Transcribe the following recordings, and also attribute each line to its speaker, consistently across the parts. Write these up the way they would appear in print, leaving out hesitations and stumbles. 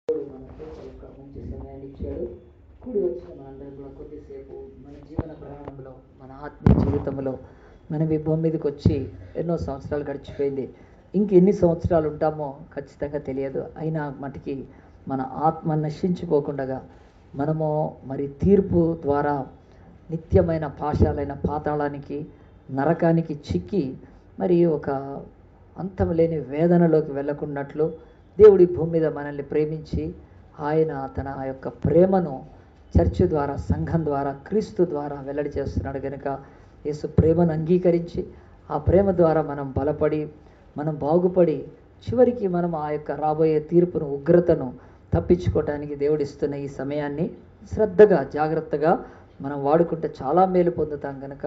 Speaker 1: మనకు ఒక మంచి సమయాన్ని ఇచ్చాడు. కూడి వచ్చిన మనందరం కూడా కొద్దిసేపు మన జీవన ప్రయాణంలో, మన ఆత్మీయ జీవితంలో మనం ఈ భూమి మీదకి వచ్చి ఎన్నో సంవత్సరాలు గడిచిపోయింది. ఇంకెన్ని సంవత్సరాలు ఉంటామో ఖచ్చితంగా తెలియదు. అయినా మటుకి మన ఆత్మ నశించిపోకుండా మనము మరి తీర్పు ద్వారా నిత్యమైన పాశాలైన పాతాళానికి, నరకానికి చిక్కి మరి ఒక అంతం లేని వేదనలోకి వెళ్ళకున్నట్లు దేవుడి భూమి మీద మనల్ని ప్రేమించి ఆయన తన యొక్క ప్రేమను చర్చ్ ద్వారా, సంఘం ద్వారా, క్రీస్తు ద్వారా వెల్లడి చేస్తున్నాడు. కనుక యేసు ప్రేమను అంగీకరించి ఆ ప్రేమ ద్వారా మనం బలపడి, మనం బాగుపడి చివరికి మనం ఆ యొక్క రాబోయే తీర్పును, ఉగ్రతను తప్పించుకోవటానికి దేవుడిస్తున్న ఈ సమయాన్ని శ్రద్ధగా, జాగ్రత్తగా మనం వాడుకుంటే చాలా మేలు పొందుతాం. కనుక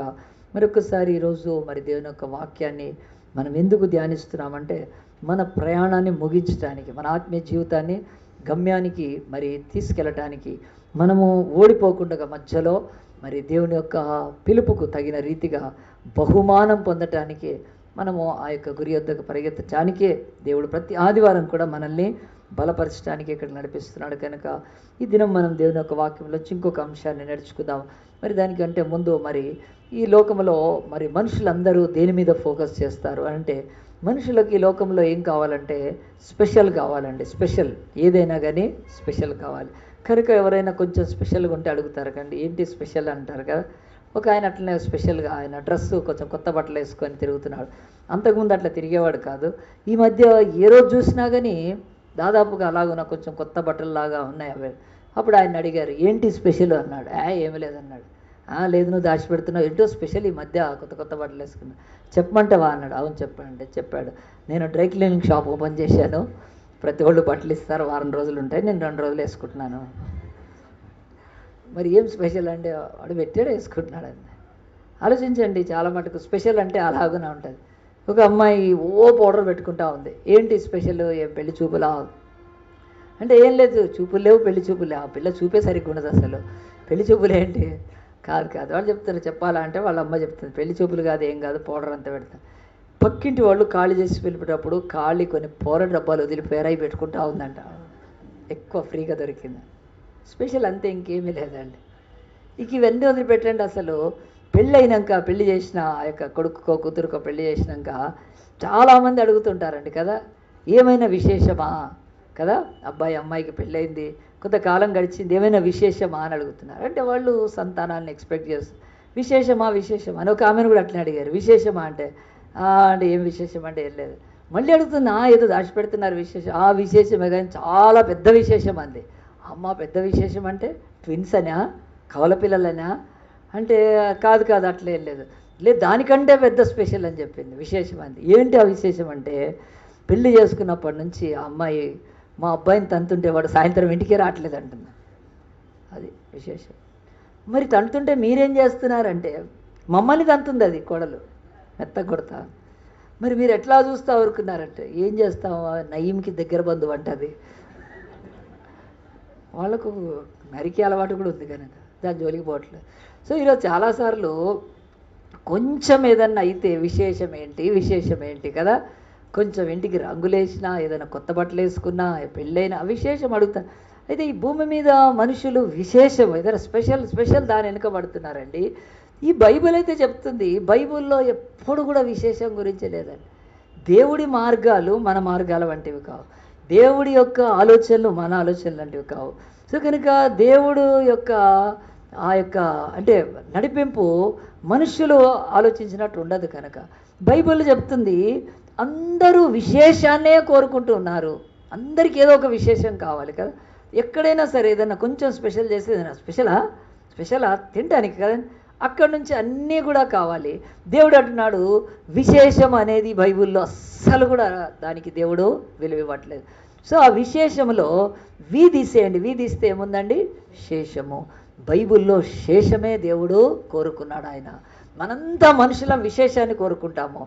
Speaker 1: మరొకసారి ఈరోజు మరి దేవుని యొక్క వాక్యాన్ని మనం ఎందుకు ధ్యానిస్తున్నామంటే మన ప్రయాణాన్ని ముగించడానికి, మన ఆత్మీయ జీవితాన్ని గమ్యానికి మరి తీసుకెళ్ళటానికి, మనము ఓడిపోకుండా మధ్యలో మరి దేవుని యొక్క పిలుపుకు తగిన రీతిగా బహుమానం పొందటానికి, మనము ఆ యొక్క గురి వద్దకు పరిగెత్తటానికే దేవుడు ప్రతి ఆదివారం కూడా మనల్ని బలపరచడానికి ఇక్కడ నడిపిస్తున్నాడు. కనుక ఈ దినం మనం దేవుని యొక్క వాక్యంలో ఇంకొక అంశాన్ని నేర్చుకుందాం. మరి దానికంటే ముందు మరి ఈ లోకంలో మరి మనుషులందరూ దేని మీద ఫోకస్ చేస్తారు అంటే, మనుషులకు ఈ లోకంలో ఏం కావాలంటే స్పెషల్ కావాలండి. స్పెషల్ ఏదైనా కానీ స్పెషల్ కావాలి. కనుక ఎవరైనా కొంచెం స్పెషల్గా ఉంటే అడుగుతారు కండి, ఏంటి స్పెషల్ అంటారు కదా. ఒక ఆయన అట్లనే స్పెషల్గా ఆయన డ్రెస్సు కొంచెం కొత్త బట్టలు వేసుకొని తిరుగుతున్నాడు. అంతకుముందు అట్లా తిరిగేవాడు కాదు. ఈ మధ్య ఏ రోజు చూసినా కానీ దాదాపుగా అలాగున్న కొంచెం కొత్త బట్టల్లాగా ఉన్నాయి అవి. అప్పుడు ఆయన అడిగారు, ఏంటి స్పెషల్ అన్నాడు. ఏమీ లేదన్నాడు. లేదు, నువ్వు దాచిపెడుతున్నావు, ఏంటో స్పెషల్ ఈ మధ్య కొత్త కొత్త బట్టలు వేసుకున్నా, చెప్పమంటావా అన్నాడు. అవును చెప్పండి. చెప్పాడు, నేను డ్రై క్లీనింగ్ షాప్ ఓపెన్ చేశాను, ప్రతి వాళ్ళు బట్టలు ఇస్తారు, వారం రోజులు ఉంటాయి, నేను 2 రోజులు వేసుకుంటున్నాను. మరి ఏం స్పెషల్ అంటే వాడు పెట్టాడు, వేసుకుంటున్నాడు అని. ఆలోచించండి, చాలా మటుకు స్పెషల్ అంటే అలాగునే ఉంటుంది. ఒక అమ్మాయి పౌడర్ పెట్టుకుంటా ఉంది, ఏంటి స్పెషల్, ఏం పెళ్లి చూపులా అంటే ఏం లేదు, చూపులు లేవు, పెళ్లి చూపులే. ఆ పిల్ల చూపే సరిగ్గా ఉండదు అసలు, పెళ్లి చూపులు ఏంటి, కాదు వాళ్ళు చెప్తారు. చెప్పాలా అంటే వాళ్ళ అమ్మ చెప్తుంది, పెళ్లి చూపులు కాదు, ఏం కాదు, పౌడర్ అంతా పెడతాను. పక్కింటి వాళ్ళు ఖాళీ చేసి వెళ్ళిపోయేటప్పుడు ఖాళీ కొన్ని పౌడర్ డబ్బాలు వదిలిపోయారై పెట్టుకుంటా ఉందంట. ఎక్కువ ఫ్రీగా దొరికింది. స్పెషల్ అంతే, ఇంకేమీ లేదండి. ఇక ఇవన్నీ వదిలిపెట్టండి. అసలు పెళ్ళి పెళ్లి చేసిన ఆ యొక్క కొడుకో కూతురుకో పెళ్లి చేసినాక చాలామంది అడుగుతుంటారండి కదా, ఏమైనా విశేషమా కదా, అబ్బాయి అమ్మాయికి పెళ్ళయింది, కొంతకాలం గడిచింది, ఏమైనా విశేషమా అని అడుగుతున్నారు. అంటే వాళ్ళు సంతానాన్ని ఎక్స్పెక్ట్ చేస్తారు. విశేషమా అని ఒక ఆమెను కూడా అట్లనే అడిగారు, విశేషమా అంటే అంటే ఏం విశేషం అంటే ఏం లేదు. మళ్ళీ అడుగుతున్నా, ఏదో దాచిపెడుతున్నారు విశేషం. విశేషమే కానీ చాలా పెద్ద విశేషం అంది. అమ్మ, పెద్ద విశేషం అంటే ట్విన్స్ అనా, కవల పిల్లలనా అంటే కాదు అట్లే లేదు, దానికంటే పెద్ద స్పెషల్ అని చెప్పింది. విశేషం అంది. ఏంటి ఆ విశేషం అంటే, పెళ్లి చేసుకున్నప్పటి నుంచి ఆ అమ్మాయి మా అబ్బాయిని తంతుంటే వాడు సాయంత్రం ఇంటికే రావట్లేదు అంటుంది. అది విశేషం. మరి తంతుంటే మీరేం చేస్తున్నారంటే, మమ్మల్ని తంతుంది అది కోడలు, మెత్త కొడతా. మరి మీరు ఎట్లా చూస్తా ఊరుకున్నారంటే, ఏం చేస్తాం, నయీంకి దగ్గర బంధువు అంటది, వాళ్ళకు నరికే అలవాటు కూడా ఉంది కనుక దాని జోలికి పోవట్లేదు. సో ఈరోజు చాలాసార్లు కొంచెం ఏదన్నా అయితే విశేషం ఏంటి కదా, కొంచెం ఇంటికి రంగులేసినా, ఏదైనా కొత్త బట్టలు వేసుకున్నా, పెళ్ళైనా విశేషం అడుగుతాను. అయితే ఈ భూమి మీద మనుషులు విశేషం ఏదైనా స్పెషల్ దాని వెనుకబడుతున్నారండి. ఈ బైబిల్ అయితే చెప్తుంది, బైబిల్లో ఎప్పుడు కూడా విశేషం గురించి లేదండి. దేవుడి మార్గాలు మన మార్గాల వంటివి కావు, దేవుడి యొక్క ఆలోచనలు మన ఆలోచనలు లాంటివి కావు. సో కనుక దేవుడు యొక్క ఆ యొక్క అంటే నడిపింపు మనుషులు ఆలోచించినట్టు ఉండదు. కనుక బైబిల్ చెప్తుంది, అందరూ విశేషాన్నే కోరుకుంటూ ఉన్నారు. అందరికీ ఏదో ఒక విశేషం కావాలి కదా. ఎక్కడైనా సరే ఏదైనా కొంచెం స్పెషల్ చేస్తే, ఏదైనా స్పెషలా తినడానికి కదా, అక్కడి నుంచి అన్నీ కూడా కావాలి. దేవుడు అంటున్నాడు, విశేషం అనేది బైబిల్లో అస్సలు కూడా దానికి దేవుడు విలువ ఇవ్వట్లేదు. సో ఆ విశేషంలో వీధిస్తే ఏముందండి, శేషము. బైబిల్లో శేషమే దేవుడు కోరుకున్నాడు. ఆయన మనంతా మనుషులం విశేషాన్ని కోరుకుంటాము,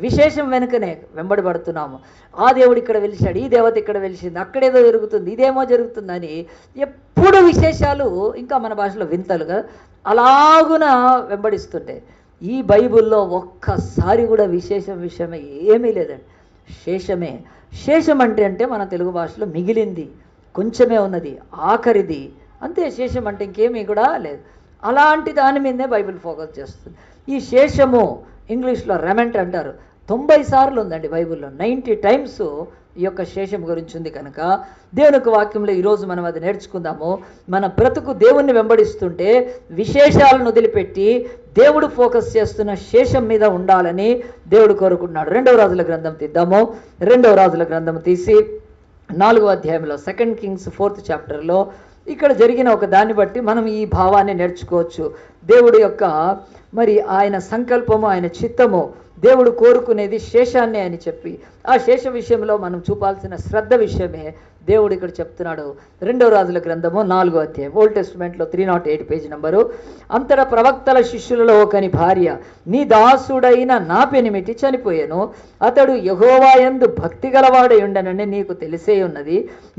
Speaker 1: విశేషం వెనుకనే వెంబడిపడుతున్నాము. ఆ దేవుడు ఇక్కడ వెలిశాడు, ఈ దేవత ఇక్కడ వెలిసింది, అక్కడేదో జరుగుతుంది, ఇదేమో జరుగుతుందని ఎప్పుడు విశేషాలు, ఇంకా మన భాషలో వింతలుగా అలాగున వెంబడిస్తుంటే, ఈ బైబిల్లో ఒక్కసారి కూడా విషయమే ఏమీ లేదండి, శేషమే. శేషం అంటే మన తెలుగు భాషలో మిగిలింది, కొంచెమే ఉన్నది, ఆఖరిది, అంతే. శేషం అంటే ఇంకేమీ కూడా లేదు. అలాంటి దాని మీదనే బైబిల్ ఫోకస్ చేస్తుంది. ఈ శేషము ఇంగ్లీష్లో రెమెంట్ అంటారు. 90 సార్లు ఉందండి బైబిల్లో. 90 టైమ్స్ ఈ యొక్క శేషం గురించి ఉంది. కనుక దేవుని యొక్క వాక్యంలో ఈరోజు మనం అది నేర్చుకుందాము. మన బ్రతుకు దేవుణ్ణి వెంబడిస్తుంటే విశేషాలను వదిలిపెట్టి దేవుడు ఫోకస్ చేస్తున్న శేషం మీద ఉండాలని దేవుడు కోరుకుంటున్నాడు. 2వ రాజుల గ్రంథం తీద్దాము. 2వ రాజుల గ్రంథం తీసి 4వ అధ్యాయంలో 2 Kings 4th చాప్టర్లో ఇక్కడ జరిగిన ఒక దాన్ని బట్టి మనం ఈ భావాన్ని నేర్చుకోవచ్చు. దేవుడు యొక్క మరి ఆయన సంకల్పము, ఆయన చిత్తము, దేవుడు కోరుకునేది శేషాన్ని అని చెప్పి ఆ శేష విషయంలో మనం చూపాల్సిన శ్రద్ధ విషయమే దేవుడు ఇక్కడ చెప్తున్నాడు. 2వ రాజుల గ్రంథము 4వ అధ్యాయం, ఓల్డ్ టెస్టిమెంట్లో 308 పేజీ నంబరు. అంతటా ప్రవక్తల శిష్యులలో ఒకని భార్య, నీ దాసుడైన నా పెనిమిటి చనిపోయాను, అతడు యెహోవా యందు భక్తి గలవాడై ఉండనని నీకు తెలిసే ఉన్నది.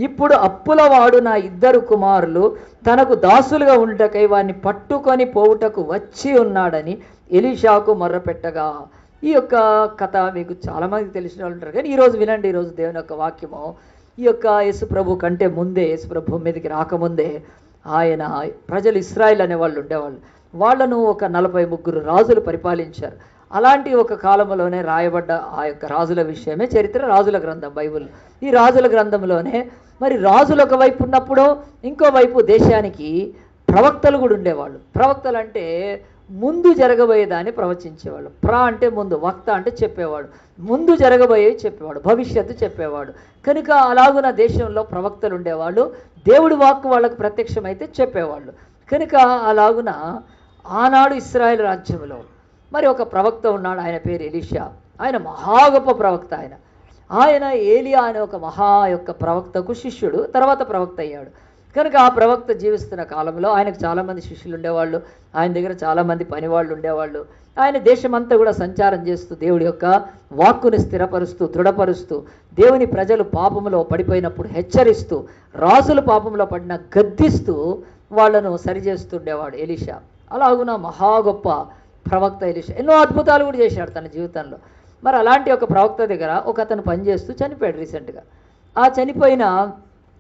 Speaker 1: ఇప్పుడు అప్పులవాడు నా 2 కుమారులు తనకు దాసులుగా ఉండుటకై వారిని పట్టుకొని పోవుటకు వచ్చి ఉన్నాడని ఎలీషాకు మొర్రపెట్టగా. ఈ యొక్క కథ మీకు చాలామందికి తెలిసిన వాళ్ళు ఉంటారు, కానీ ఈరోజు వినండి. ఈరోజు దేవుని యొక్క వాక్యము ఈ యొక్క యేసు ప్రభు కంటే ముందే, యేసు ప్రభు మీదకి రాకముందే ఆయన ప్రజలు ఇశ్రాయేల్ అనే వాళ్ళు ఉండేవాళ్ళు. వాళ్ళను ఒక 43 రాజులు పరిపాలించారు. అలాంటి ఒక కాలంలోనే రాయబడ్డ ఆ యొక్క రాజుల విషయమే చరిత్ర, రాజుల గ్రంథం బైబిల్. ఈ రాజుల గ్రంథంలోనే మరి రాజులు ఒకవైపు ఉన్నప్పుడు ఇంకోవైపు దేశానికి ప్రవక్తలు కూడా ఉండేవాళ్ళు. ప్రవక్తలు అంటే ముందు జరగబోయేదాన్ని ప్రవచించేవాడు. అంటే ముందు, వక్త అంటే చెప్పేవాడు, ముందు జరగబోయేవి చెప్పేవాడు, భవిష్యత్తు చెప్పేవాడు. కనుక అలాగున దేశంలో ప్రవక్తలు ఉండేవాళ్ళు. దేవుడి వాక్కు వాళ్ళకు ప్రత్యక్షమైతే చెప్పేవాళ్ళు. కనుక అలాగున ఆనాడు ఇశ్రాయేల్ రాజ్యంలో మరి ఒక ప్రవక్త ఉన్నాడు. ఆయన పేరు ఎలీషా. ఆయన మహా గొప్ప ప్రవక్త. ఆయన ఏలియా అనే ఒక మహా యొక్క ప్రవక్తకు శిష్యుడు, తర్వాత ప్రవక్త అయ్యాడు. కనుక ఆ ప్రవక్త జీవిస్తున్న కాలంలో ఆయనకు చాలామంది శిష్యులు ఉండేవాళ్ళు. ఆయన దగ్గర చాలామంది పనివాళ్ళు ఉండేవాళ్ళు. ఆయన దేశమంతా కూడా సంచారం చేస్తూ దేవుడి యొక్క వాక్కుని స్థిరపరుస్తూ, దృఢపరుస్తూ, దేవుని ప్రజలు పాపంలో పడిపోయినప్పుడు హెచ్చరిస్తూ, రాజులు పాపంలో పడిన గద్దిస్తూ వాళ్లను సరిచేస్తుండేవాడు ఎలీషా. అలాగున మహా గొప్ప ప్రవక్త ఎలీషా. ఎన్నో అద్భుతాలు కూడా చేశాడు తన జీవితంలో. మరి అలాంటి ఒక ప్రవక్త దగ్గర ఒక అతను పనిచేస్తూ చనిపోయాడు రీసెంట్గా. ఆ చనిపోయిన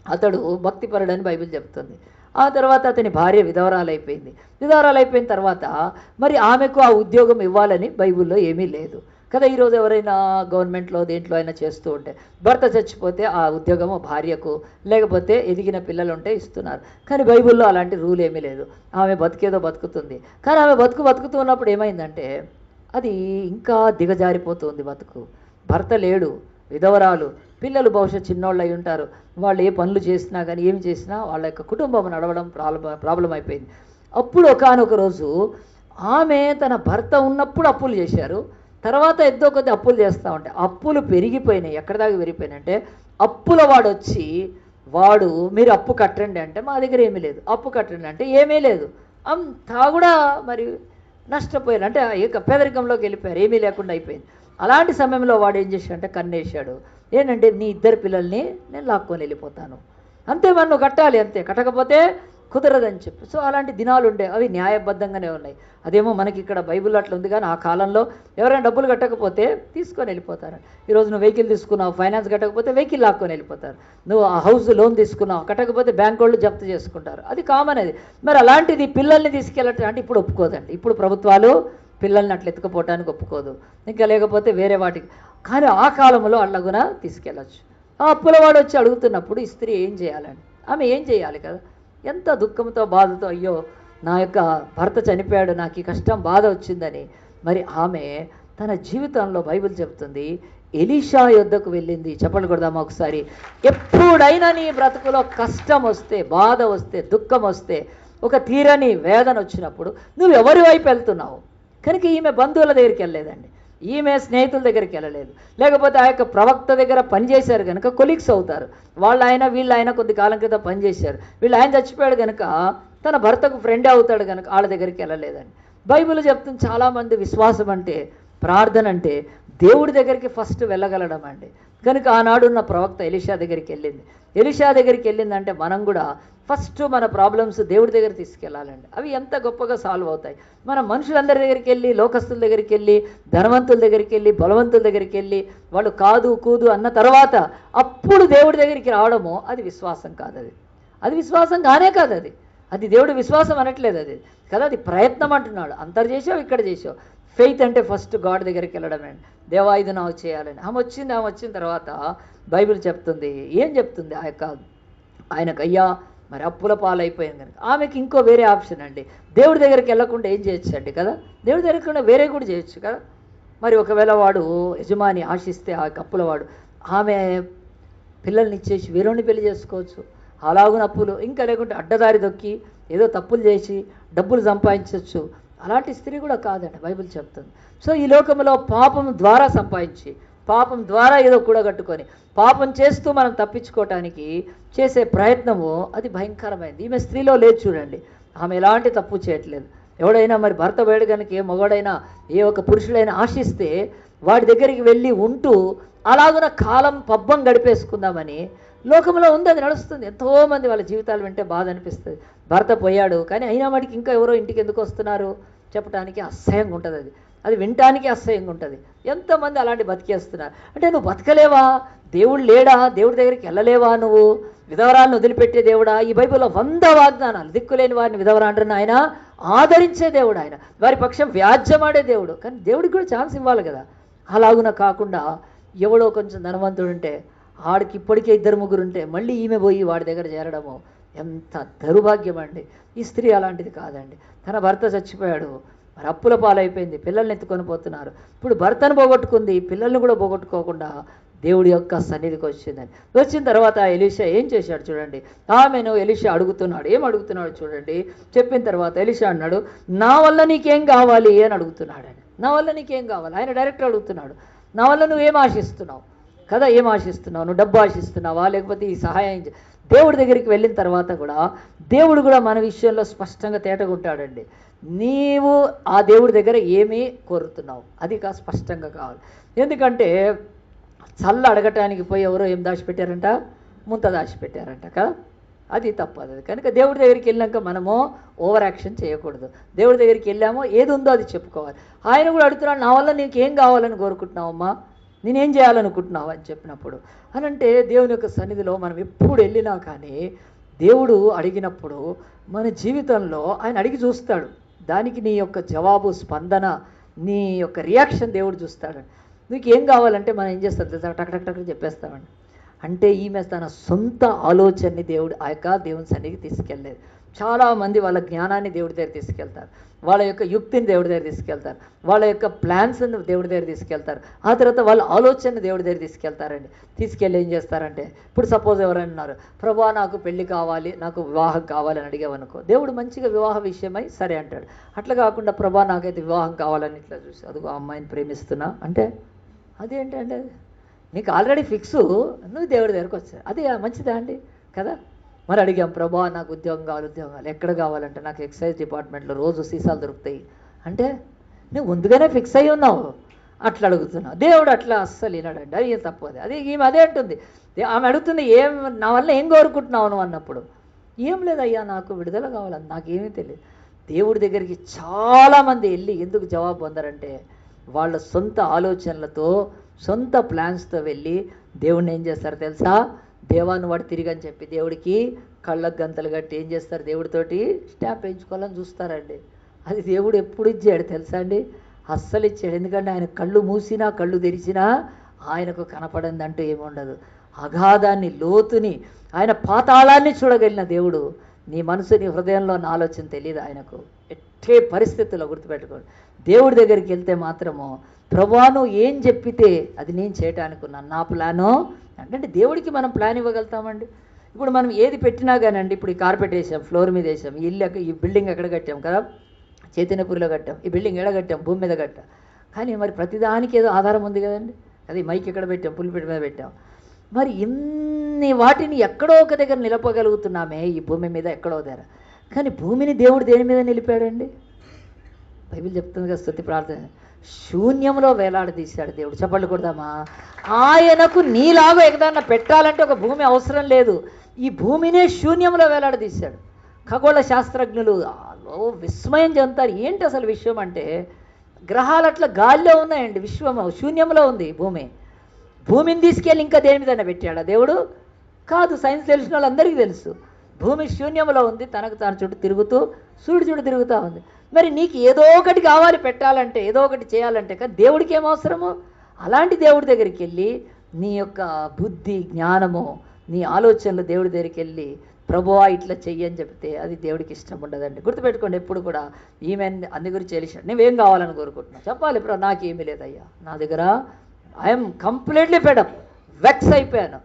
Speaker 1: అతడు భక్తిపరుడని బైబిల్ చెప్తుంది. ఆ తర్వాత అతని భార్య విధవరాలైపోయింది. విధవరాలైపోయిన తర్వాత మరి ఆమెకు ఆ ఉద్యోగం ఇవ్వాలని బైబిల్లో ఏమీ లేదు కదా. ఈరోజు ఎవరైనా గవర్నమెంట్లో దేంట్లో అయినా చేస్తూ ఉంటే భర్త చచ్చిపోతే ఆ ఉద్యోగము భార్యకు, లేకపోతే ఎదిగిన పిల్లలు ఉంటే ఇస్తున్నారు. కానీ బైబిల్లో అలాంటి రూల్ ఏమీ లేదు. ఆమె బతికేదో బతుకుతుంది. కానీ ఆమె బతుకుతూ ఉన్నప్పుడు ఏమైందంటే అది ఇంకా దిగజారిపోతుంది బతుకు. భర్త లేడు, విధవరాలు, పిల్లలు బహుశా చిన్నోళ్ళు అయి ఉంటారు. వాళ్ళు ఏ పనులు చేసినా కానీ ఏమి చేసినా వాళ్ళ యొక్క కుటుంబం నడవడం ప్రాబ్లం అయిపోయింది. అప్పుడు ఒకానొక రోజు ఆమె తన భర్త ఉన్నప్పుడు అప్పులు చేశారు. తర్వాత ఎంతో కొద్ది అప్పులు చేస్తూ ఉంటే అప్పులు పెరిగిపోయినాయి. ఎక్కడ దాకా పెరిగిపోయినాయి అంటే అప్పుల వాడు వచ్చి మీరు అప్పు కట్టండి అంటే మా దగ్గర ఏమీ లేదు, అప్పు కట్టండి అంటే ఏమీ లేదు, అంతా కూడా మరి నష్టపోయారు. అంటే పేదరికంలోకి వెళ్ళిపోయారు, ఏమీ లేకుండా అయిపోయింది. అలాంటి సమయంలో వాడు ఏం చేశాడంటే కన్నేశాడు. ఏంటంటే నీ 2 పిల్లల్ని నేను లాక్కొని వెళ్ళిపోతాను, అంతే, మరి నువ్వు కట్టాలి, అంతే, కట్టకపోతే కుదరదని చెప్పి. సో అలాంటి దినాలు ఉండే, అవి న్యాయబద్ధంగానే ఉన్నాయి. అదేమో మనకి ఇక్కడ బైబిల్లో అట్లా ఉంది. కానీ ఆ కాలంలో ఎవరైనా డబ్బులు కట్టకపోతే తీసుకొని వెళ్ళిపోతారు. ఈరోజు నువ్వు వెహికల్ తీసుకున్నావు, ఫైనాన్స్ కట్టకపోతే వెహికల్ లాక్కొని వెళ్ళిపోతారు. నువ్వు ఆ హౌస్ లోన్ తీసుకున్నావు, కట్టకపోతే బ్యాంక్ వాళ్ళు జప్తు చేసుకుంటారు. అది కామన్. అది మరి అలాంటిది పిల్లల్ని తీసుకెళ్ళటం అంటే ఇప్పుడు ఒప్పుకోదండి. ఇప్పుడు ప్రభుత్వాలు పిల్లల్ని అట్లా ఎత్తుకుపోవటానికి ఒప్పుకోదు, ఇంకా లేకపోతే వేరే వాటికి. కానీ ఆ కాలంలో అల్లగున తీసుకెళ్ళచ్చు. ఆ అప్పులవాడు వచ్చి అడుగుతున్నప్పుడు ఈ స్త్రీ ఏం చేయాలని, ఆమె ఏం చేయాలి కదా. ఎంత దుఃఖంతో, బాధతో, అయ్యో నా యొక్క భర్త చనిపోయాడు, నాకు ఈ కష్టం, బాధ వచ్చిందని మరి ఆమె తన జీవితంలో బైబిల్ చెబుతుంది ఎలీషా యొద్దకు వెళ్ళింది. చెప్పలు కొడదామా ఒకసారి. ఎప్పుడైనా నీ బ్రతుకులో కష్టం వస్తే, బాధ వస్తే, దుఃఖం వస్తే, ఒక తీరని వేదన వచ్చినప్పుడు నువ్వు ఎవరి వైపు వెళ్తున్నావు? కనుక ఈమె బంధువుల దగ్గరికి వెళ్ళలేదండి, ఈమె స్నేహితుల దగ్గరికి వెళ్ళలేదు, లేకపోతే ఆ యొక్క ప్రవక్త దగ్గర పనిచేశారు కనుక కొలీగ్స్ అవుతారు. వీళ్ళ కొద్ది కాలం క్రితం పనిచేశారు. ఆయన చచ్చిపోయాడు కనుక తన భర్తకు ఫ్రెండే అవుతాడు కనుక వాళ్ళ దగ్గరికి వెళ్ళలేదండి. బైబిల్ చెప్తుంది చాలామంది విశ్వాసం అంటే, ప్రార్థన అంటే దేవుడి దగ్గరికి ఫస్ట్ వెళ్ళగలడం అండి. కనుక ఆనాడున్న ప్రవక్త ఎలీషా దగ్గరికి వెళ్ళింది. ఎలీషా దగ్గరికి వెళ్ళిందంటే మనం కూడా ఫస్ట్ మన ప్రాబ్లమ్స్ దేవుడి దగ్గర తీసుకెళ్ళాలండి. అవి ఎంత గొప్పగా సాల్వ్ అవుతాయి. మనం మనుషులందరి దగ్గరికి వెళ్ళి, లోకస్తుల దగ్గరికి వెళ్ళి, ధనవంతుల దగ్గరికి వెళ్ళి, బలవంతుల దగ్గరికి వెళ్ళి వాళ్ళు కాదు కూదు అన్న తర్వాత అప్పుడు దేవుడి దగ్గరికి రావడము అది విశ్వాసం కాదు. అది విశ్వాసం కానే కాదు. అది దేవుడి విశ్వాసం అనట్లేదు అది కదా, అది ప్రయత్నం అంటున్నాడు. అంతర్ చేసావు, ఇక్కడ చేసావు. ఫెయిత్ అంటే ఫస్ట్ గాడ్ దగ్గరికి వెళ్ళడమే. దేవా ఇది నాకు చేయాలని. ఆమె వచ్చిన తర్వాత బైబిల్ చెప్తుంది, ఏం చెప్తుంది, ఆయనకు అయ్యా మరి అప్పుల పాలైపోయింది కనుక ఆమెకి ఇంకో వేరే ఆప్షన్ అండి. దేవుడి దగ్గరికి వెళ్ళకుండా ఏం చేయొచ్చు అండి కదా, దేవుడి దగ్గరికి వేరే కూడా చేయొచ్చు కదా. మరి ఒకవేళ వాడు యజమాని ఆశిస్తే ఆ అప్పుల వాడు ఆమె పిల్లల్ని ఇచ్చేసి వేరేని పెళ్లి చేసుకోవచ్చు. అలాగున అప్పులు, ఇంకా లేకుంటే అడ్డదారి దొక్కి ఏదో తప్పులు చేసి డబ్బులు సంపాదించవచ్చు. అలాంటి స్త్రీ కూడా కాదండి బైబిల్ చెప్తుంది. సో ఈ లోకంలో పాపం ద్వారా సంపాదించి, పాపం ద్వారా ఏదో కూడగట్టుకొని, పాపం చేస్తూ మనం తప్పించుకోవటానికి చేసే ప్రయత్నము అది భయంకరమైంది. ఈమె స్త్రీలో లేదు చూడండి, ఆమె ఎలాంటి తప్పు చేయట్లేదు. ఎవడైనా మరి భర్త వేడు కనుక ఏ మగవాడైనా ఏ ఒక పురుషుడైనా ఆశిస్తే వాడి దగ్గరికి వెళ్ళి ఉంటూ అలాగున కాలం పబ్బం గడిపేసుకుందామని లోకంలో ఉంది, అది నడుస్తుంది. ఎంతోమంది వాళ్ళ జీవితాలు వింటే బాధ అనిపిస్తుంది. భర్త పోయాడు కానీ అయినా వాడికి ఇంకా ఎవరో ఇంటికి ఎందుకు వస్తున్నారు చెప్పడానికి అసహ్యంగా ఉంటుంది. అది వినటానికి అసహ్యంగా ఉంటుంది. ఎంతమంది అలాంటి బతికేస్తున్నారు. అంటే నువ్వు బతకలేవా, దేవుడు లేడా, దేవుడి దగ్గరికి వెళ్ళలేవా, నువ్వు విధవరాలను వదిలిపెట్టే దేవుడా? ఈ బైబిల్లో 100 వాగ్దానాలు. దిక్కులేని వారిని విధవరాండ్రని ఆయన ఆదరించే దేవుడు, ఆయన వారి పక్షం వ్యాజ్యమాడే దేవుడు. కానీ దేవుడికి కూడా ఛాన్స్ ఇవ్వాలి కదా. అలాగున కాకుండా ఎవడో కొంచెం ధనవంతుడు ఉంటే, ఆడికి ఇప్పటికే 2-3 ఉంటే మళ్ళీ ఈమె పోయి వాడి దగ్గర చేరడము ఎంత దౌర్భాగ్యం అండి. ఈ స్త్రీ అలాంటిది కాదండి. తన భర్త చచ్చిపోయాడు, మరి అప్పుల పాలైపోయింది, పిల్లల్ని ఎత్తుకొని పోతున్నారు. ఇప్పుడు భర్తను పోగొట్టుకుంది, పిల్లల్ని కూడా పోగొట్టుకోకుండా దేవుడి యొక్క సన్నిధికి వచ్చిందని. వచ్చిన తర్వాత ఎలీషా ఏం చేశాడు చూడండి. ఆమెను ఎలీషా అడుగుతున్నాడు. ఏం అడుగుతున్నాడు చూడండి. చెప్పిన తర్వాత ఎలీషా అన్నాడు, నా వల్ల నీకేం కావాలి అని అడుగుతున్నాడు. ఆయన నా వల్ల నీకేం కావాలి, ఆయన డైరెక్ట్ అడుగుతున్నాడు. నా వల్ల నువ్వేం ఆశిస్తున్నావు కదా, ఏం ఆశిస్తున్నావు, నువ్వు డబ్బు ఆశిస్తున్నావా లేకపోతే ఈ సహాయం? దేవుడి దగ్గరికి వెళ్ళిన తర్వాత కూడా దేవుడు కూడా మన విషయంలో స్పష్టంగా తేటగుంటాడండి. నీవు ఆ దేవుడి దగ్గర ఏమీ కోరుతున్నావు అది స్పష్టంగా కావాలి. ఎందుకంటే చల్ల అడగటానికి పోయి ఎవరో ఏం దాచిపెట్టారంట, ముంత దాచిపెట్టారంట కదా, అది తప్పదు. అది కనుక దేవుడి దగ్గరికి వెళ్ళాక మనము ఓవర్ యాక్షన్ చేయకూడదు. దేవుడి దగ్గరికి వెళ్ళామో ఏది ఉందో అది చెప్పుకోవాలి. ఆయన కూడా అడుగుతున్నాడు, నా వల్ల నీకు ఏం కావాలని కోరుకుంటున్నావమ్మా, నేనేం చేయాలనుకుంటున్నావు అని చెప్పినప్పుడు అనంటే దేవుని యొక్క సన్నిధిలో మనం ఎప్పుడు వెళ్ళినా కానీ దేవుడు అడిగినప్పుడు మన జీవితంలో ఆయన అడిగి చూస్తాడు. దానికి నీ యొక్క జవాబు, స్పందన, నీ యొక్క రియాక్షన్ దేవుడు చూస్తాడు. నీకు ఏం కావాలంటే మనం ఏం చేస్తాం టక్ టక్ టక్ చెప్పేస్తామండి. అంటే ఈమె తన సొంత ఆలోచనని దేవుని సన్నిధికి తీసుకెళ్ళలేదు. చాలామంది వాళ్ళ జ్ఞానాన్ని దేవుడి దగ్గర తీసుకెళ్తారు, వాళ్ళ యొక్క యుక్తిని దేవుడి దగ్గర తీసుకెళ్తారు, వాళ్ళ యొక్క ప్లాన్స్ని దేవుడి దగ్గర తీసుకెళ్తారు, ఆ తర్వాత వాళ్ళ ఆలోచనని దేవుడి దగ్గర తీసుకెళ్తారండి. తీసుకెళ్ళి ఏం చేస్తారంటే, ఇప్పుడు సపోజ్ ఎవరైనా ఉన్నారు, ప్రభా నాకు పెళ్లి కావాలి, నాకు వివాహం కావాలని అడిగామనుకో, దేవుడు మంచిగా వివాహ విషయమై సరే అంటాడు. అట్లా కాకుండా ప్రభా నాకైతే వివాహం కావాలని ఇట్లా చూసి అదిగో అమ్మాయిని ప్రేమిస్తున్నా అంటే అదేంటంటే నీకు ఆల్రెడీ ఫిక్స్, నువ్వు దేవుడి దగ్గరకు వచ్చావు, అది మంచిదా అండి కదా. మరి అడిగాం, ప్రభా నాకు ఉద్యోగం కావాలి, ఎక్కడ కావాలంటే నాకు ఎక్సైజ్ డిపార్ట్మెంట్లో రోజు సీసాలు దొరుకుతాయి అంటే నువ్వు ముందుగానే ఫిక్స్ అయ్యి ఉన్నావు, అట్లా అడుగుతున్నావు. దేవుడు అట్లా అస్సలు వినడండి, అది తప్పదు. అది ఈమె అదే అంటుంది. ఆమె అడుగుతుంది, ఏం నా వల్ల ఏం కోరుకుంటున్నావు నువ్వు అన్నప్పుడు, ఏం లేదయ్యా నాకు విడుదల కావాలని, నాకేమీ తెలియదు. దేవుడి దగ్గరికి చాలామంది వెళ్ళి ఎందుకు జవాబు పొందరంటే వాళ్ళ సొంత ఆలోచనలతో, సొంత ప్లాన్స్తో వెళ్ళి దేవుడిని ఏం చేస్తారు తెలుసా, దేవాన్ని వాడు తిరిగని చెప్పి దేవుడికి కళ్ళకు గంతలు కట్టి ఏం చేస్తారు, దేవుడితోటి స్టాంప్ వేయించుకోవాలని చూస్తారండి. అది దేవుడు ఎప్పుడు ఇచ్చాడు తెలుసా అండి, అస్సలు ఇచ్చాడు. ఎందుకంటే ఆయన కళ్ళు మూసినా కళ్ళు తెరిచినా ఆయనకు కనపడింది అంటూ ఏముండదు. అగాధాన్ని, లోతుని, ఆయన పాతాళాన్ని చూడగలిగిన దేవుడు. నీ మనసు, నీ హృదయంలో ఉన్న ఆలోచన తెలియదు ఆయనకు. ఎట్టే పరిస్థితుల్లో గుర్తుపెట్టుకోండి, దేవుడి దగ్గరికి వెళ్తే మాత్రము ప్రభువా నువ్వు ఏం చెప్పితే అది నేను చేయటానికి ఉన్నాను, నా ప్లాను అంటే దేవుడికి మనం ప్లాన్ ఇవ్వగలుగుతామండి. ఇప్పుడు మనం ఏది పెట్టినా కానండి, ఇప్పుడు ఈ కార్పెట్ వేసాం, ఫ్లోర్ మీద వేసాం, ఈ ఇల్లు ఈ బిల్డింగ్ ఎక్కడ కట్టాం కదా, చైతన్యపురిలో కట్టాం, ఈ బిల్డింగ్ ఎక్కడ కట్టాం, భూమి మీద కట్టాం. కానీ మరి ప్రతిదానికి ఏదో ఆధారం ఉంది కదండి. అది మైక్ ఎక్కడ పెట్టాం, పులిపెట్టి మీద పెట్టాం. మరి ఇన్ని వాటిని ఎక్కడో ఒక దగ్గర నిలపగలుగుతున్నామే ఈ భూమి మీద, ఎక్కడో దగ్గర. కానీ భూమిని దేవుడు దేని మీద నిలిపాడండి, బైబిల్ చెప్తుంది కదా, స్తుతి ప్రార్థన, శూన్యంలో వేలాడదీశాడు దేవుడు. చెప్పండి కొడదామా? ఆయనకు నీలాగా ఏదన్నా పెట్టాలంటే ఒక భూమి అవసరం లేదు. ఈ భూమినే శూన్యంలో వేలాడదీశాడు. ఖగోళ శాస్త్రజ్ఞులు విస్మయం చెందుతారు. ఏంటి అసలు విశ్వం అంటే, గ్రహాలు అట్లా గాల్లో ఉన్నాయండి, విశ్వం శూన్యంలో ఉంది. భూమిని తీసుకెళ్ళి ఇంకా దేని మీద పెట్టాడా దేవుడు? కాదు. సైన్స్ తెలిసిన వాళ్ళందరికీ తెలుసు, భూమి శూన్యంలో ఉంది, తనకు తాను చుట్టూ తిరుగుతూ సూర్యుడు చుట్టూ తిరుగుతూ ఉంది. మరి నీకు ఏదో ఒకటి కావాలి పెట్టాలంటే, ఏదో ఒకటి చేయాలంటే, కానీ దేవుడికి ఏమవసరము? అలాంటి దేవుడి దగ్గరికి వెళ్ళి నీ యొక్క బుద్ధి జ్ఞానము నీ ఆలోచనలు దేవుడి దగ్గరికి వెళ్ళి ప్రభువా ఇట్లా చెయ్యని చెప్తే అది దేవుడికి ఇష్టం ఉండదండి. గుర్తుపెట్టుకోండి, ఎప్పుడు కూడా ఈమె అన్ని గురించి తెలిసాడు. నువ్వేం కావాలని కోరుకుంటున్నావు చెప్పాలి. ఇప్పుడు నాకేమీ లేదయ్యా, నా దగ్గర ఐఎమ్ కంప్లీట్లీ ఫెడప్, వెక్స్ అయిపోయాను,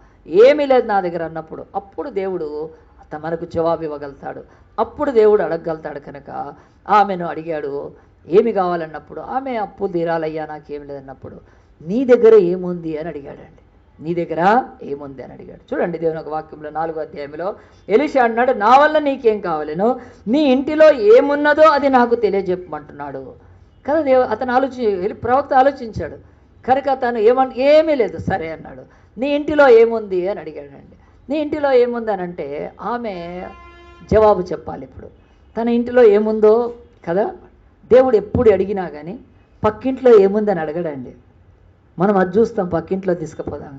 Speaker 1: ఏమీ లేదు నా దగ్గర అన్నప్పుడు, అప్పుడు దేవుడు మనకు జవాబు ఇవ్వగలుగుతాడు. అప్పుడు దేవుడు అడగగలుగుతాడు. కనుక ఆమెను అడిగాడు ఏమి కావాలన్నప్పుడు, ఆమె అప్పు తీరాలయ్యా నాకేం లేదన్నప్పుడు, నీ దగ్గర ఏముంది అని అడిగాడండి. నీ దగ్గర ఏముంది అని అడిగాడు. చూడండి దేవుని ఒక వాక్యంలో 4వ అధ్యాయంలో ఎలీషా అన్నాడు, నా వల్ల నీకేం కావాలేనో, నీ ఇంటిలో ఏమున్నదో అది నాకు తెలియజెప్పమంటున్నాడు కదా. అతను ప్రవక్త ఆలోచించాడు కనుక తను ఏమీ లేదు సరే అన్నాడు. నీ ఇంటిలో ఏముంది అని అడిగాడండి. నీ ఇంటిలో ఏముంది అని అంటే ఆమె జవాబు చెప్పాలి. ఇప్పుడు తన ఇంటిలో ఏముందో కదా. దేవుడు ఎప్పుడు అడిగినా కానీ పక్కింట్లో ఏముందని అడగడండి. మనం అది చూస్తాం, పక్కింట్లో తీసుకుపోదాం.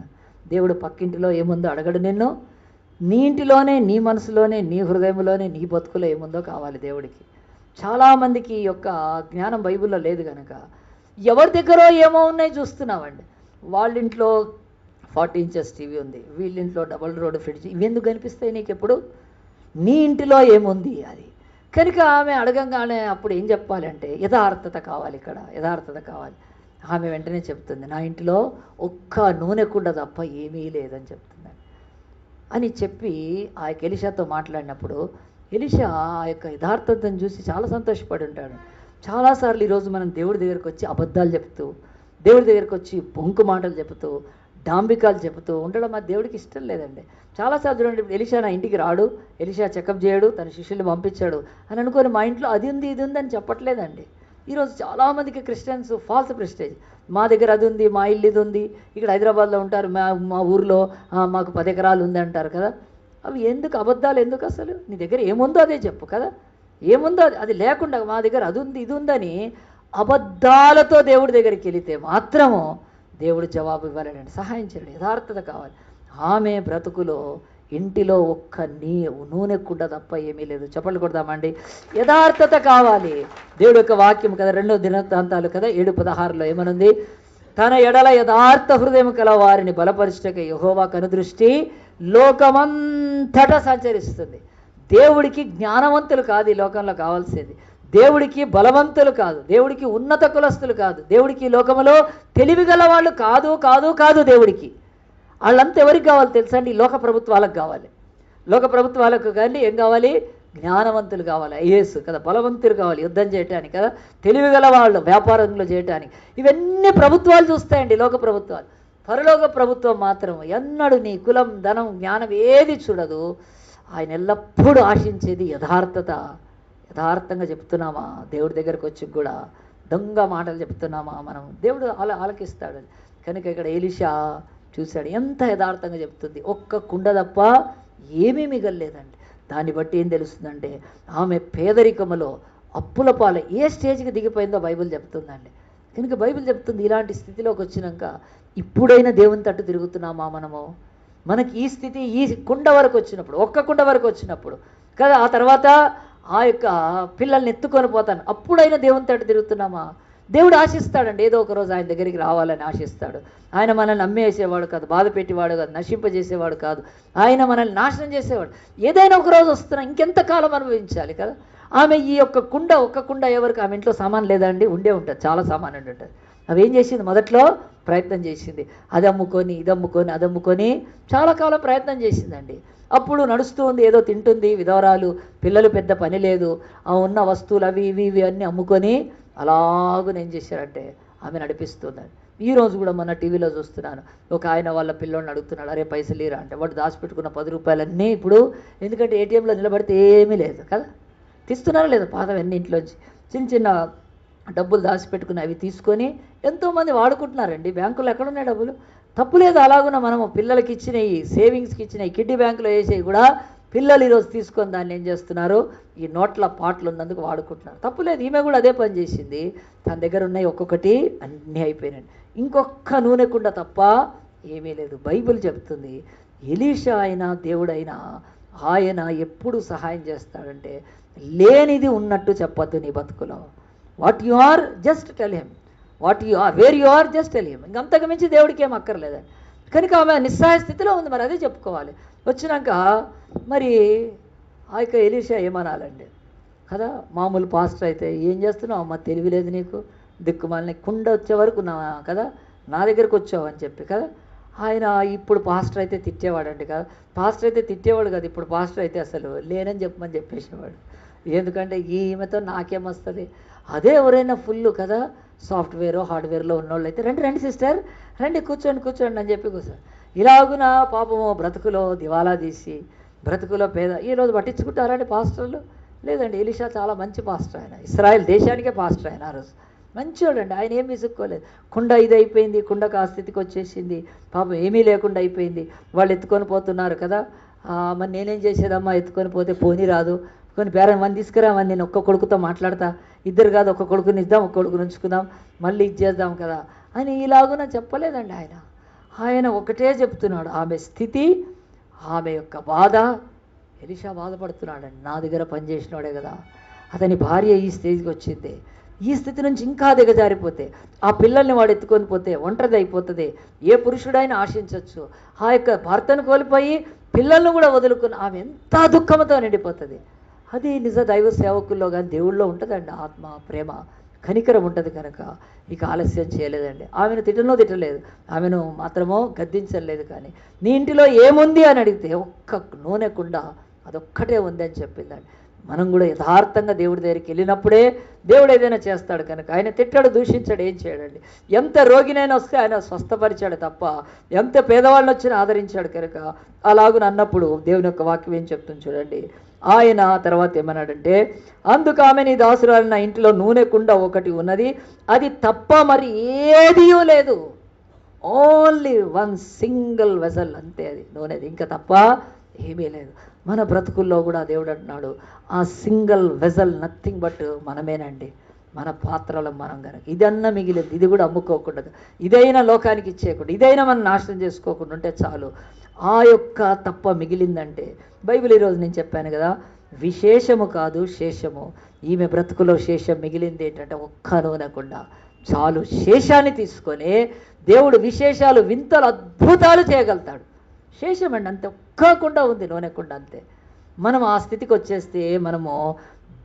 Speaker 1: దేవుడు పక్కింటిలో ఏముందో అడగడు నిన్ను. నీ ఇంటిలోనే, నీ మనసులోనే, నీ హృదయంలోనే, నీ బతుకులో ఏముందో కావాలి దేవుడికి. చాలామందికి ఈ యొక్క జ్ఞానం బైబిల్లో లేదు కనుక ఎవరి దగ్గర ఏమో ఉన్నాయి చూస్తున్నామండి. వాళ్ళింట్లో 40 inches టీవీ ఉంది, వీళ్ళింట్లో డబుల్ రోడ్ ఫ్రిడ్జ్, ఇవి ఎందుకు కనిపిస్తాయి నీకు ఎప్పుడు? నీ ఇంటిలో ఏముంది అది. కనుక ఆమె అడగంగానే అప్పుడు ఏం చెప్పాలంటే యథార్థత కావాలి. ఇక్కడ యథార్థత కావాలి. ఆమె వెంటనే చెప్తుంది, నా ఇంటిలో ఒక్క నూనె కుండ తప్ప ఏమీ లేదని చెప్తుందని అని చెప్పి ఆ యొక్క ఎలీషాతో మాట్లాడినప్పుడు ఎలీషా ఆ యొక్క యథార్థతను చూసి చాలా సంతోషపడి ఉంటాడు. చాలాసార్లు ఈరోజు మనం దేవుడి దగ్గరికి వచ్చి అబద్ధాలు చెప్తూ, దేవుడి దగ్గరికి వచ్చి బొంకు మాటలు చెబుతూ, డాంబికాలు చెబుతూ ఉండడం అది దేవుడికి ఇష్టం లేదండి. చాలాసార్లు చూడండి, ఎలీషా నా ఇంటికి రాడు, ఎలీషా చెకప్ చేయడు, తన శిష్యుల్ని పంపించాడు అని అనుకొని మా ఇంట్లో అది ఉంది ఇది ఉంది అని చెప్పట్లేదండి. ఈరోజు చాలామందికి క్రిస్టియన్స్ ఫాల్స్ ప్రెస్టేజ్, మా దగ్గర అది ఉంది, మా ఇల్లు ఇది ఉంది, ఇక్కడ హైదరాబాద్లో ఉంటారు, మా ఊరిలో మాకు 10 ఎకరాలు ఉంది అంటారు కదా. అవి ఎందుకు అబద్ధాలు ఎందుకు? అసలు నీ దగ్గర ఏముందో అదే చెప్పు కదా. ఏముందో అది లేకుండా మా దగ్గర అది ఉంది ఇది ఉందని అబద్ధాలతో దేవుడి దగ్గరికి వెళితే మాత్రము దేవుడు జవాబు ఇవ్వాలండి, సహాయం చేయండి. యథార్థత కావాలి. ఆమె బ్రతుకులో ఇంటిలో ఒక్క నూనె కుండ తప్ప ఏమీ లేదు. చెప్పలు కొడదామండి, యథార్థత కావాలి. దేవుడు యొక్క వాక్యం కదా, 2వ దినవృత్తాంతాలు కదా 7:16లో ఏమనుంది? తన ఎడల యథార్థ హృదయం కల వారిని బలపరచుటకై యెహోవా కనుదృష్టి లోకమంతటా సంచరిస్తుంది. దేవుడికి జ్ఞానవంతులు కాదు ఈ లోకంలో కావాల్సింది, దేవుడికి బలవంతులు కాదు, దేవుడికి ఉన్నత కులస్తులు కాదు, దేవుడికి లోకములో తెలివిగల వాళ్ళు కాదు కాదు కాదు. దేవుడికి వాళ్ళంతా ఎవరికి కావాలి తెలుసా అండి? లోక ప్రభుత్వాలకు కావాలి. లోక ప్రభుత్వాలకు కానీ ఏం కావాలి? జ్ఞానవంతులు కావాలి, ఐఏఎస్ కదా, బలవంతులు కావాలి యుద్ధం చేయటానికి కదా, తెలివిగల వాళ్ళు వ్యాపారంలో చేయటానికి. ఇవన్నీ ప్రభుత్వాలు చూస్తాయండి, లోక ప్రభుత్వాలు. పరలోక ప్రభుత్వం మాత్రం ఎన్నడూ నీ కులం ధనం జ్ఞానం ఏది చూడదు. ఆయన ఎల్లప్పుడూ ఆశించేది యథార్థత. యథార్థంగా చెప్తున్నామా దేవుడి దగ్గరకు వచ్చి కూడా దొంగ మాటలు చెప్తున్నామా మనం? దేవుడు ఆలకిస్తాడు. కనుక ఇక్కడ ఎలీషా చూశాడు ఎంత యథార్థంగా చెప్తుంది. ఒక్క కుండ తప్ప ఏమీ మిగలలేదండి. దాన్ని బట్టి ఏం తెలుస్తుందంటే ఆమె పేదరికములో అప్పుల పాల ఏ స్టేజ్కి దిగిపోయిందో బైబిల్ చెప్తుందండి. కనుక బైబిల్ చెప్తుంది ఇలాంటి స్థితిలోకి వచ్చినాక ఇప్పుడైనా దేవుని తట్టు తిరుగుతున్నామా మనము? మనకి ఈ స్థితి ఈ కుండ వరకు వచ్చినప్పుడు, ఒక్క కుండ వరకు వచ్చినప్పుడు కదా, ఆ తర్వాత ఆ యొక్క పిల్లల్ని ఎత్తుకొని పోతాను, అప్పుడైనా దేవుని తట్టు తిరుగుతున్నామా? దేవుడు ఆశిస్తాడండి, ఏదో ఒక రోజు ఆయన దగ్గరికి రావాలని ఆశిస్తాడు. ఆయన మనల్ని అమ్మేసేవాడు కాదు, బాధ పెట్టేవాడు కాదు, నశింపజేసేవాడు కాదు, ఆయన మనల్ని నాశనం చేసేవాడు. ఏదైనా ఒక రోజు వస్తున్నా ఇంకెంతకాలం అనుభవించాలి కదా. ఆమె ఈ యొక్క ఒక్క కుండ ఎవరికి? ఆమె ఇంట్లో సామాన్ లేదండి, ఉండే ఉంటుంది, చాలా సామాన్ ఉండి ఉంటుంది. అవి ఏం చేసింది? మొదట్లో ప్రయత్నం చేసింది, అది అమ్ముకొని ఇది అమ్ముకొని అది అమ్ముకొని చాలా కాలం ప్రయత్నం చేసిందండి. అప్పుడు నడుస్తూ ఉంది, ఏదో తింటుంది, విధవరాలు, పిల్లలు, పెద్ద పని లేదు, ఆ ఉన్న వస్తువులు అవి ఇవి ఇవి అన్నీ అమ్ముకొని అలాగూ ఏం చేశారంటే ఆమె నడిపిస్తుందండి. ఈరోజు కూడా మన టీవీలో చూస్తున్నాను, ఒక ఆయన వాళ్ళ పిల్లోడిని అడుగుతున్నాడు, అరే పైసలు లేరా అంటే వాడు దాచిపెట్టుకున్న 10 రూపాయలన్నీ ఇప్పుడు, ఎందుకంటే ఏటీఎంలో నిలబడితే ఏమీ లేదు కదా, తీస్తున్నారా లేదా పాతవన్నీ ఇంట్లోంచి చిన్న చిన్న డబ్బులు దాచిపెట్టుకుని అవి తీసుకొని ఎంతోమంది వాడుకుంటున్నారండి. బ్యాంకులో ఎక్కడున్నాయి డబ్బులు? తప్పులేదు. అలాగున మనము పిల్లలకి ఇచ్చినవి, సేవింగ్స్కి ఇచ్చినవి, కిడ్డీ బ్యాంకులో వేసేవి కూడా పిల్లలు ఈరోజు తీసుకొని దాన్ని ఏం చేస్తున్నారు, ఈ నోట్ల పాటలు ఉన్నందుకు వాడుకుంటున్నారు. తప్పులేదు. ఈమె కూడా అదే పని చేసింది. తన దగ్గర ఉన్నాయి ఒక్కొక్కటి అన్నీ అయిపోయినాయి. ఇంకొక్క నూనె కుండ తప్ప ఏమీ లేదు. బైబిల్ చెప్తుంది ఎలీషా అయినా దేవుడైనా ఆయన ఎప్పుడు సహాయం చేస్తాడంటే లేనిది ఉన్నట్టు చెప్పొద్దు నీ బతుకులో. What you are just tell him, what you are where you are just tell him. ఇంకంతకు మించి దేవుడికి ఏం అక్కర్లేదండి. కనుక ఆమె నిస్సహాయ స్థితిలో ఉంది. మరి అదే చెప్పుకోవాలి. వచ్చినాక మరి ఆ యొక్క ఎలీషా ఏమనాలండి కదా, మామూలు పాస్టర్ అయితే ఏం చేస్తున్నావు అమ్మ, తెలివిలేదు నీకు, దిక్కుమాలని కుండ వచ్చే వరకు నా కదా నా దగ్గరకు వచ్చావు అని చెప్పి కదా. ఆయన ఇప్పుడు పాస్టర్ అయితే తిట్టేవాడండి కదా. పాస్టర్ అయితే తిట్టేవాడు కదా, ఇప్పుడు పాస్టర్ అయితే అసలు లేనని చెప్పమని చెప్పేసేవాడు. ఎందుకంటే ఈమెతో నాకేమొస్తుంది. అదే ఎవరైనా ఫుల్ కదా సాఫ్ట్వేర్ హార్డ్వేర్లో ఉన్నోళ్ళు అయితే రండి రండి సిస్టర్ రండి కూర్చోండి అని చెప్పి కూర్చోండి. ఇలాగున పాపము బ్రతుకులో దివాలా తీసి బ్రతుకులో పేద ఈరోజు పట్టించుకుంటారండి పాస్టర్లు? లేదండి. ఎలీషా చాలా మంచి పాస్టర్. ఆయన ఇశ్రాయేల్ దేశానికే పాస్టర్. ఆయన ఆ రోజు మంచివాడండి. ఆయన ఏం విసుక్కోలేదు. కుండ ఇది అయిపోయింది, కుండకు ఆ స్థితికి వచ్చేసింది, పాపం ఏమీ లేకుండా అయిపోయింది. వాళ్ళు ఎత్తుకొని పోతున్నారు కదా. మరి నేనేం చేసేదమ్మా, ఎత్తుకొని పోతే పోనీ రాదు, కొన్ని పేరెంట్ మంది తీసుకురామని నేను ఒక్క కొడుకుతో మాట్లాడతా, ఇద్దరు కాదు ఒక్క కొడుకుని ఇద్దాం, ఒక్క కొడుకుని ఉంచుకుందాం, మళ్ళీ ఇది చేద్దాం కదా అని ఇలాగున చెప్పలేదండి. ఆయన ఒకటే చెప్తున్నాడు, ఆమె స్థితి, ఆమె యొక్క బాధ. ఎలీషా బాధపడుతున్నాడండి. నా దగ్గర పనిచేసినోడే కదా, అతని భార్య ఈ స్టేజ్కి వచ్చింది, ఈ స్థితి నుంచి ఇంకా దిగజారిపోతే, ఆ పిల్లల్ని వాడు ఎత్తుకొని పోతే ఒంటరిది అయిపోతుంది. ఏ పురుషుడైనా ఆశించవచ్చు. ఆ యొక్క భర్తను కోల్పోయి పిల్లలను కూడా వదులుకుని ఆమె ఎంత దుఃఖంతో నిండిపోతుంది. అది నిజ దైవ సేవకుల్లో కానీ దేవుళ్ళో ఉంటుందండి. ఆత్మ, ప్రేమ, కనికరం ఉంటుంది. కనుక ఇక ఆలస్యం చేయలేదండి. ఆమెను తిట్టలేదు, ఆమెను మాత్రమో గద్దించలేదు. కానీ నీ ఇంటిలో ఏముంది అని అడిగితే ఒక్క నూనె కుండ అదొక్కటే ఉంది అని చెప్పిందండి. మనం కూడా యథార్థంగా దేవుడి దగ్గరికి వెళ్ళినప్పుడే దేవుడు ఏదైనా చేస్తాడు. కనుక ఆయన తిట్టాడు, దూషించాడు, ఏం చేయడండి. ఎంత రోగినైనా వస్తే ఆయన స్వస్థపరిచాడు తప్ప ఎంత పేదవాళ్ళని వచ్చినా ఆదరించాడు. కనుక అలాగున అన్నప్పుడు దేవుని యొక్క వాక్యం ఏం చెప్తుంది చూడండి. ఆయన తర్వాత ఏమన్నాడంటే, అందుకు ఆమె నీ దాసురాలు, నా ఇంట్లో నూనె కుండ ఒకటి ఉన్నది, అది తప్ప మరి ఏదీ లేదు. ఓన్లీ వన్ సింగిల్ వెజల్, అంతే అది నూనెది, ఇంకా తప్ప ఏమీ లేదు. మన బ్రతుకుల్లో కూడా దేవుడు అంటున్నాడు, ఆ సింగిల్ వెజల్ నథింగ్ బట్ మనమేనండి. మన పాత్రలు మనం కనుక ఇదన్నా మిగిలింది, ఇది కూడా అమ్ముకోకుండా, ఇదైనా లోకానికి ఇచ్చేయకుండా, ఇదైనా మనం నాశనం చేసుకోకుండా ఉంటే చాలు. ఆ యొక్క తప్ప మిగిలిందంటే బైబిల్ ఈరోజు నేను చెప్పాను కదా, విశేషము కాదు శేషము. ఈమె బ్రతుకులో శేషం మిగిలింది ఏంటంటే ఒక్క నూనెకుండా చాలు. శేషాన్ని తీసుకొని దేవుడు విశేషాలు, వింతలు, అద్భుతాలు చేయగలుగుతాడు. శేషం అండి అంతే, ఒక్కకుండా ఉంది నూనెకుండా అంతే. మనం ఆ స్థితికి వచ్చేస్తే మనము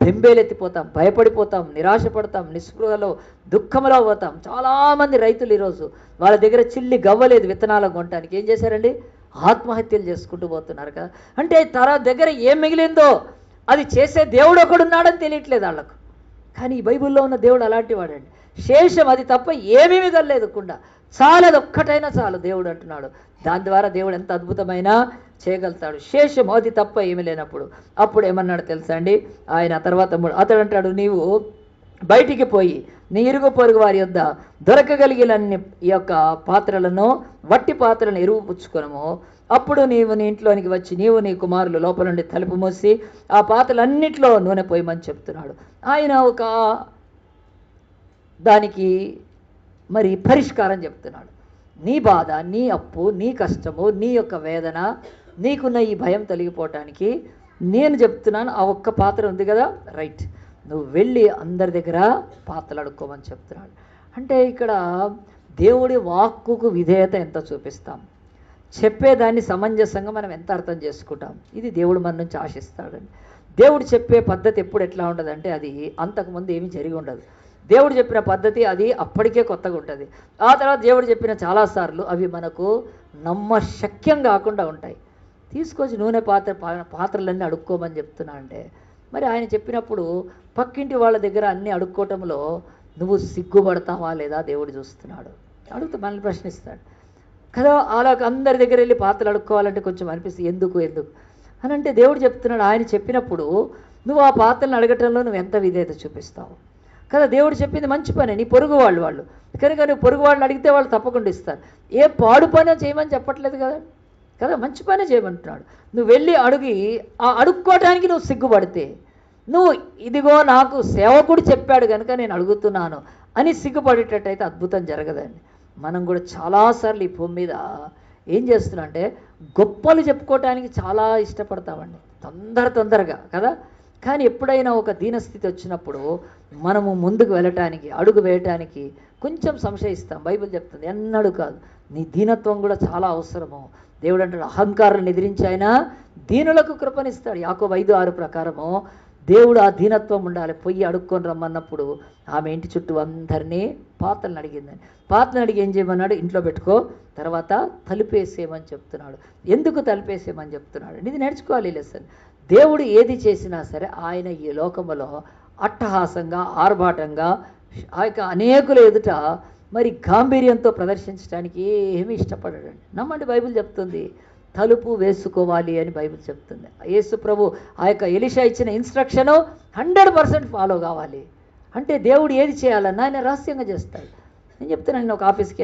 Speaker 1: బెంబేలెత్తిపోతాం, భయపడిపోతాం, నిరాశపడతాం, నిస్పృహలో దుఃఖంలో పోతాం. చాలామంది రైతులు ఈరోజు వాళ్ళ దగ్గర చిల్లి గవ్వలేదు విత్తనాలు కొనడానికి, ఏం చేశారండి, ఆత్మహత్యలు చేసుకుంటూ పోతున్నారు కదా. అంటే తన దగ్గర ఏం మిగిలిందో అది చేసే దేవుడు ఒకడున్నాడని తెలియట్లేదు వాళ్ళకు. కానీ ఈ బైబిల్లో ఉన్న దేవుడు అలాంటి వాడండి. శేషం అది తప్ప ఏమీ మిగలలేదు కుండా, చాలది ఒక్కటైనా చాలు దేవుడు అంటున్నాడు. దాని ద్వారా దేవుడు ఎంత అద్భుతమైన చేయగలుగుతాడు. శేషం అది తప్ప ఏమి లేనప్పుడు అప్పుడు ఏమన్నాడు తెలుసా అండి ఆయన తర్వాత అతడు అంటాడు, నీవు బయటికి పోయి నీ ఇరుగు పొరుగు వారి యొద్ద దొరకగలిగినన్ని ఈ యొక్క పాత్రలను, వట్టి పాత్రలను ఎరువు పుచ్చుకొనము. అప్పుడు నీవు నీ ఇంట్లోనికి వచ్చి నీవు నీ కుమారులు లోపల నుండి తలుపు మూసి ఆ పాత్రలన్నింటిలో నూనె పోయమని చెప్తున్నాడు. ఆయన ఒక దానికి మరి పరిష్కారం చెప్తున్నాడు. నీ బాధ, నీ అప్పు, నీ కష్టము, నీ యొక్క వేదన, నీకున్న ఈ భయం తొలగిపోవటానికి నేను చెప్తున్నాను. ఆ ఒక్క పాత్ర ఉంది కదా, రైట్, నువ్వు వెళ్ళి అందరి దగ్గర పాత్రలు అడుక్కోమని చెప్తున్నాడు. అంటే ఇక్కడ దేవుడి వాక్కుకు విధేయత ఎంత చూపిస్తాం, చెప్పేదాన్ని సమంజసంగా మనం ఎంత అర్థం చేసుకుంటాం, ఇది దేవుడు మన నుంచి ఆశిస్తాడండి. దేవుడు చెప్పే పద్ధతి ఎప్పుడు ఎట్లా ఉండదంటే అది అంతకుముందు ఏమీ జరిగి ఉండదు. దేవుడు చెప్పిన పద్ధతి అది అప్పటికే కొత్తగా ఉంటుంది. ఆ తర్వాత దేవుడు చెప్పిన చాలాసార్లు అవి మనకు నమ్మశక్యం కాకుండా ఉంటాయి. తీసుకొచ్చి నూనె పాత్రలన్నీ అడుక్కోమని చెప్తున్నా అంటే మరి ఆయన చెప్పినప్పుడు పక్కింటి వాళ్ళ దగ్గర అన్నీ అడుక్కోవటంలో నువ్వు సిగ్గుపడతావా లేదా దేవుడు చూస్తున్నాడు. అడుగుతా మనల్ని ప్రశ్నిస్తాడు కదా. అలా అందరి దగ్గర వెళ్ళి పాత్రలు అడుక్కోవాలంటే కొంచెం అనిపిస్తుంది, ఎందుకు అని అంటే దేవుడు చెప్తున్నాడు. ఆయన చెప్పినప్పుడు నువ్వు ఆ పాత్రలను అడగటంలో నువ్వు ఎంత విధేయత చూపిస్తావు. కదా. దేవుడు చెప్పింది మంచి పని, నీ పొరుగు వాళ్ళు కనుక నువ్వు పొరుగు వాళ్ళని అడిగితే వాళ్ళు తప్పకుండా ఇస్తారు. ఏ పాడు పని చేయమని చెప్పట్లేదు కదా, కదా, మంచి పనే చేయమంటున్నాడు. నువ్వు వెళ్ళి అడిగి ఆ అడుక్కోవటానికి నువ్వు సిగ్గుపడితే, నువ్వు ఇదిగో నాకు సేవకుడు చెప్పాడు కనుక నేను అడుగుతున్నాను అని సిగ్గుపడేటట్టయితే అద్భుతం జరగదండి. మనం కూడా చాలాసార్లు ఈ భూమి మీద ఏం చేస్తున్నాం అంటే గొప్పలు చెప్పుకోవటానికి చాలా ఇష్టపడతామండి, తొందరగా కదా. కానీ ఎప్పుడైనా ఒక దీనస్థితి వచ్చినప్పుడు మనము ముందుకు వెళ్ళటానికి, అడుగు వేయటానికి కొంచెం సంశయిస్తాం. బైబిల్ చెప్తుంది ఎన్నడూ కాదు, నీ దీనత్వం కూడా చాలా అవసరము. దేవుడు అంటాడు అహంకారాలను ఎదిరించి ఆయన దీనులకు కృపనిస్తాడు. యాకోబు 5:6 ప్రకారము దేవుడు ఆ దీనత్వం ఉండాలి. పొయ్యి అడుక్కొని రమ్మన్నప్పుడు ఆమె ఇంటి చుట్టూ అందరినీ పాత్రలను అడిగిందని, పాత్రలను అడిగి ఏం చేయమన్నాడు, ఇంట్లో పెట్టుకో, తర్వాత తలుపేసేయమని చెప్తున్నాడు. ఎందుకు తలుపేసేయమని చెప్తున్నాడు? ఇది నేర్చుకోవాలి లెసన్. దేవుడు ఏది చేసినా సరే ఆయన ఈ లోకములో అట్టహాసంగా, ఆర్భాటంగా, ఆ యొక్క అనేకుల ఎదుట మరి గాంభీర్యంతో ప్రదర్శించడానికి ఏమీ ఇష్టపడాడండి. నమ్మండి, బైబిల్ చెప్తుంది తలుపు వేసుకోవాలి అని బైబిల్ చెప్తుంది. యేసు ప్రభు ఆ యొక్క ఎలీషా ఇచ్చిన ఇన్స్ట్రక్షను 100% ఫాలో కావాలి. అంటే దేవుడు ఏది చేయాలన్నా ఆయన రహస్యంగా చేస్తాడు. నేను చెప్తున్నాను, నేను ఒక ఆఫీస్కి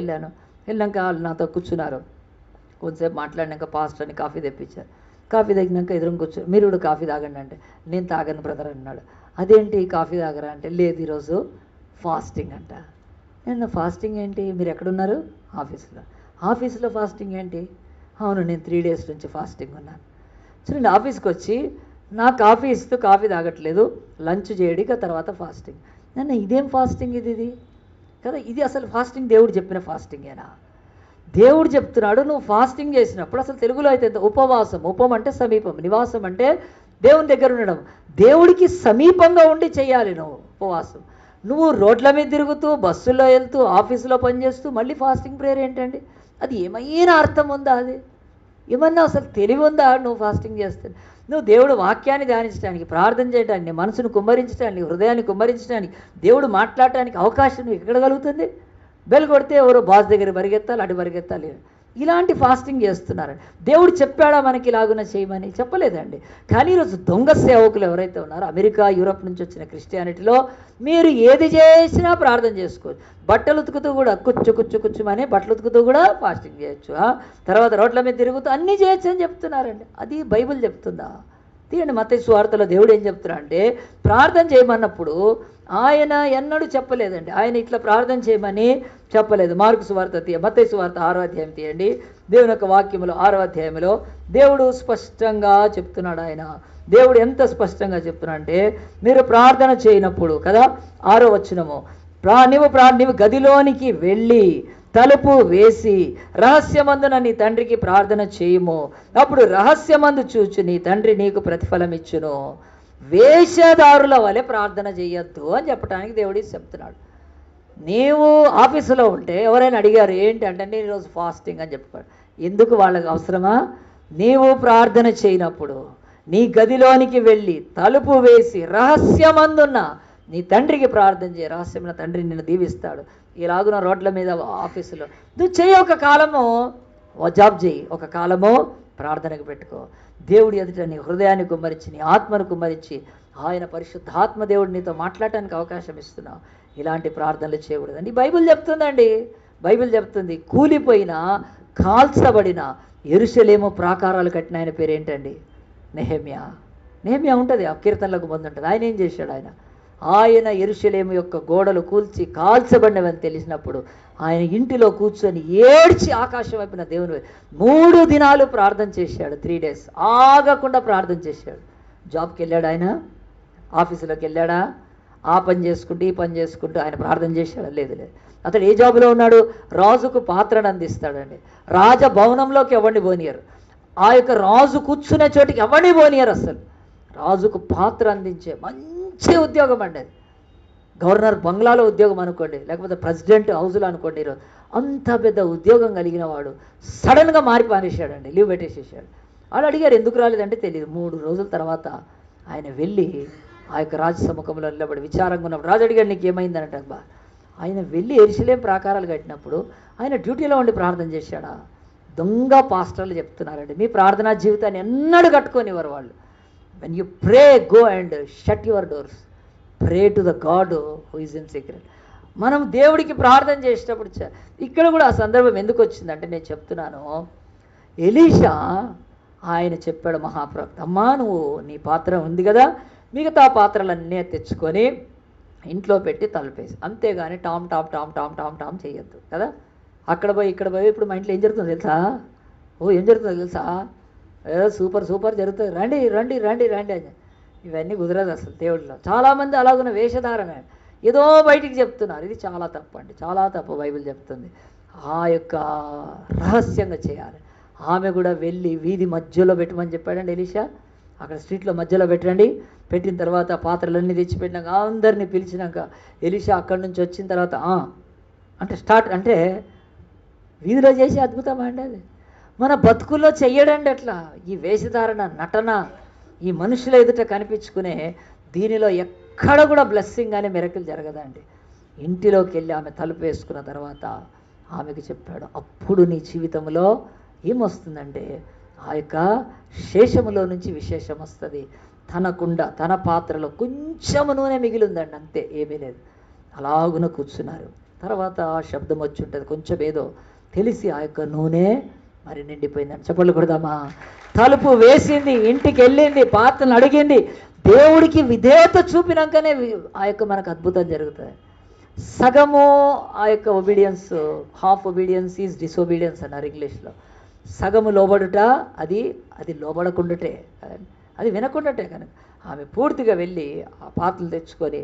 Speaker 1: వెళ్ళాక వాళ్ళు నాతో కూర్చున్నారు. కొంతసేపు మాట్లాడినాక పాస్టర్ని కాఫీ తెప్పించారు. కాఫీ తగ్గినాక ఎదురు కూర్చో, మీరు కూడా కాఫీ తాగండి అంటే, నేను తాగను బ్రదర్ అన్నాడు. అదేంటి కాఫీ తాగరా అంటే, లేదు ఈరోజు ఫాస్టింగ్ అంట. నేను ఫాస్టింగ్ ఏంటి, మీరు ఎక్కడున్నారు? ఆఫీసులో ఫాస్టింగ్ ఏంటి? అవును, నేను 3 days నుంచి ఫాస్టింగ్ ఉన్నాను. సో నేను ఆఫీస్కి వచ్చి నా కాఫీ ఇస్తూ కాఫీ తాగట్లేదు, లంచ్ చేయడిక తర్వాత ఫాస్టింగ్. నన్ను ఇదేం ఫాస్టింగ్ ఇది కదా, ఇది అసలు ఫాస్టింగ్ దేవుడు చెప్పిన ఫాస్టింగేనా? దేవుడు చెప్తున్నాడు నువ్వు ఫాస్టింగ్ చేసినప్పుడు, అసలు తెలుగులో అయితే ఉపవాసం, ఉపం అంటే సమీపం, నివాసం అంటే దేవుని దగ్గర ఉండడం, దేవుడికి సమీపంగా ఉండి చేయాలి నువ్వు ఉపవాసం. నువ్వు రోడ్ల మీద తిరుగుతూ, బస్సుల్లో వెళ్తూ, ఆఫీసులో పనిచేస్తూ మళ్ళీ ఫాస్టింగ్ ప్రేయర్ ఏంటండి? అది ఏమైనా అర్థం ఉందా? అది ఏమన్నా అసలు తెలివి ఉందా? నువ్వు ఫాస్టింగ్ చేస్తే నువ్వు దేవుడు వాక్యాన్ని ధ్యానించడానికి, ప్రార్థన చేయడానికి, నీ మనసును కుమ్మరించడానికి, హృదయాన్ని కుమ్మరించడానికి, దేవుడు మాట్లాడటానికి అవకాశం ఎక్కడ కలుగుతుంది? బెల్ కొడితే ఎవరో బాస్ దగ్గర పరిగెత్తాలి, అటు పరిగెత్తాలి, ఇలాంటి ఫాస్టింగ్ చేస్తున్నారు. దేవుడు చెప్పాడా మనకి ఇలాగున చేయమని? చెప్పలేదండి. కానీ ఈరోజు దొంగ సేవకులు ఎవరైతే ఉన్నారో, అమెరికా, యూరప్ నుంచి వచ్చిన క్రిస్టియానిటీలో మీరు ఏది చేసినా ప్రార్థన చేసుకోవచ్చు. బట్టలు ఉతుకుతూ కూడా కుచ్చుమని బట్టలు ఉతుకుతూ కూడా ఫాస్టింగ్ చేయొచ్చు. తర్వాత రోడ్ల మీద తిరుగుతూ అన్నీ చేయొచ్చు అని చెప్తున్నారండి. అది బైబిల్ చెప్తుందా? తీయండి, మత్తయి సువార్తలో దేవుడు ఏం చెప్తున్నా అంటే, ప్రార్థన చేయమన్నప్పుడు ఆయన ఎన్నడూ చెప్పలేదండి, ఆయన ఇట్లా ప్రార్థన చేయమని చెప్పలేదు. మార్కు సువార్త మత్తయి సువార్త 6వ అధ్యాయం తీయండి. దేవుని యొక్క వాక్యములో 6వ అధ్యాయంలో దేవుడు స్పష్టంగా చెప్తున్నాడు. ఆయన దేవుడు ఎంత స్పష్టంగా చెప్తున్నా అంటే, మీరు ప్రార్థన చేయనప్పుడు కదా, 6వ వచనము, నీవు గదిలోనికి వెళ్ళి తలుపు వేసి రహస్యమందున నీ తండ్రికి ప్రార్థన చేయుము, అప్పుడు రహస్యమందు చూచు నీ తండ్రి నీకు ప్రతిఫలం ఇచ్చును. వేషధారుల వలె ప్రార్థన చేయొద్దు అని చెప్పడానికి దేవుడు చెప్తున్నాడు. నీవు ఆఫీసులో ఉంటే ఎవరైనా అడిగారు ఏంటి అంటే, నేను ఈరోజు ఫాస్టింగ్ అని చెప్పుకోడు. ఎందుకు? వాళ్ళకి అవసరమా? నీవు ప్రార్థన చేయనప్పుడు నీ గదిలోనికి వెళ్ళి తలుపు వేసి రహస్యమందున్న నీ తండ్రికి ప్రార్థన చేయి, రహస్యమైన తండ్రి నిన్ను దీవిస్తాడు. ఇలాగున రోడ్ల మీద, ఆఫీసులో నువ్వు చేయి, ఒక కాలము జాబ్ చేయి, ఒక కాలము ప్రార్థనకు పెట్టుకో. దేవుడి ఎదుట నీ హృదయాన్ని కుమ్మరించి, నీ ఆత్మను కుమ్మరించి, ఆయన పరిశుద్ధాత్మ దేవుడు నీతో మాట్లాడటానికి అవకాశం ఇస్తున్నావు. ఇలాంటి ప్రార్థనలు చేయకూడదండి. బైబిల్ చెప్తుందండి, బైబిల్ చెప్తుంది. కూలిపోయిన, కాల్చబడిన యెరూషలేము ప్రాకారాలు కట్టిన ఆయన పేరు ఏంటండి? నెహెమ్యా ఉంటుంది, ఆ కీర్తనలకు ముందు ఉంటుంది. ఆయన ఏం చేశాడు? ఆయన యెరూషలేము యొక్క గోడలు కూల్చి కాల్చబడినవని తెలిసినప్పుడు ఆయన ఇంటిలో కూర్చొని ఏడ్చి ఆకాశం వైపున దేవుని 3 దినాలు ప్రార్థన చేశాడు. 3 days ఆగకుండా ప్రార్థన చేశాడు. జాబ్కి వెళ్ళాడు ఆయన, ఆఫీసులోకి వెళ్ళాడా? ఆ పని చేసుకుంటూ ఈ పని చేసుకుంటూ ఆయన ప్రార్థన చేశాడా? లేదు. అతడు ఏ జాబులో ఉన్నాడు? రాజుకు పాత్రను అందిస్తాడండి. రాజభవనంలోకి ఎవరిని పోనీయరు, ఆ యొక్క రాజు కూర్చునే చోటికి ఎవరిని పోనీయరు. అసలు రాజుకు పాత్ర అందించే మంచి ఉద్యోగం అండి అది. గవర్నర్ బంగ్లాలో ఉద్యోగం అనుకోండి, లేకపోతే ప్రెసిడెంట్ హౌస్లో అనుకోండి. ఈరోజు అంత పెద్ద ఉద్యోగం కలిగిన వాడు సడన్గా మారి పారేశాడండి, లీవ్ పెట్టేసేసాడు. వాళ్ళు అడిగారు ఎందుకు రాలేదంటే తెలియదు. 3 రోజుల తర్వాత ఆయన వెళ్ళి ఆ యొక్క రాజు సముఖంలో నిలబడి విచారంగా ఉన్నప్పుడు రాజు అడిగాడు నీకు ఏమైందనంట. ఆయన వెళ్ళి యెరూషలేము ప్రాకారాలు కట్టినప్పుడు ఆయన డ్యూటీలో ఉండి ప్రార్థన చేశాడా? దొంగ పాస్టర్లు చెప్తున్నారండి, మీ ప్రార్థనా జీవితాన్ని ఎన్నడూ కట్టుకోనివ్వరు వాళ్ళు. When you pray, go and shut your doors. Pray to the God who is in secret. మనం దేవుడికి ప్రార్థన చేసేటప్పుడు ఇక్కడ కూడా ఆ సందర్భం ఎందుకు వచ్చిందంటే నేను చెప్తున్నాను, ఎలీషా ఆయన చెప్పాడు మహాప్రవక్త, అమ్మా నువ్వు నీ పాత్ర ఉంది కదా, మిగతా పాత్రలన్నీ తెచ్చుకొని ఇంట్లో పెట్టి తలుపేసి, అంతేగాని Tom Tom Tom Tom Tom Tom చేయొద్దు కదా. అక్కడ పోయి ఇక్కడ పోయి ఇప్పుడు మా ఇంట్లో ఏం జరుగుతుందో తెలుసా, ఏం జరుగుతుందో తెలుసా, ఏదో సూపర్ సూపర్ జరుగుతుంది, రండి రండి రండి రండి అని. ఇవన్నీ కుదరదు అసలు దేవుడిలో. చాలామంది అలాగున్న వేషధారమే ఏదో బయటికి చెప్తున్నారు, ఇది చాలా తప్పు అండి, చాలా తప్పు. బైబిల్ చెప్తుంది ఆ యొక్క రహస్యంగా చేయాలి. ఆమె కూడా వెళ్ళి వీధి మధ్యలో పెట్టమని చెప్పాడండి ఎలీషా. అక్కడ స్ట్రీట్లో మధ్యలో పెట్టండి. పెట్టిన తర్వాత పాత్రలన్నీ తెచ్చిపెట్టినాక అందరినీ పిలిచినాక ఎలీషా అక్కడి నుంచి వచ్చిన తర్వాత అంటే స్టార్ట్ అంటే వీధిలో చేసే అద్భుతమా అండి అది. మన బతుకుల్లో చెయ్యడండి అట్లా. ఈ వేషధారణ, నటన, ఈ మనుషుల ఎదుట కనిపించుకునే దీనిలో ఎక్కడ కూడా బ్లెస్సింగ్ అనే మిరకిల్ జరగదండి. ఇంటిలోకి వెళ్ళి ఆమె తలుపు వేసుకున్న తర్వాత ఆమెకు చెప్పాడు, అప్పుడు నీ జీవితంలో ఏమొస్తుందంటే ఆ యొక్క శేషములో నుంచి విశేషం వస్తుంది. తన పాత్రలో కొంచెం నూనె మిగిలిందండి, అంతే, ఏమీ లేదు. అలాగున కూర్చున్నారు. తర్వాత శబ్దం వచ్చి ఉంటుంది, కొంచెం ఏదో తెలిసి ఆ యొక్క నూనె మరి నిండిపోయిందని. చెప్పలు కొడదామా. తలుపు వేసింది, ఇంటికి వెళ్ళింది, పాత్రను అడిగింది. దేవుడికి విధేయత చూపినాకనే ఆ యొక్క మనకు అద్భుతం జరుగుతుంది. సగము ఆ యొక్క obedience, half obedience is disobedience అన్నారు ఇంగ్లీష్లో. సగము లోబడుట అది లోబడకుండాటే, అది వినకుండాటే. కనుక ఆమె పూర్తిగా వెళ్ళి ఆ పాత్రలు తెచ్చుకొని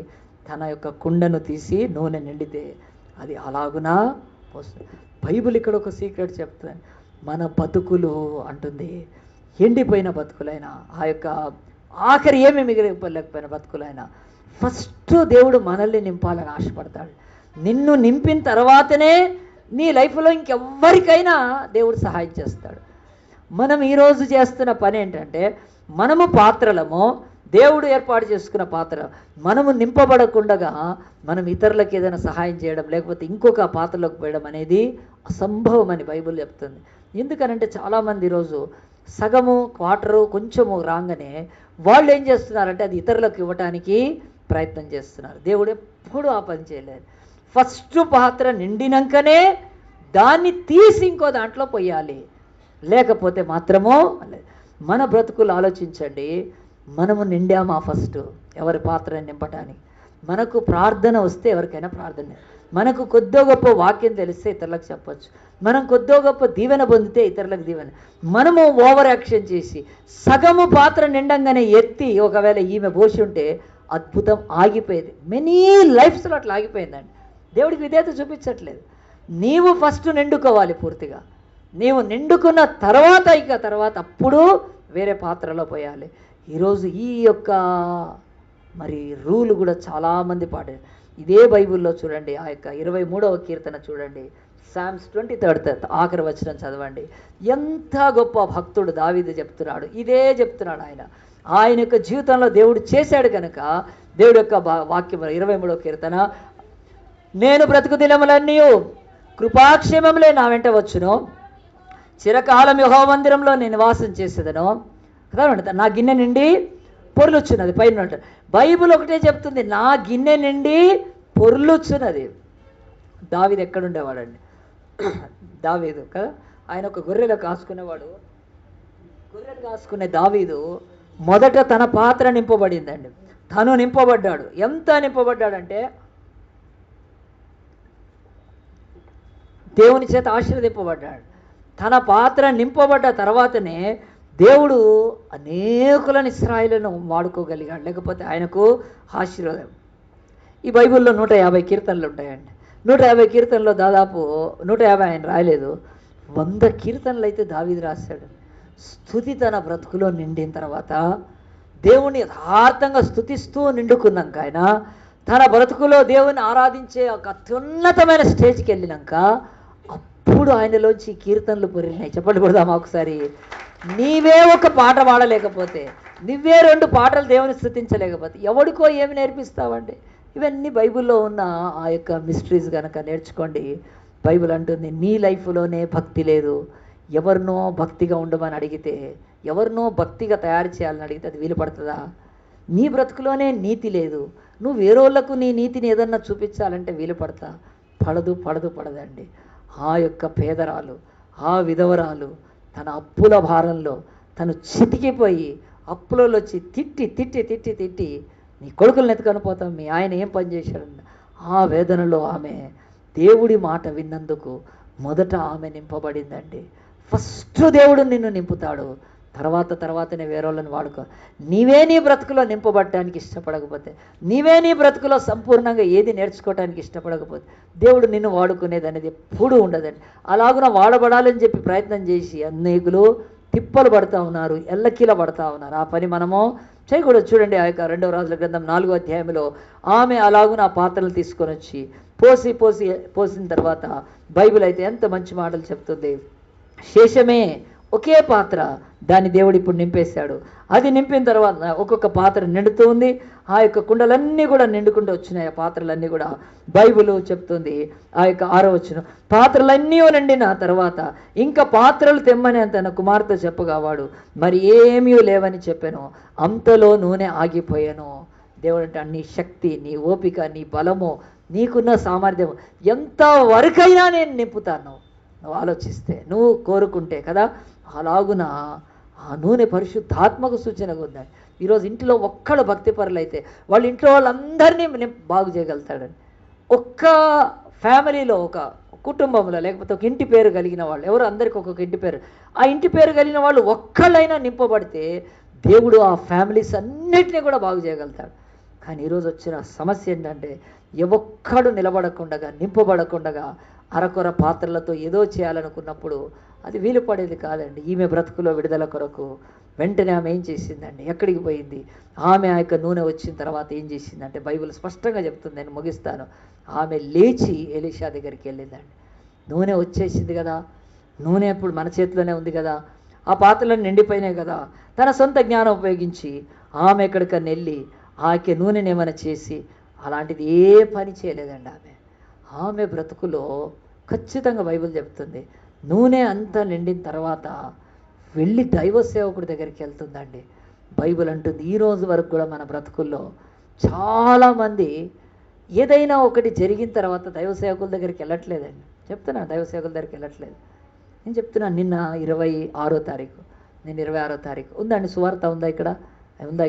Speaker 1: తన యొక్క కుండను తీసి నూనె నిండితే అది అలాగునా పోస్తుంది. బైబిల్ ఇక్కడ ఒక సీక్రెట్ చెప్తుంది. మన బతుకులు అంటుంది ఎండిపోయిన బతుకులైనా, ఆ యొక్క ఆఖరి ఏమి మిగిలిపోలేకపోయిన బతుకులైనా ఫస్ట్ దేవుడు మనల్ని నింపాలని ఆశపడతాడు. నిన్ను నింపిన తర్వాతనే నీ లైఫ్లో ఇంకెవ్వరికైనా దేవుడు సహాయం చేస్తాడు. మనం ఈరోజు చేస్తున్న పని ఏంటంటే, మనము పాత్రలము, దేవుడు ఏర్పాటు చేసుకున్న పాత్ర, మనము నింపబడకుండగా మనం ఇతరులకు ఏదైనా సహాయం చేయడం లేకపోతే ఇంకొక పాత్రలోకి పోయడం అనేది అసంభవం అని బైబిల్ చెప్తుంది. ఎందుకనంటే చాలామంది ఈరోజు సగము క్వార్టరు కొంచెము రాగానే వాళ్ళు ఏం చేస్తున్నారంటే అది ఇతరులకు ఇవ్వటానికి ప్రయత్నం చేస్తున్నారు. దేవుడు ఎప్పుడూ ఆ పని చేయలేదు. ఫస్ట్ పాత్ర నిండినాకనే దాన్ని తీసి ఇంకో దాంట్లో పోయాలి, లేకపోతే మాత్రము. మన బ్రతుకులు ఆలోచించండి, మనము నిండామా ఫస్ట్ ఎవరి పాత్రని నింపటానికి? మనకు ప్రార్థన వస్తే ఎవరికైనా ప్రార్థన, మనకు కొద్దో గొప్ప వాక్యం తెలిస్తే ఇతరులకు చెప్పచ్చు, మనం కొద్దో గొప్ప దీవెన పొందితే ఇతరులకు దీవెన. మనము ఓవర్ యాక్షన్ చేసి సగము పాత్ర నిండంగానే ఎత్తి ఒకవేళ ఈమె పోసి ఉంటే అద్భుతం ఆగిపోయేది. మెనీ లైఫ్స్లో అట్లా ఆగిపోయిందండి. దేవుడికి విధేయత చూపించట్లేదు. నీవు ఫస్ట్ నిండుకోవాలి పూర్తిగా. నీవు నిండుకున్న తర్వాత అప్పుడు వేరే పాత్రలో పోయాలి. ఈరోజు ఈ యొక్క మరి రూల్ కూడా చాలామంది పాడారు. ఇదే బైబిల్లో చూడండి, ఆ యొక్క 23వ కీర్తన చూడండి, సామ్స్ 23 ఆఖరి వచనం చదవండి. ఎంత గొప్ప భక్తుడు దావీదు చెప్తున్నాడు, ఇదే చెప్తున్నాడు ఆయన యొక్క జీవితంలో దేవుడు చేశాడు కనుక. దేవుడు యొక్క వాక్యం 23వ కీర్తన, నేను బ్రతుకు దినములన్నీ కృపాక్షేమములే నా వెంట వచ్చును, చిరకాలం యెహోవా మందిరంలో నేను నివాసం చేసేదను, నా గిన్నె నిండి పొర్లుచున్నది. పైన బైబిల్ ఒకటే చెప్తుంది, నా గిన్నె నిండి పొర్లుచున్నది. దావీదు ఎక్కడుండేవాడండి? దావీదు కదా, ఆయన ఒక గొర్రెలు కాసుకునేవాడు. గొర్రెలు కాసుకునే దావీదు మొదట తన పాత్ర నింపబడిందండి. తను నింపబడ్డాడు. ఎంత నింపబడ్డాడంటే దేవుని చేత ఆశీర్వదింపబడ్డాడు. తన పాత్ర నింపబడ్డ తర్వాతనే దేవుడు అనేకులను ఇశ్రాయేలును వాడుకోగలిగాడు, లేకపోతే ఆయనకు ఆశీర్వాదం. ఈ బైబిల్లో 150 కీర్తనలు ఉంటాయండి. 150 కీర్తనలో దాదాపు 150 ఆయన రాయలేదు, 100 కీర్తనలు అయితే దావీదు రాశాడు. స్తుతి తన బ్రతుకులో నిండిన తర్వాత దేవుని యథార్థంగా స్తుతిస్తూ నిండుకున్నాక ఆయన తన బ్రతుకులో దేవుని ఆరాధించే ఒక అత్యున్నతమైన స్టేజ్కి వెళ్ళినాక అప్పుడు ఆయనలోంచి కీర్తనలు పొరినాయి. చెప్పండి కొడదామా ఒకసారి. నీవే ఒక పాట పాడలేకపోతే, నువ్వే 2 పాటలు దేవుని స్తుతించలేకపోతే ఎవడికో ఏమి నేర్పిస్తావండి? ఇవన్నీ బైబిల్లో ఉన్న ఆ యొక్క మిస్టరీస్ కనుక నేర్చుకోండి. బైబిల్ అంటుంది, నీ లైఫ్లోనే భక్తి లేదు, ఎవరినో భక్తిగా ఉండమని అడిగితే, ఎవరినో భక్తిగా తయారు చేయాలని అడిగితే అది వీలు పడుతుందా? నీ బ్రతుకులోనే నీతి లేదు. నువ్వు వేరేళ్ళకు నీ నీతిని ఏదన్నా చూపించాలంటే వీలు పడదండి. ఆ యొక్క పేదరాలు, ఆ విధవరాలు తన అప్పుల భారంలో తను చితికిపోయి అప్పులలో వచ్చి తిట్టి నీ కొడుకులను ఎత్తుకొని పోతాం, మీ ఆయన ఏం పని చేశాడన్న ఆ వేదనలో ఆమె దేవుడి మాట విన్నందుకు మొదట ఆమె నింపబడిందండి. ఫస్ట్ దేవుడు నిన్ను నింపుతాడు, తర్వాతనే వేరేళ్ళని వాడుకో. నీవే నీ బ్రతుకులో నింపబడటానికి ఇష్టపడకపోతే, నీవే నీ బ్రతుకులో సంపూర్ణంగా ఏది నేర్చుకోవటానికి ఇష్టపడకపోతే దేవుడు నిన్ను వాడుకునేది అనేది ఎప్పుడూ ఉండదండి. అలాగున వాడబడాలని చెప్పి ప్రయత్నం చేసి అనేకులు తిప్పలు పడుతూ ఉన్నారు, ఎల్లకీల పడుతూ ఉన్నారు. ఆ పని మనము చేయకూడదు. చూడండి, ఆ యొక్క 2వ రాజుల గ్రంథం 4వ అధ్యాయంలో ఆమె అలాగున ఆ పాత్రలు తీసుకొని వచ్చి పోసిన తర్వాత బైబిల్ అయితే ఎంత మంచి మాటలు చెప్తుంది. శేషమే ఒకే పాత్ర, దాన్ని దేవుడు ఇప్పుడు నింపేశాడు. అది నింపిన తర్వాత ఒక్కొక్క పాత్ర నిండుతూ ఉంది. ఆ యొక్క కుండలన్నీ కూడా నిండుకుంటూ వచ్చినాయి. ఆ పాత్రలన్నీ కూడా బైబిల్ చెప్తుంది. ఆ యొక్క 6వ వచనం, పాత్రలన్నీ నిండిన తర్వాత ఇంకా పాత్రలు తెమ్మని తన కుమార్తె చెప్పగా వాడు మరి ఏమీ లేవని చెప్పాను. అంతలో నూనె ఆగిపోయాను. దేవుడు అంటే నీ శక్తి, నీ ఓపిక, నీ బలము, నీకున్న సామర్థ్యం ఎంత వరకైనా నేను నింపుతాను. నువ్వు ఆలోచిస్తే, నువ్వు కోరుకుంటే కదా. అలాగున ఆ నూనె పరిశుద్ధాత్మకు సూచనగా ఉందండి. ఈరోజు ఇంట్లో ఒక్కడు భక్తిపరులు అయితే వాళ్ళ ఇంట్లో వాళ్ళందరినీ బాగు చేయగలుగుతాడండి. ఒక్క ఫ్యామిలీలో, ఒక కుటుంబంలో, లేకపోతే ఒక ఇంటి పేరు కలిగిన వాళ్ళు, ఎవరు అందరికీ ఒక్కొక్క ఇంటి పేరు, ఆ ఇంటి పేరు కలిగిన వాళ్ళు ఒక్కళ్ళైనా నింపబడితే దేవుడు ఆ ఫ్యామిలీస్ అన్నిటినీ కూడా బాగు చేయగలుగుతాడు. కానీ ఈరోజు వచ్చిన సమస్య ఏంటంటే ఒక్కడు నింపబడకుండా అరకొర పాత్రలతో ఏదో చేయాలనుకున్నప్పుడు అది వీలు పడేది కాదండి. ఈమె బ్రతుకులో విడుదల కొరకు వెంటనే ఆమె ఏం చేసిందండి, ఎక్కడికి పోయింది? ఆమె ఆ యొక్క నూనె వచ్చిన తర్వాత ఏం చేసిందంటే బైబిల్ స్పష్టంగా చెప్తుంది. నేను ముగిస్తాను. ఆమె లేచి ఎలీషా దగ్గరికి వెళ్ళిందండి. నూనె వచ్చేసింది కదా, నూనె ఇప్పుడు మన చేతిలోనే ఉంది కదా, ఆ పాత్రలను నిండిపోయినాయి కదా. తన సొంత జ్ఞానం ఉపయోగించి ఆమె ఎక్కడికన్నా వెళ్ళి ఆ యొక్క నూనెని ఏమైనా చేసి అలాంటిది ఏ పని చేయలేదండి. ఆమె బ్రతుకులో ఖచ్చితంగా బైబిల్ చెప్తుంది, నూనె అంతా నిండిన తర్వాత వెళ్ళి దైవ సేవకుడి దగ్గరికి వెళ్తుందండి. బైబిల్ అంటుంది ఈ రోజు వరకు కూడా మన బ్రతుకుల్లో చాలామంది ఏదైనా ఒకటి జరిగిన తర్వాత దైవ సేవకుల దగ్గరికి వెళ్ళట్లేదండి. చెప్తున్నా, దైవ సేవకుల దగ్గరికి వెళ్ళట్లేదు. నేను చెప్తున్నాను, నిన్న 26వ తారీఖు, నేను 26వ తారీఖు ఉందండి. సువార్త ఉందా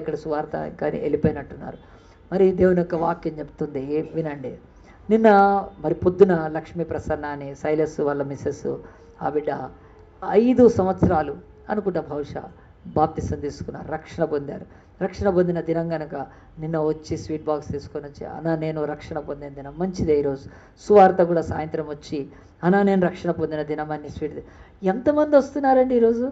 Speaker 1: ఇక్కడ సువార్త? కానీ వెళ్ళిపోయినట్టున్నారు. మరి దేవుని యొక్క వాక్యం చెప్తుంది, వినండి. నిన్న మరి పొద్దున లక్ష్మీ ప్రసన్న అని శైలస్ వాళ్ళ మిస్సెస్, ఆ బిడ్డ 5 సంవత్సరాలు అనుకుంటా బహుశా బాప్తిసం తీసుకున్నారు, రక్షణ పొందారు. రక్షణ పొందిన దినం కనుక నిన్న వచ్చి స్వీట్ బాక్స్ తీసుకొని వచ్చి, అన్నా నేను రక్షణ పొందిన దినం మంచిదే. ఈరోజు సువార్త కూడా సాయంత్రం వచ్చి, అన్నా నేను రక్షణ పొందిన దినం అని స్వీట్. ఎంతమంది వస్తున్నారండి ఈరోజు?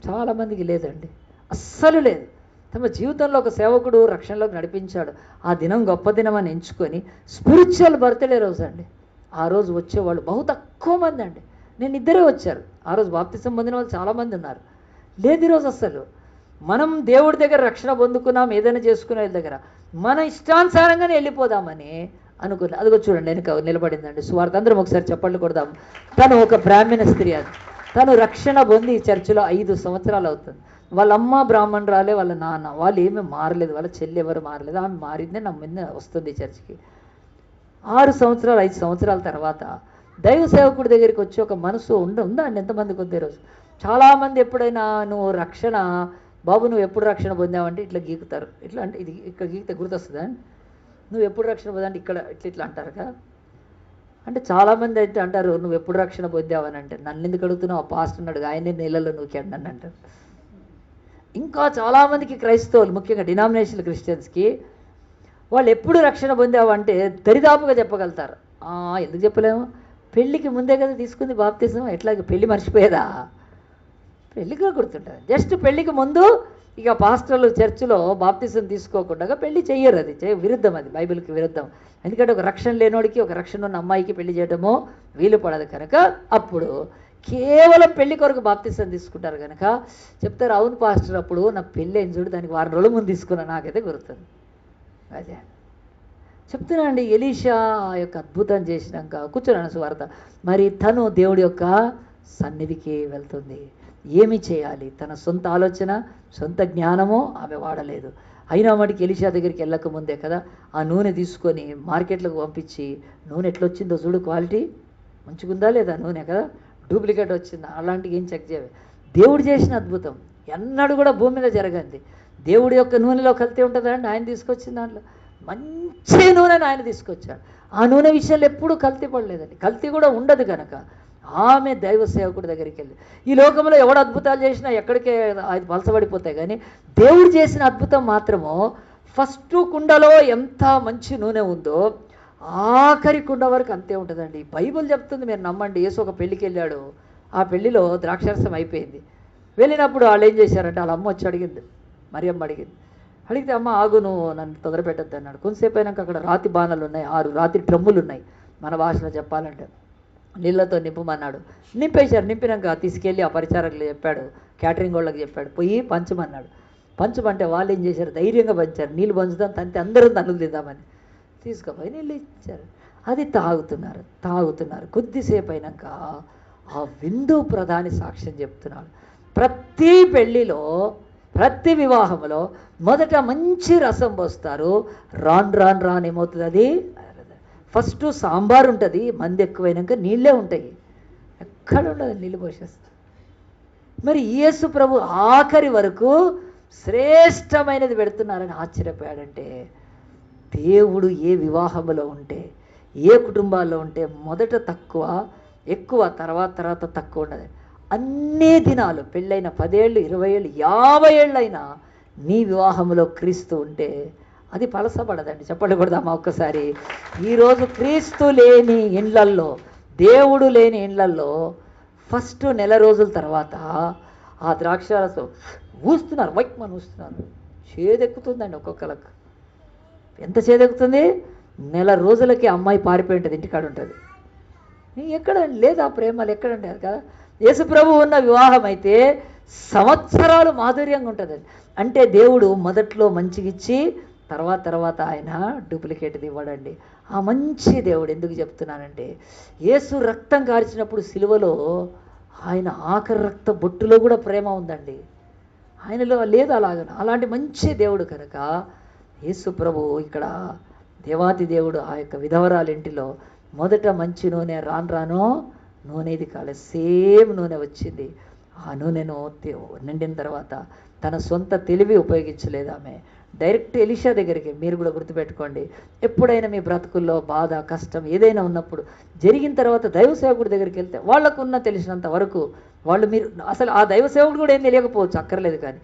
Speaker 1: చాలామందికి లేదండి, అస్సలు లేదు. తమ జీవితంలో ఒక సేవకుడు రక్షణలోకి నడిపించాడు, ఆ దినం గొప్ప దినం అని ఎంచుకొని స్పిరిచువల్ బర్త్డే రోజు అండి, ఆ రోజు వచ్చేవాళ్ళు బహు తక్కువ మంది అండి. నేను ఇద్దరే వచ్చారు. ఆ రోజు బాప్తిసం పొందిన వాళ్ళు చాలామంది ఉన్నారు. లేదు ఈరోజు అస్సలు. మనం దేవుడి దగ్గర రక్షణ పొందుకున్నాం, ఏదైనా చేసుకునే దగ్గర మన ఇష్టానుసారంగానే వెళ్ళిపోదామని అనుకున్నా. అదిగో చూడండి వెనుక నిలబడిందండి సువార్త. అందరం ఒకసారి చప్పట్లు కొడదాం. తను ఒక బ్రాహ్మణ స్త్రీ, అది తను రక్షణ పొంది చర్చిలో 5 సంవత్సరాలు అవుతుంది. వాళ్ళ అమ్మ బ్రాహ్మణురాలే, వాళ్ళ నాన్న వాళ్ళు ఏమీ మారలేదు, వాళ్ళ చెల్లి ఎవరు మారలేదు. ఆమె మారిందే నా మీద వస్తుంది చర్చికి. 5 సంవత్సరాల తర్వాత దైవ సేవకుడి దగ్గరికి వచ్చి ఒక మనసు ఉందా అండి? ఎంతమందికి ఉంది ఈరోజు? చాలామంది ఎప్పుడైనా నువ్వు రక్షణ బాబు నువ్వు ఎప్పుడు రక్షణ పొందావంటే ఇట్లా గీకుతారు. ఇట్లా అంటే ఇది ఇక్కడ గీకితే గుర్తొస్తుందా? నువ్వు ఎప్పుడు రక్షణ పొందా అంటే ఇక్కడ ఇట్లా అంటారు కదా. అంటే చాలామంది అయితే అంటారు నువ్వు ఎప్పుడు రక్షణ పొందావని. అంటే నన్ను ఎందుకు అడుగుతున్నావు? ఆ పాస్టర్ ఉన్నాడు, ఆయన నీళ్ళలో నూకాడు నన్ను అంటారు. ఇంకా చాలామందికి క్రైస్తవులు, ముఖ్యంగా డినామినేషనల్ క్రిస్టియన్స్కి, వాళ్ళు ఎప్పుడు రక్షణ పొందావంటే దరిదాపుగా చెప్పగలుగుతారు. ఎందుకు చెప్పలేము? పెళ్ళికి ముందే కదా తీసుకుంది బాప్తిజం. ఎట్లాగే పెళ్ళి మర్చిపోయేదా? పెళ్ళిగా గుర్తుంటుంది. జస్ట్ పెళ్ళికి ముందు ఇక పాస్టర్లు చర్చిలో బాప్తిజం తీసుకోకుండా పెళ్లి చెయ్యరు. అది విరుద్ధం, అది బైబిల్కి విరుద్ధం. ఎందుకంటే ఒక రక్షణ లేనోడికి ఒక రక్షణ ఉన్న అమ్మాయికి పెళ్లి చేయడమో వీలు పడదు కనుక అప్పుడు కేవలం పెళ్లి కొరకు బాప్తిజం తీసుకుంటారు కనుక చెప్తారు, అవును పాస్టర్ అప్పుడు నాకు పెళ్ళి అయిన చూడు, దానికి 1 రోజుల ముందు తీసుకున్నాను, నాకైతే గుర్తుంది. అదే చెప్తున్నా అండి. ఎలీషా యొక్క అద్భుతం చేసినాక కూర్చున్నాను సువార్త. మరి తను దేవుడి యొక్క సన్నిధికి వెళ్తుంది. ఏమి చేయాలి, తన సొంత ఆలోచన సొంత జ్ఞానమో ఆమె వాడలేదు. అయినా వాడికి ఎలీషా దగ్గరికి వెళ్ళక ముందే కదా ఆ నూనె తీసుకొని మార్కెట్లకు పంపించి, నూనె ఎట్లొచ్చిందో చూడు, క్వాలిటీ మంచిగుందా లేదా నూనె, కదా డూప్లికేట్ వచ్చిందా, అలాంటివి ఏం చెక్ చేయవు. దేవుడు చేసిన అద్భుతం ఎన్నడూ కూడా భూమి మీద జరగంది. దేవుడి యొక్క నూనెలో కల్తీ ఉంటుందా అండి? ఆయన తీసుకొచ్చిన దాంట్లో మంచి నూనెను ఆయన తీసుకొచ్చాడు. ఆ నూనె విషయంలో ఎప్పుడూ కల్తీ పడలేదండి, కల్తీ కూడా ఉండదు కనుక ఆమె దైవ సేవకుడి దగ్గరికి వెళ్ళి, ఈ లోకంలో ఎవడు అద్భుతాలు చేసినా ఎక్కడికే అది పలసబడిపోతాయి, కానీ దేవుడు చేసిన అద్భుతం మాత్రము ఫస్ట్ కుండలో ఎంత మంచి నూనె ఉందో ఆఖరి కుండ వరకు అంతే ఉంటుందండి. బైబిల్ చెప్తుంది, మీరు నమ్మండి. యేసు ఒక పెళ్ళికి వెళ్ళాడు, ఆ పెళ్లిలో ద్రాక్షారసం అయిపోయింది. వెళ్ళినప్పుడు వాళ్ళు ఏం చేశారంటే, వాళ్ళ అమ్మ వచ్చి అడిగింది, మరియమ్మ అడిగింది. అడిగితే, అమ్మ ఆగు, నువ్వు నన్ను తొందర పెట్టద్దు అన్నాడు. కొంతసేపు అయినాక అక్కడ రాతి బాణలు ఉన్నాయి, 6 రాతి డ్రమ్ములు ఉన్నాయి, మన భాషలో చెప్పాలంటే నీళ్ళతో నింపమన్నాడు. నింపేశారు. నింపినాక తీసుకెళ్ళి ఆ పరిచారకులు చెప్పాడు, క్యాటరింగ్ వాళ్ళకి చెప్పాడు, పోయి పంచమన్నాడు. పంచమంటే వాళ్ళు ఏం చేశారు, ధైర్యంగా పంచారు. నీళ్ళు పంచుదాం తంతే అందరూ తన్నులు తిందామని తీసుకుపోయి నీళ్ళు ఇచ్చారు. అది తాగుతున్నారు. కొద్దిసేపు అయినాక ఆ విందు ప్రధాని సాక్ష్యం చెప్తున్నాడు. ప్రతి పెళ్ళిలో, ప్రతి వివాహంలో మొదట మంచి రసం పోస్తారు, రాను ఏమవుతుంది, అది ఫస్ట్ సాంబార్ ఉంటుంది, మంది ఎక్కువైనాక నీళ్ళే ఉంటాయి, ఎక్కడ ఉండదు, నీళ్ళు పోసేస్తారు. మరి యేసు ప్రభు ఆఖరి వరకు శ్రేష్టమైనది పెడుతున్నారని ఆశ్చర్యపోయాడంటే, దేవుడు ఏ వివాహంలో ఉంటే, ఏ కుటుంబాల్లో ఉంటే మొదట తక్కువ, ఎక్కువ, తర్వాత తక్కువ ఉండదు. అన్ని దినాలు పెళ్ళైన 10 ఏళ్ళు, 20 ఏళ్ళు, 50 ఏళ్ళైనా నీ వివాహంలో క్రీస్తు ఉంటే అది పలసపడదండి. చెప్పండి కొడదామా ఒక్కసారి. ఈరోజు క్రీస్తు లేని ఇండ్లల్లో, దేవుడు లేని ఇండ్లల్లో ఫస్ట్ నెల రోజుల తర్వాత ఆ ద్రాక్షారసం ఊస్తున్నారు, వైక్మని ఊస్తున్నారు, చేదెక్కుతుందండి ఒక్కొక్కరికి. ఎంత చేదెక్కుతుంది? నెల రోజులకి అమ్మాయి పారిపోయి ఉంటుంది, ఇంటికాడ ఉంటుంది. ఎక్కడ లేదు ఆ ప్రేమలు, ఎక్కడండి అది కదా. యేసుప్రభు ఉన్న వివాహం అయితే సంవత్సరాలు మాధుర్యంగా ఉంటుందండి. అంటే దేవుడు మొదట్లో మంచిగిచ్చి తర్వాత ఆయన డూప్లికేట్ది ఇవ్వడండి. ఆ మంచి దేవుడు. ఎందుకు చెప్తున్నానంటే, యేసు రక్తం కార్చినప్పుడు సిలువలో ఆయన ఆఖరి రక్త బొట్టులో కూడా ప్రేమ ఉందండి, ఆయనలో లేదు అలాంటి మంచి దేవుడు కనుక యేసు ప్రభు ఇక్కడ దేవాతి దేవుడు ఆ యొక్క విధవరాలింటిలో మొదట మంచి నూనె, రాను నూనెది కాలే సేమ్ నూనె వచ్చింది. ఆ నూనెను నిండిన తర్వాత తన సొంత తెలివి ఉపయోగించలేదు ఆమె, డైరెక్ట్ ఎలీషా దగ్గరికి. మీరు కూడా గుర్తుపెట్టుకోండి, ఎప్పుడైనా మీ బ్రతుకుల్లో బాధ, కష్టం ఏదైనా ఉన్నప్పుడు జరిగిన తర్వాత దైవ సేవకుడి దగ్గరికి వెళ్తే వాళ్ళకున్న తెలిసినంత వరకు మీరు అసలు ఆ దైవ సేవకుడు కూడా ఏం తెలియకపోవచ్చు, అక్కర్లేదు, కానీ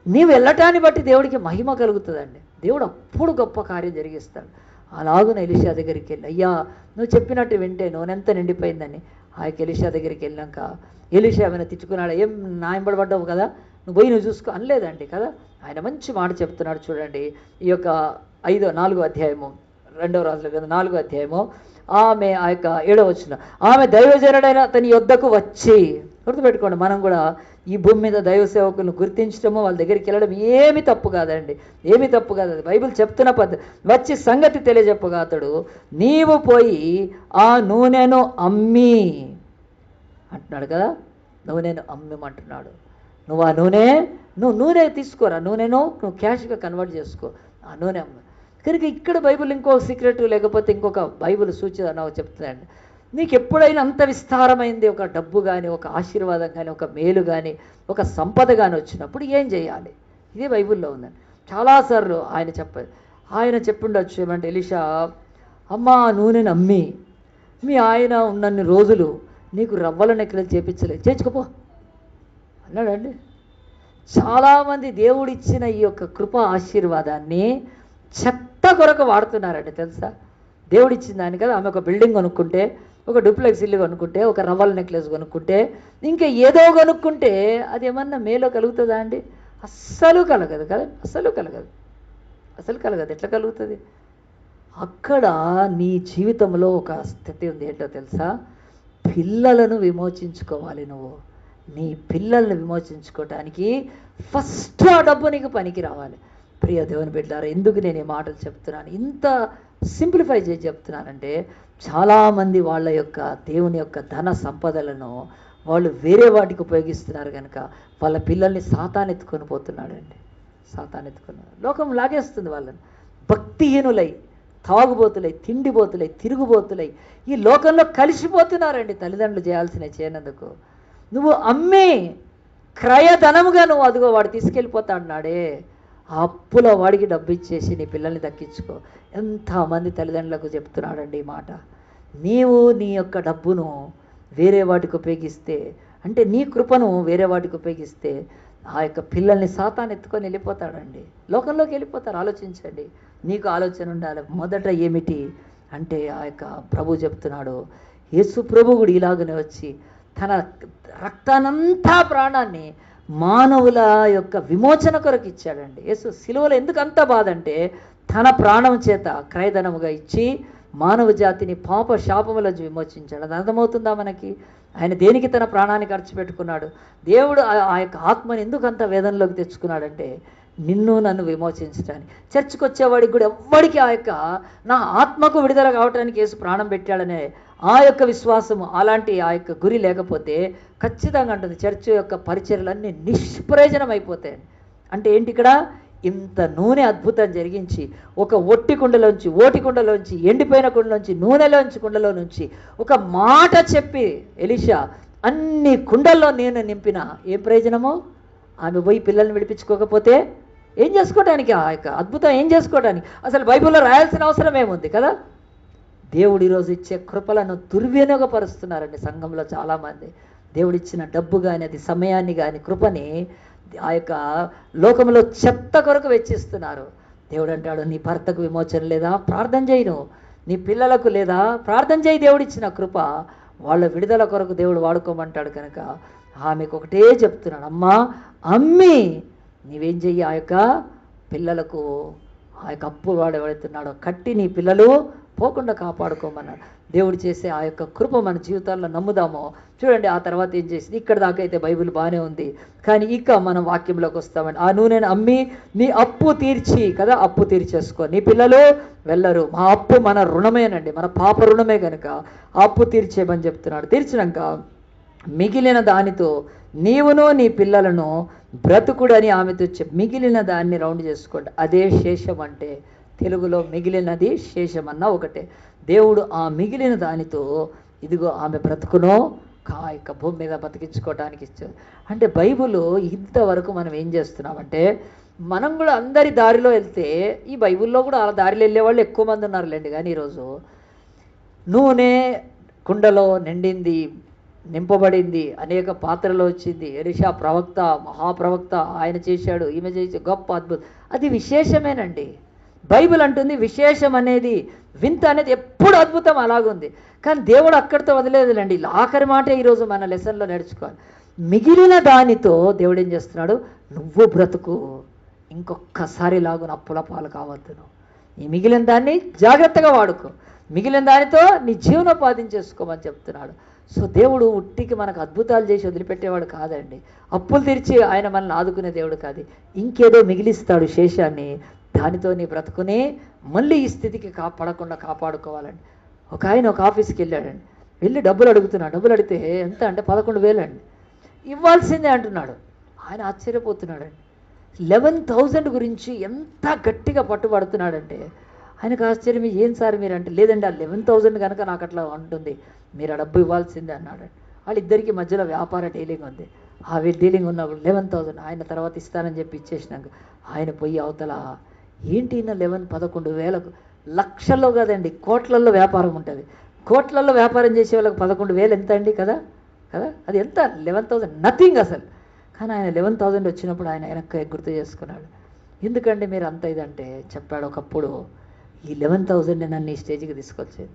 Speaker 1: నీవు వెళ్ళటాన్ని బట్టి దేవుడికి మహిమ కలుగుతుందండి. దేవుడు అప్పుడు గొప్ప కార్యం జరిగిస్తాడు. అలాగున ఎలీషా దగ్గరికి వెళ్ళి, అయ్యా నువ్వు చెప్పినట్టు వింటే నూనెంత నిండిపోయిందని ఆ యొక్క ఎలీషా దగ్గరికి వెళ్ళాక ఎలీషా ఏమైనా తిట్టుకున్నాడు, ఏం నా ఎంబడబడ్డావు కదా, నువ్వు పోయి నువ్వు చూసుకో అనలేదండి కదా. ఆయన మంచి మాట చెప్తున్నాడు చూడండి. ఈ యొక్క 4వ అధ్యాయము 2వ రాజుల గ్రంథం 4వ అధ్యాయము ఆమె ఆ యొక్క 7వ వచనం, ఆమె దైవజనుడైన అతని యొద్దకు వచ్చి. గుర్తుపెట్టుకోండి, మనం కూడా ఈ భూమి మీద దైవ సేవకులను గుర్తించడము, వాళ్ళ దగ్గరికి వెళ్ళడం ఏమి తప్పు కాదండి, ఏమి తప్పు కాదు. బైబిల్ చెప్తున్న పద్ధతి. వచ్చి సంగతి తెలియజెప్పగా అతడు, నీవు పోయి ఆ నూనెను అమ్మి అంటున్నాడు కదా, నూనెను అమ్మిమంటున్నాడు. నువ్వు ఆ నూనె తీసుకోరా, నూనెను నువ్వు క్యాష్గా కన్వర్ట్ చేసుకో, ఆ నూనె అమ్మ. కనుక ఇక్కడ బైబిల్ ఇంకో సీక్రెట్, లేకపోతే ఇంకొక బైబిల్ సూచన చెప్తుందండి. నీకు ఎప్పుడైనా అంత విస్తారమైంది ఒక డబ్బు కానీ, ఒక ఆశీర్వాదం కానీ, ఒక మేలు కానీ, ఒక సంపద కానీ వచ్చినప్పుడు ఏం చేయాలి? ఇదే బైబిల్లో ఉందండి. చాలాసార్లు ఆయన చెప్పిండొచ్చు ఏమంటే, ఎలీషా అమ్మ నూనెను అమ్మి మీ ఆయన ఉన్నన్ని రోజులు నీకు రవ్వల నెక్కలు చేయించుకోపో అన్నాడండి. చాలామంది దేవుడిచ్చిన ఈ యొక్క కృప ఆశీర్వాదాన్ని చెత్త కొరకు వాడుతున్నారండి, తెలుసా. దేవుడిచ్చిన దాని కదా, ఆమె ఒక బిల్డింగ్ కొనుక్కుంటే, ఒక డూప్లెక్స్ ఇల్లు కొనుక్కుంటే, ఒక రవ్వల నెక్లెస్ కొనుక్కుంటే, ఇంకా ఏదో కొనుక్కుంటే అది ఏమన్నా మేలో కలుగుతుందా అండి? అస్సలు కలగదు కదా, అస్సలు కలగదు. ఎట్లా కలుగుతుంది? అక్కడ నీ జీవితంలో ఒక స్థితి ఉంది, ఏంటో తెలుసా. పిల్లలను విమోచించుకోవాలి. నువ్వు నీ పిల్లల్ని విమోచించుకోవటానికి ఫస్ట్ ఆ డబ్బు నీకు పనికి రావాలి. ప్రియ దేవుని బిడ్డలారా, ఎందుకు నేను ఈ మాటలు చెప్తున్నాను, ఇంత సింప్లిఫై చేసి చెప్తున్నానంటే, చాలామంది వాళ్ళ యొక్క దేవుని యొక్క ధన సంపదలను వాళ్ళు వేరే వాటికి ఉపయోగిస్తున్నారు కనుక వాళ్ళ పిల్లల్ని సాతాను ఎత్తుకొని పోతున్నాడండి. సాతాను ఎత్తుకున్నాడు. లోకం లాగేస్తుంది వాళ్ళని. భక్తిహీనులై, తాగుబోతులై, తిండిబోతులై, తిరుగుబోతులై ఈ లోకంలో కలిసిపోతున్నారండి. తల్లిదండ్రులు చేయాల్సినవి చేయనందుకు నువ్వు అమ్మి క్రయధనముగా నువ్వు అదిగో వాడు తీసుకెళ్ళిపోతాడున్నాడే, ఆ అప్పులో వాడికి డబ్బు ఇచ్చేసి నీ పిల్లల్ని దక్కించుకో. ఎంతమంది తల్లిదండ్రులకు చెప్తున్నాడండి ఈ మాట. నీవు నీ యొక్క డబ్బును వేరే వాటికి ఉపయోగిస్తే, అంటే నీ కృపను వేరే వాటికి ఉపయోగిస్తే ఆ యొక్క పిల్లల్ని సాతాను ఎత్తుకొని వెళ్ళిపోతాడండి. లోకంలోకి వెళ్ళిపోతారు. ఆలోచించండి. నీకు ఆలోచన ఉండాలి. మొదట ఏమిటి అంటే ఆ యొక్క ప్రభు చెప్తున్నాడు, యేసు ప్రభు కూడా ఇలాగనే వచ్చి తన రక్తానంతా ప్రాణాన్ని మానవుల యొక్క విమోచన కొరకు ఇచ్చాడండి. యేసు సిలువలో ఎందుకు అంత బాధ అంటే తన ప్రాణం చేత క్రయధనముగా ఇచ్చి మానవ జాతిని పాప శాపముల విమోచించాడు. అది అర్థమవుతుందా మనకి? ఆయన దేనికి తన ప్రాణాన్ని ఖర్చు పెట్టుకున్నాడు? దేవుడు ఆ యొక్క ఆత్మని ఎందుకు అంత వేదనలోకి తెచ్చుకున్నాడంటే నిన్ను నన్ను విమోచించడానికి. చర్చికి వచ్చేవాడికి కూడా ఎవ్వడికి ఆ యొక్క నా ఆత్మకు విడుదల కావడానికి యేసు ప్రాణం పెట్టాడనే ఆ యొక్క విశ్వాసము, అలాంటి ఆ యొక్క గురి లేకపోతే ఖచ్చితంగా అంటుంది చర్చ్ యొక్క పరిచర్యలన్నీ నిష్ప్రయోజనం అయిపోతాయి. అంటే ఏంటి? ఇక్కడ ఇంత నూనె అద్భుతం జరిగించి ఒక ఒట్టి కుండలోంచి, ఓటి కుండలోంచి, ఎండిపోయిన కుండలోంచి, నూనెలోంచి కుండలో నుంచి ఒక మాట చెప్పి ఎలీషా అన్ని కుండల్లో నేను నింపిన ఏం ప్రయోజనము? ఆమె పోయి పిల్లల్ని విడిపించుకోకపోతే ఏం చేసుకోవడానికి? ఆ యొక్క అద్భుతం ఏం చేసుకోవడానికి? అసలు బైబిల్లో రాయాల్సిన అవసరం ఏముంది కదా? దేవుడు ఈరోజు ఇచ్చే కృపలను దుర్వినియోగపరుస్తున్నారండి సంఘంలో చాలామంది. దేవుడిచ్చిన డబ్బు కానీ, అది సమయాన్ని కానీ, కృపని ఆ యొక్క లోకంలో చెత్త కొరకు వెచ్చిస్తున్నారు. దేవుడు అంటాడు, నీ భర్తకు విమోచన లేదా? ప్రార్థన చేయను. నీ పిల్లలకు లేదా? ప్రార్థన చేయి. దేవుడిచ్చిన కృప వాళ్ళ విడుదల కొరకు దేవుడు వాడుకోమంటాడు కనుక ఆమెకు ఒకటే చెప్తున్నాడు, అమ్మా అమ్మి నీవేం చెయ్యి, ఆ యొక్క పిల్లలకు ఆ యొక్క అప్పు వాడు ఎవడెత్తున్నాడో కట్టి నీ పిల్లలు పోకుండా కాపాడుకోమన్నాడు. దేవుడు చేసే ఆ యొక్క కృప మన జీవితాల్లో నమ్ముదామో చూడండి. ఆ తర్వాత ఏం చేసింది? ఇక్కడ దాకా అయితే బైబిల్ బాగానే ఉంది, కానీ ఇక మనం వాక్యంలోకి వస్తామండి. ఆ నూనెను అమ్మి నీ అప్పు తీర్చి కదా, అప్పు తీర్చేసుకో, నీ పిల్లలు వెళ్ళరు. మా అప్పు మన రుణమేనండి, మన పాప రుణమే కనుక ఆ అప్పు తీర్చేయమని చెప్తున్నాడు. తీర్చినాక మిగిలిన దానితో నీవును నీ పిల్లలను బ్రతుకుడని ఆమెతో మిగిలిన దాన్ని రౌండ్ చేసుకోండి. అదే శేషం అంటే తెలుగులో మిగిలినది శేషమన్న ఒకటే. దేవుడు ఆ మిగిలిన దానితో ఇదిగో ఆమె బ్రతుకునో యొక్క భూమి మీద బతికించుకోవడానికి ఇచ్చారు. అంటే బైబిల్ ఇంతవరకు మనం ఏం చేస్తున్నామంటే మనం కూడా అందరి దారిలో వెళ్తే ఈ బైబిల్లో కూడా ఆ దారిలో వెళ్ళే వాళ్ళు ఎక్కువ మంది ఉన్నారులేండి. కానీ ఈరోజు నూనె కుండలో నిండింది, నింపబడింది, అనేక పాత్రలో వచ్చింది. ఎలీషా ప్రవక్త, మహాప్రవక్త, ఆయన చేశాడు, ఈమె చేసే గొప్ప అద్భుతం, అది విశేషమేనండి. బైబిల్ అంటుంది విశేషం అనేది, వింత అనేది ఎప్పుడు అద్భుతం అలాగుంది. కానీ దేవుడు అక్కడితో వదిలేదులేండి. ఆఖరి మాట ఈరోజు మన లెసన్లో నేర్చుకోవాలి. మిగిలిన దానితో దేవుడు ఏం చేస్తున్నాడు? నువ్వు బ్రతుకు, ఇంకొక్కసారి లాగున అప్పుల పాలు కావద్దును. ఈ మిగిలిన దాన్ని జాగ్రత్తగా వాడుకో, మిగిలిన దానితో నీ జీవనోపాధిని చేసుకోమని చెప్తున్నాడు. సో దేవుడు ఉట్టికి మనకు అద్భుతాలు చేసి వదిలిపెట్టేవాడు కాదండి. అప్పులు తీర్చి ఆయన మనల్ని ఆదుకునే దేవుడు కాదు. ఇంకేదో మిగిలిస్తాడు శేషాన్ని, దానితో నీ బ్రతుకుని మళ్ళీ ఈ స్థితికి పడకుండా కాపాడుకోవాలండి. ఒక ఆయన ఒక ఆఫీస్కి వెళ్ళాడండి, వెళ్ళి డబ్బులు అడుగుతున్నాడు. డబ్బులు అడిగితే ఎంత అంటే 11,000 అండి. ఇవ్వాల్సిందే అంటున్నాడు. ఆయన ఆశ్చర్యపోతున్నాడండి. 11,000 గురించి ఎంత గట్టిగా పట్టుబడుతున్నాడంటే ఆయనకు ఆశ్చర్యం. ఏం సార్ మీరు అంటే, లేదండి ఆ 11,000 కనుక నాకు అట్లా ఉంటుంది, మీరు ఆ డబ్బు ఇవ్వాల్సిందే అన్నాడు. వాళ్ళిద్దరికి మధ్యలో వ్యాపార డీలింగ్ ఉంది. ఆ డీలింగ్ ఉన్నప్పుడు 11,000 ఆయన తర్వాత ఇస్తానని చెప్పి ఇచ్చేసినాక ఆయన పోయి అవతల ఏంటి 11,000 లక్షల్లో కదండి, కోట్లల్లో వ్యాపారం ఉంటుంది. కోట్లల్లో వ్యాపారం చేసే వాళ్ళకి 11,000 ఎంత అండి కదా కదా, అది ఎంత? 11,000 నథింగ్ అసలు. కానీ ఆయన 11,000 వచ్చినప్పుడు ఆయన వెనక్కి గుర్తు చేసుకున్నాడు. ఎందుకంటే మీరు అంత ఇదంటే చెప్పాడు, ఒకప్పుడు ఈ 11,000 నన్ను ఈ స్టేజ్కి తీసుకొచ్చేది.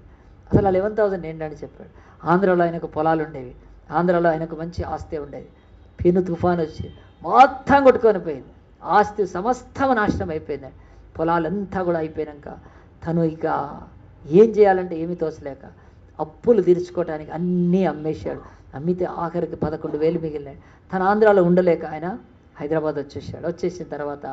Speaker 1: అసలు ఆ 11,000 ఏంటని చెప్పాడు. ఆంధ్రాలో ఆయనకు పొలాలు ఉండేవి, ఆంధ్రాలో ఆయనకు మంచి ఆస్తి ఉండేది. పెను తుఫాను వచ్చి మొత్తం కొట్టుకొని పోయింది, ఆస్తి సమస్తం నాశనం అయిపోయింది. పొలాలంతా కూడా అయిపోయాక తను ఇక ఏం చేయాలంటే ఏమీ తోచలేక అప్పులు తీర్చుకోవడానికి అన్నీ అమ్మేశాడు. అమ్మితే ఆఖరికి 11,000 మిగిలినాయి. తన ఆంధ్రాలో ఉండలేక ఆయన హైదరాబాద్ వచ్చేసాడు. వచ్చేసిన తర్వాత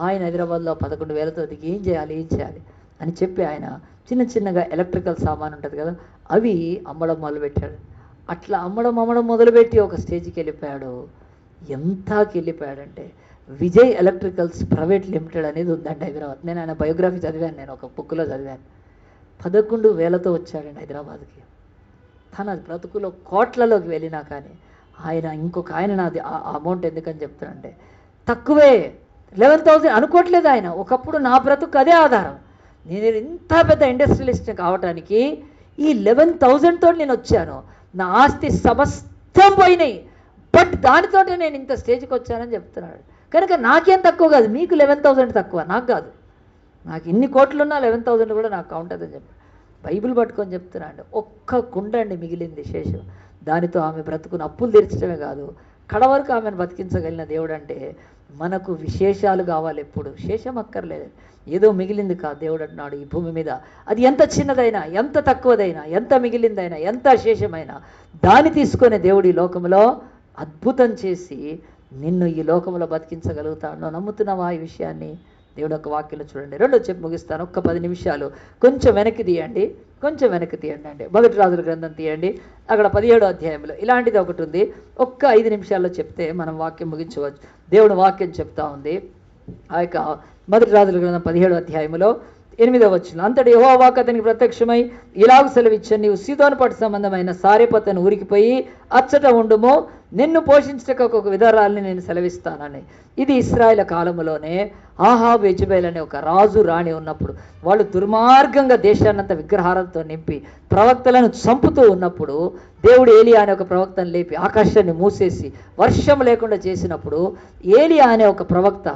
Speaker 1: ఆయన హైదరాబాద్లో 11,000తో ఏం చేయాలి అని చెప్పి ఆయన చిన్న చిన్నగా ఎలక్ట్రికల్ సామాన్ ఉంటుంది కదా, అవి అమ్మడం మొదలుపెట్టాడు. అట్లా అమ్మడం మొదలుపెట్టి ఒక స్టేజ్కి వెళ్ళిపోయాడు. ఎంతకి వెళ్ళిపోయాడంటే విజయ్ ఎలక్ట్రికల్స్ ప్రైవేట్ లిమిటెడ్ అనేది ఉందండి హైదరాబాద్. నేను ఆయన బయోగ్రఫీ చదివాను, నేను ఒక బుక్లో చదివాను. 11,000తో వచ్చాడండి హైదరాబాద్కి. తన బ్రతుకులో కోట్లలోకి వెళ్ళినా కానీ ఇంకొక ఆయన నాది ఆ అమౌంట్ ఎందుకని చెప్తానంటే తక్కువే. 11,000 అనుకోవట్లేదు ఆయన. ఒకప్పుడు నా బ్రతుకు అదే ఆధారం. నేను ఇంత పెద్ద ఇండస్ట్రియలిస్ట్ కావటానికి ఈ 11,000తో నేను వచ్చాను. నా ఆస్తి సమస్తం పోయినాయి, బట్ దానితో నేను ఇంత స్టేజ్కి వచ్చానని చెప్తున్నాడు. కనుక నాకేం తక్కువ కాదు, మీకు 11,000 తక్కువ, నాకు కాదు. నాకు ఇన్ని కోట్లున్నా 11,000 కూడా నాకు కౌంట్ అవుతుందని చెప్పి బైబిల్ పట్టుకొని చెప్తున్నాడు. ఒక్క కుండ అండి మిగిలింది శేషం. దానితో ఆమె బ్రతుకును అప్పులు తీర్చడమే కాదు, కడవరకు ఆమెను బతికించగలిగిన దేవుడు. అంటే మనకు విశేషాలు కావాలి, ఎప్పుడు శేషం అక్కర్లేదు. ఏదో మిగిలింది కాదు. దేవుడు అంటున్నాడు ఈ భూమి మీద అది ఎంత చిన్నదైనా, ఎంత తక్కువదైనా, ఎంత మిగిలిందైనా, ఎంత శేషమైనా దాన్ని తీసుకునే దేవుడు ఈ లోకంలో అద్భుతం చేసి నిన్ను ఈ లోకంలో బతికించగలుగుతాడు. నమ్ముతున్నావా ఈ విషయాన్ని? దేవుడు ఒక వాక్యంలో చూడండి. రెండో చెప్పి ముగిస్తాను. ఒక్క 10 నిమిషాలు కొంచెం వెనక్కి తీయండి, కొంచెం వెనక్కి తీయండి అండి. మొదటి రాజుల గ్రంథం తీయండి. అక్కడ 17వ అధ్యాయంలో ఇలాంటిది ఒకటి ఉంది. ఒక్క 5 నిమిషాల్లో చెప్తే మనం వాక్యం ముగించవచ్చు. దేవుడు వాక్యం చెప్తా ఉంది. ఆ యొక్క మొదటి రాజుల గ్రంథం 17వ అధ్యాయంలో 8వ వచనం. అంతటి యెహోవా వాక్కు అతనికి ప్రత్యక్షమై ఇలాగ సెలవిచ్చాను, నీవు సీదోను పట్టు సంబంధమైన సారెపతను ఊరికి పోయి అచ్చట ఉండుము, నిన్ను పోషించక ఒక విధవరాలిని నేను సెలవిస్తానని. ఇది ఇశ్రాయేలు కాలంలోనే ఆహాబు యెజెబెల్ అనే ఒక రాజు రాణి ఉన్నప్పుడు వాళ్ళు దుర్మార్గంగా దేశాన్నంతా విగ్రహాలతో నింపి ప్రవక్తలను చంపుతూ ఉన్నప్పుడు దేవుడు ఏలియా అనే ఒక ప్రవక్తను లేపి ఆకాశాన్ని మూసేసి వర్షం లేకుండా చేసినప్పుడు ఏలియా అనే ఒక ప్రవక్త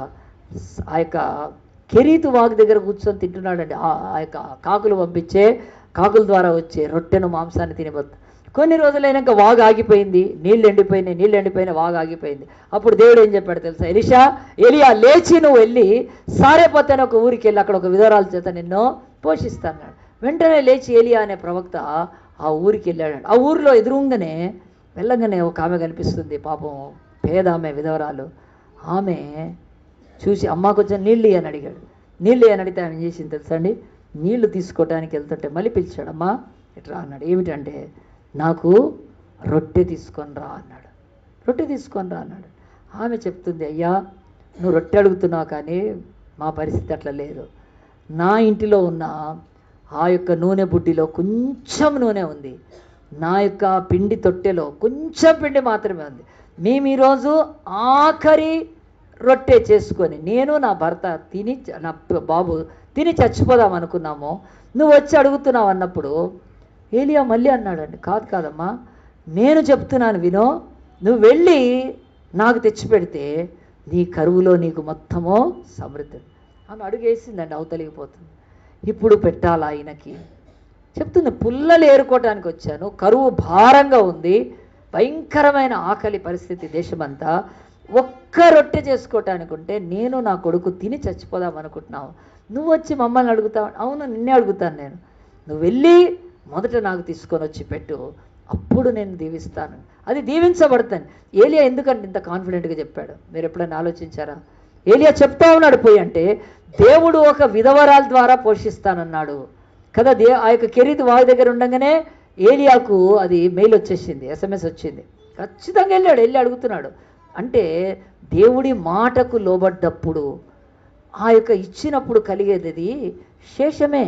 Speaker 1: ఆ యొక్క కెరీతు వాగు దగ్గర కూర్చొని తింటున్నాడండి. ఆ యొక్క కాకులు పంపించే కాకుల ద్వారా వచ్చే రొట్టెను మాంసాన్ని తినబోతు. కొన్ని రోజులైనాక వాగు ఆగిపోయింది, నీళ్ళు ఎండిపోయిన వాగు ఆగిపోయింది. అప్పుడు దేవుడు ఏం చెప్పాడు తెలుసా? ఎలియా లేచి నువ్వు వెళ్ళి సారెపత్ ఒక ఊరికి వెళ్ళి అక్కడ ఒక విధవరాల చేత నిన్ను పోషిస్తాడు. వెంటనే లేచి ఏలియా అనే ప్రవక్త ఆ ఊరికి వెళ్ళాడు. ఆ ఊరిలో ఎదురుగానే వెళ్ళగానే ఒక ఆమె కనిపిస్తుంది. పాపం పేద ఆమె, విధవరాలు. ఆమె చూసి అమ్మ కొంచెం నీళ్ళు అని అడిగాడు. నీళ్ళు అని అడిగితే ఆమె చేసింది తెలుసా అండి? నీళ్లు తీసుకోవడానికి వెళ్తుంటే మళ్ళీ పిలిచాడు. అమ్మా ఇట్రా అన్నాడు. ఏమిటంటే నాకు రొట్టె తీసుకొని రా అన్నాడు. రొట్టె తీసుకొని రా అన్నాడు. ఆమె చెప్తుంది, అయ్యా నువ్వు రొట్టె అడుగుతున్నావు కానీ మా పరిస్థితి అట్లా లేదు. నా ఇంటిలో ఉన్న ఆ యొక్క నూనె బుడ్డిలో కొంచెం నూనె ఉంది, నా యొక్క పిండి తొట్టెలో కొంచెం పిండి మాత్రమే ఉంది. మేము ఈరోజు ఆఖరి రొట్టె చేసుకొని నేను నా భర్త తిని, నా బాబు తిని చచ్చిపోదాం అనుకున్నాము, నువ్వు వచ్చి అడుగుతున్నావు అన్నప్పుడు ఏలియా మళ్ళీ అన్నాడండి, కాదమ్మా నేను చెప్తున్నాను వినో, నువ్వు వెళ్ళి నాకు తెచ్చిపెడితే నీ కరువులో నీకు మొత్తమో సమృద్ధి. ఆమె అడుగేసిందండి, అవతలిగిపోతుంది. ఇప్పుడు పెట్టాలా ఆయనకి చెప్తుంది, పుల్లలు ఏరుకోవటానికి వచ్చాను, కరువు భారంగా ఉంది, భయంకరమైన ఆకలి పరిస్థితి దేశమంతా, ఒక్క రొట్టె చేసుకోవటానికి ఉంటే నేను నా కొడుకు తిని చచ్చిపోదాం అనుకుంటున్నావు, నువ్వు వచ్చి మమ్మల్ని అడుగుతావు? అవును నిన్నే అడుగుతాను నేను, నువ్వు వెళ్ళి మొదట నాకు తీసుకొని వచ్చి పెట్టు, అప్పుడు నేను దీవిస్తాను, అది దీవించబడతాను. ఏలియా ఎందుకంటే ఇంత కాన్ఫిడెంట్గా చెప్పాడు? మీరు ఎప్పుడైనా ఆలోచించారా? ఏలియా చెప్తా ఉన్నాడు పోయి అంటే దేవుడు ఒక విధవరాల ద్వారా పోషిస్తానన్నాడు కదా. ఆ యొక్క కెరీతు వారి దగ్గర ఉండగానే ఏలియాకు అది మెయిల్ వచ్చేసింది, SMS వచ్చింది. ఖచ్చితంగా వెళ్ళి అడుగుతున్నాడు. అంటే దేవుడి మాటకు లోబడ్డప్పుడు ఆ యొక్క ఇచ్చినప్పుడు కలిగేది అది శేషమే.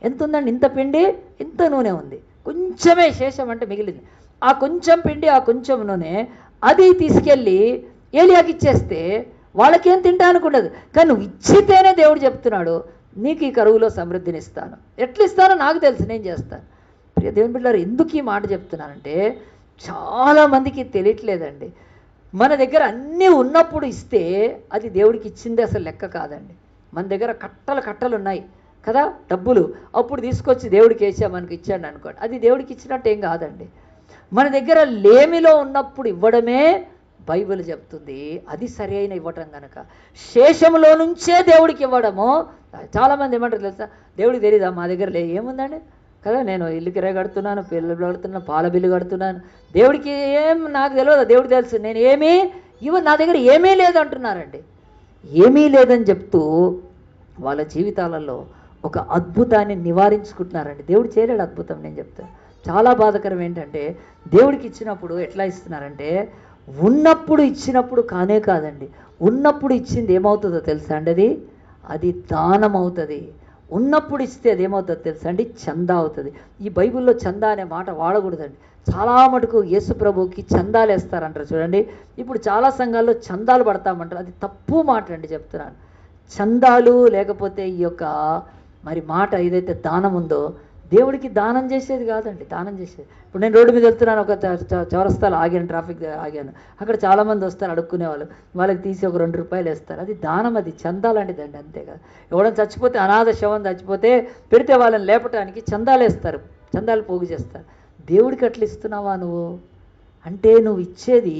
Speaker 1: ఎంత ఉందండి? ఇంత పిండి ఇంత నూనె ఉంది, కొంచెమే శేషం అంటే మిగిలింది. ఆ కొంచెం పిండి ఆ కొంచెం నూనె అది తీసుకెళ్ళి ఏలియాకి ఇచ్చేస్తే వాళ్ళకేం తింటానికి ఉండదు. కానీ నువ్వు ఇచ్చితేనే దేవుడు చెప్తున్నాడు నీకు ఈ కరువులో సమృద్ధిని ఇస్తాను. ఎట్లా ఇస్తానో నాకు తెలుసు, నేను చేస్తాను. ప్రియ దేవుని బిడ్డలారా, ఎందుకు ఈ మాట చెప్తున్నానంటే చాలామందికి తెలియట్లేదండి. మన దగ్గర అన్నీ ఉన్నప్పుడు ఇస్తే అది దేవుడికి ఇచ్చింది అసలు లెక్క కాదండి. మన దగ్గర కట్టలు ఉన్నాయి కదా డబ్బులు, అప్పుడు తీసుకొచ్చి దేవుడికి వేసామనుకు ఇచ్చాడు అనుకోండి, అది దేవుడికి ఇచ్చినట్టు ఏం కాదండి. మన దగ్గర లేమిలో ఉన్నప్పుడు ఇవ్వడమే బైబిల్ చెప్తుంది, అది సరి అయిన ఇవ్వటం కనుక. శేషంలో నుంచే దేవుడికి ఇవ్వడము. చాలామంది ఏమంటారు తెలుసా, దేవుడికి తెలియదా మా దగ్గర ఏముందండి కదా, నేను ఇల్లు కిరాయి కడుతున్నాను, పిల్లలు కడుతున్నాను, పాల బిల్లు కడుతున్నాను, దేవుడికి ఏం నాకు తెలియదు, దేవుడికి తెలుసు, నేను నా దగ్గర ఏమీ లేదు అంటున్నారండి. ఏమీ లేదని చెప్తూ వాళ్ళ జీవితాలలో ఒక అద్భుతాన్ని నివారించుకుంటున్నారండి. దేవుడు చేయలేడు అద్భుతం, నేను చెప్తాను. చాలా బాధాకరం ఏంటంటే దేవుడికి ఇచ్చినప్పుడు ఎట్లా ఇస్తున్నారంటే ఉన్నప్పుడు ఇచ్చినప్పుడు కానే కాదండి. ఉన్నప్పుడు ఇచ్చింది ఏమవుతుందో తెలుసా అండి? అది దానం అవుతుంది. ఉన్నప్పుడు ఇస్తే అది ఏమవుతుందో తెలుసా అండి? చందా అవుతుంది. ఈ బైబిల్లో చందా అనే మాట వాడకూడదండి. చాలా మటుకు యేసు ప్రభువుకి చందాలు వేస్తారంటారు చూడండి. ఇప్పుడు చాలా సంఘాల్లో చందాలు పడతామంటారు. అది తప్పు మాట అండి, చెప్తున్నాను. చందాలు లేకపోతే ఈ యొక్క మరి మాట ఏదైతే దానం ఉందో దేవుడికి దానం చేసేది కాదండి. దానం చేసేది, ఇప్పుడు నేను రోడ్డు మీద వెళ్తున్నాను, ఒక చౌరస్తాలో ఆగాను, ట్రాఫిక్ ఆగాను, అక్కడ చాలామంది వస్తారు అడుక్కునే వాళ్ళు, వాళ్ళకి తీసి ఒక 2 రూపాయలు వేస్తారు. అది దానం, అది చందా లాంటిదండి, అంతేగా. ఎవడన్నా చచ్చిపోతే, అనాథ శవం చచ్చిపోతే పెడితే వాళ్ళని లేపటానికి చందాలు వేస్తారు, చందాలు పోగు చేస్తారు. దేవుడికి అట్లా ఇస్తున్నావా నువ్వు? అంటే నువ్వు ఇచ్చేది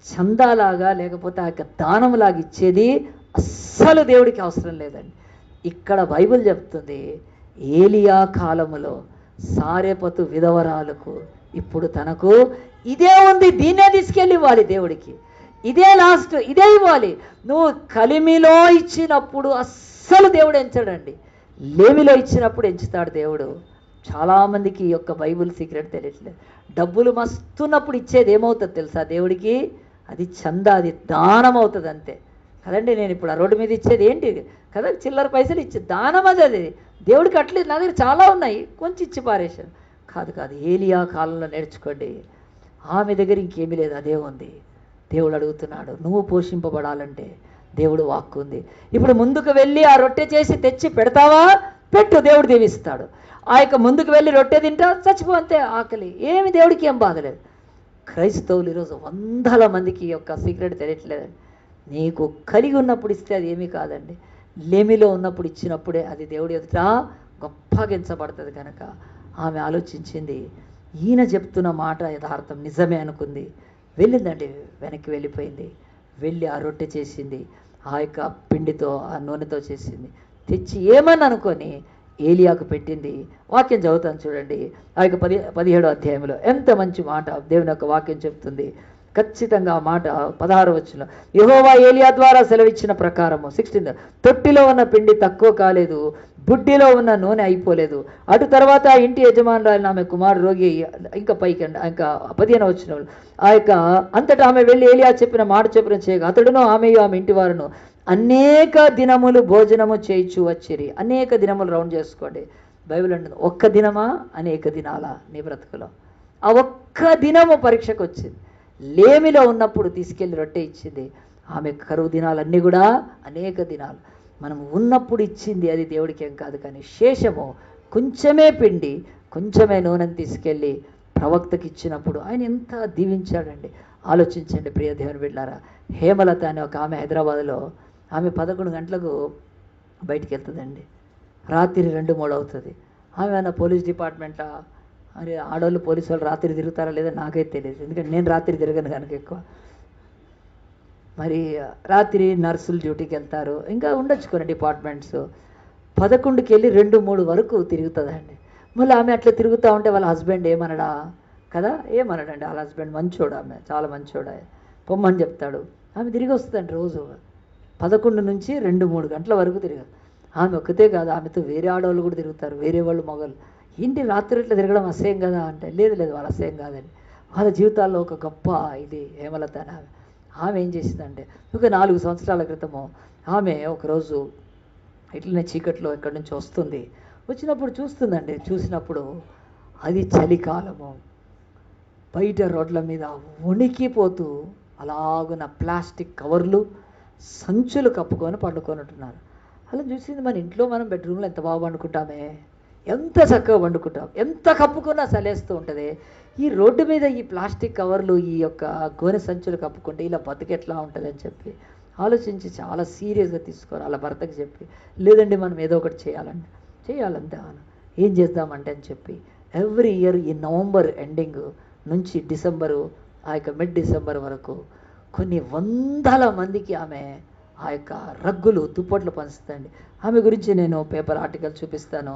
Speaker 1: చందాలాగా లేకపోతే ఆ యొక్క దానంలాగా ఇచ్చేది అస్సలు దేవుడికి అవసరం లేదండి. ఇక్కడ బైబిల్ చెప్తుంది, ఏలియా కాలములో సారెపతు విధవరాలకు ఇప్పుడు తనకు ఇదే ఉంది, దీన్నే తీసుకెళ్ళి ఇవ్వాలి దేవుడికి, ఇదే లాస్ట్, ఇదే ఇవ్వాలి. నువ్వు కలిమిలో ఇచ్చినప్పుడు అస్సలు దేవుడు ఎంచడండి, లేమిలో ఇచ్చినప్పుడు ఎంచుతాడు దేవుడు. చాలామందికి ఈ యొక్క బైబిల్ సీక్రెట్ తెలియట్లేదు. డబ్బులు మస్తున్నప్పుడు ఇచ్చేది ఏమవుతుంది తెలుసా దేవుడికి? అది చందా, అది దానం అవుతుంది, అంతే కదండి. నేను ఇప్పుడు ఆ రోడ్డు మీద ఇచ్చేది ఏంటి కదా, చిల్లర పైసలు ఇచ్చి దానం, అది దేవుడికి అట్లేదు. నా దగ్గర చాలా ఉన్నాయి, కొంచెం ఇచ్చి పారేశాను. కాదు కాదు, ఏలియా కాలంలో నేర్చుకోండి. ఆమె దగ్గర ఇంకేమీ లేదు, అదే ఉంది. దేవుడు అడుగుతున్నాడు, నువ్వు పోషింపబడాలంటే దేవుడు వాక్కు ఉంది. ఇప్పుడు ముందుకు వెళ్ళి ఆ రొట్టె చేసి తెచ్చి పెడతావా? పెట్టు, దేవుడు దీవిస్తాడు. ఆ యొక్క ముందుకు వెళ్ళి రొట్టె తింటా, చచ్చిపో, అంతే. ఆకలి ఏమి, దేవుడికి ఏం బాధలేదు. క్రైస్తవులు ఈరోజు వందల మందికి ఈ యొక్క సీక్రెట్ తెలియట్లేదండి. నీకు కలిగి ఉన్నప్పుడు ఇస్తే అది ఏమీ కాదండి, లేమిలో ఉన్నప్పుడు ఇచ్చినప్పుడే అది దేవుడి ఎదుట గొప్పగించబడుతుంది. కనుక ఆమె ఆలోచించింది, ఈయన చెప్తున్న మాట యథార్థం, నిజమే అనుకుంది. వెళ్ళిందండి, వెనక్కి వెళ్ళిపోయింది. వెళ్ళి ఆ రొట్టె చేసింది, ఆ యొక్క పిండితో ఆ నూనెతో చేసింది, తెచ్చి ఏమని అనుకొని ఏలియాకు పెట్టింది. వాక్యం చదువుతాను చూడండి, ఆ యొక్క 17వ అధ్యాయంలో ఎంత మంచి మాట దేవుని యొక్క వాక్యం చెప్తుంది. ఖచ్చితంగా ఆ మాట 16వ వచనంలో, యెహోవా ఏలియా ద్వారా సెలవిచ్చిన ప్రకారము 16, తొట్టిలో ఉన్న పిండి తక్కువ కాలేదు, బుడ్డిలో ఉన్న నూనె అయిపోలేదు. అటు తర్వాత ఆ ఇంటి యజమానురాలు ఆమె కుమారుడు రోగి, ఇంకా పైకి ఇంకా 15వ వచనంలో, ఆ యొక్క అంతటా ఆమె వెళ్ళి ఏలియా చెప్పిన మాట చెప్పిన చేయగా అతడును ఆమెయు ఆమె ఇంటి వారును అనేక దినములు భోజనము చేయించు వచ్చిరి. అనేక దినములు రౌండ్ చేసుకోండి. బైబిల్ అంటుంది, ఒక్క దినమా అనేక దినాలా నీ బ్రతుకులో? ఆ ఒక్క దినము పరీక్షకు వచ్చింది. లేమిలో ఉన్నప్పుడు తీసుకెళ్ళి రొట్టె ఇచ్చింది. ఆమె కరువు దినాలన్నీ కూడా అనేక దినాలు. మనం ఉన్నప్పుడు ఇచ్చింది అది దేవుడికి ఏం కాదు, కానీ శేషము కొంచెమే పిండి కొంచెమే నూనెను తీసుకెళ్ళి ప్రవక్తకి ఇచ్చినప్పుడు ఆయన ఎంత దీవించాడండి. ఆలోచించండి ప్రియ దేవుని బిడ్డలారా. హేమలత అనే ఒక ఆమె హైదరాబాద్లో, ఆమె 11 గంటలకు బయటికి వెళ్తుందండి, రాత్రి 2-3 అవుతుంది. ఆమె అన్న పోలీస్ డిపార్ట్మెంట్లో, మరి ఆడవాళ్ళు పోలీసు వాళ్ళు రాత్రి తిరుగుతారా లేదా నాకైతే తెలియదు, ఎందుకంటే నేను రాత్రి తిరగను కనుక ఎక్కువ. మరి రాత్రి నర్సులు డ్యూటీకి వెళ్తారు, ఇంకా ఉండొచ్చు కొన్ని డిపార్ట్మెంట్స్. 11కి వెళ్ళి 2-3 వరకు తిరుగుతుందండి. మళ్ళీ ఆమె అట్లా తిరుగుతూ ఉంటే వాళ్ళ హస్బెండ్ ఏమనడా కదా, ఏమనడండి. వాళ్ళ హస్బెండ్ మంచోడు, ఆమె చాలా మంచోడు, పొమ్మని చెప్తాడు. ఆమె తిరిగి వస్తుందండి రోజు 11 నుంచి 2-3 గంటల వరకు తిరగదు. ఆమె ఒక్కతే కాదు, ఆమెతో వేరే ఆడవాళ్ళు కూడా తిరుగుతారు, వేరే వాళ్ళు మగవాళ్ళు. ఏంటి రాత్రి ఇట్లా తిరగడం అసహ్యం కదా అంటే, లేదు లేదు వాళ్ళ అసహ్యం కాదండి, వాళ్ళ జీవితాల్లో ఒక గొప్ప ఇది హేమలత అని. ఆమె ఏం చేసిందంటే, ఒక 4 సంవత్సరాల క్రితము ఆమె ఒకరోజు ఇట్లనే చీకట్లో ఎక్కడి నుంచి వస్తుంది, వచ్చినప్పుడు చూస్తుందండి. చూసినప్పుడు అది చలికాలము, బయట రోడ్ల మీద వణికిపోతూ అలాగున్న ప్లాస్టిక్ కవర్లు సంచులు కప్పుకొని పండుకొనుంటున్నారు. అలా చూసింది, మన ఇంట్లో మనం బెడ్రూమ్లో ఎంత బాగా పండుకుంటామే, ఎంత చక్కగా వండుకుంటాం, ఎంత కప్పుకున్నా చలేస్తూ ఉంటుంది. ఈ రోడ్డు మీద ఈ ప్లాస్టిక్ కవర్లు, ఈ యొక్క గోనె సంచులు కప్పుకుంటే ఇలా బతికెట్లా ఉంటుంది అని చెప్పి ఆలోచించి చాలా సీరియస్గా తీసుకోవాలి. అలా భర్తకి చెప్పి, లేదండి మనం ఏదో ఒకటి చేయాలంతే. ఏం చేద్దామంటే అని చెప్పి ఎవ్రీ ఇయర్ ఈ నవంబర్ ఎండింగ్ నుంచి డిసెంబరు, ఆ యొక్క మిడ్ డిసెంబర్ వరకు కొన్ని వందల మందికి ఆమె ఆ యొక్క రగ్గులు దుప్పట్లు పంచుతండి. ఆమె గురించి నేను పేపర్ ఆర్టికల్ చూపిస్తాను.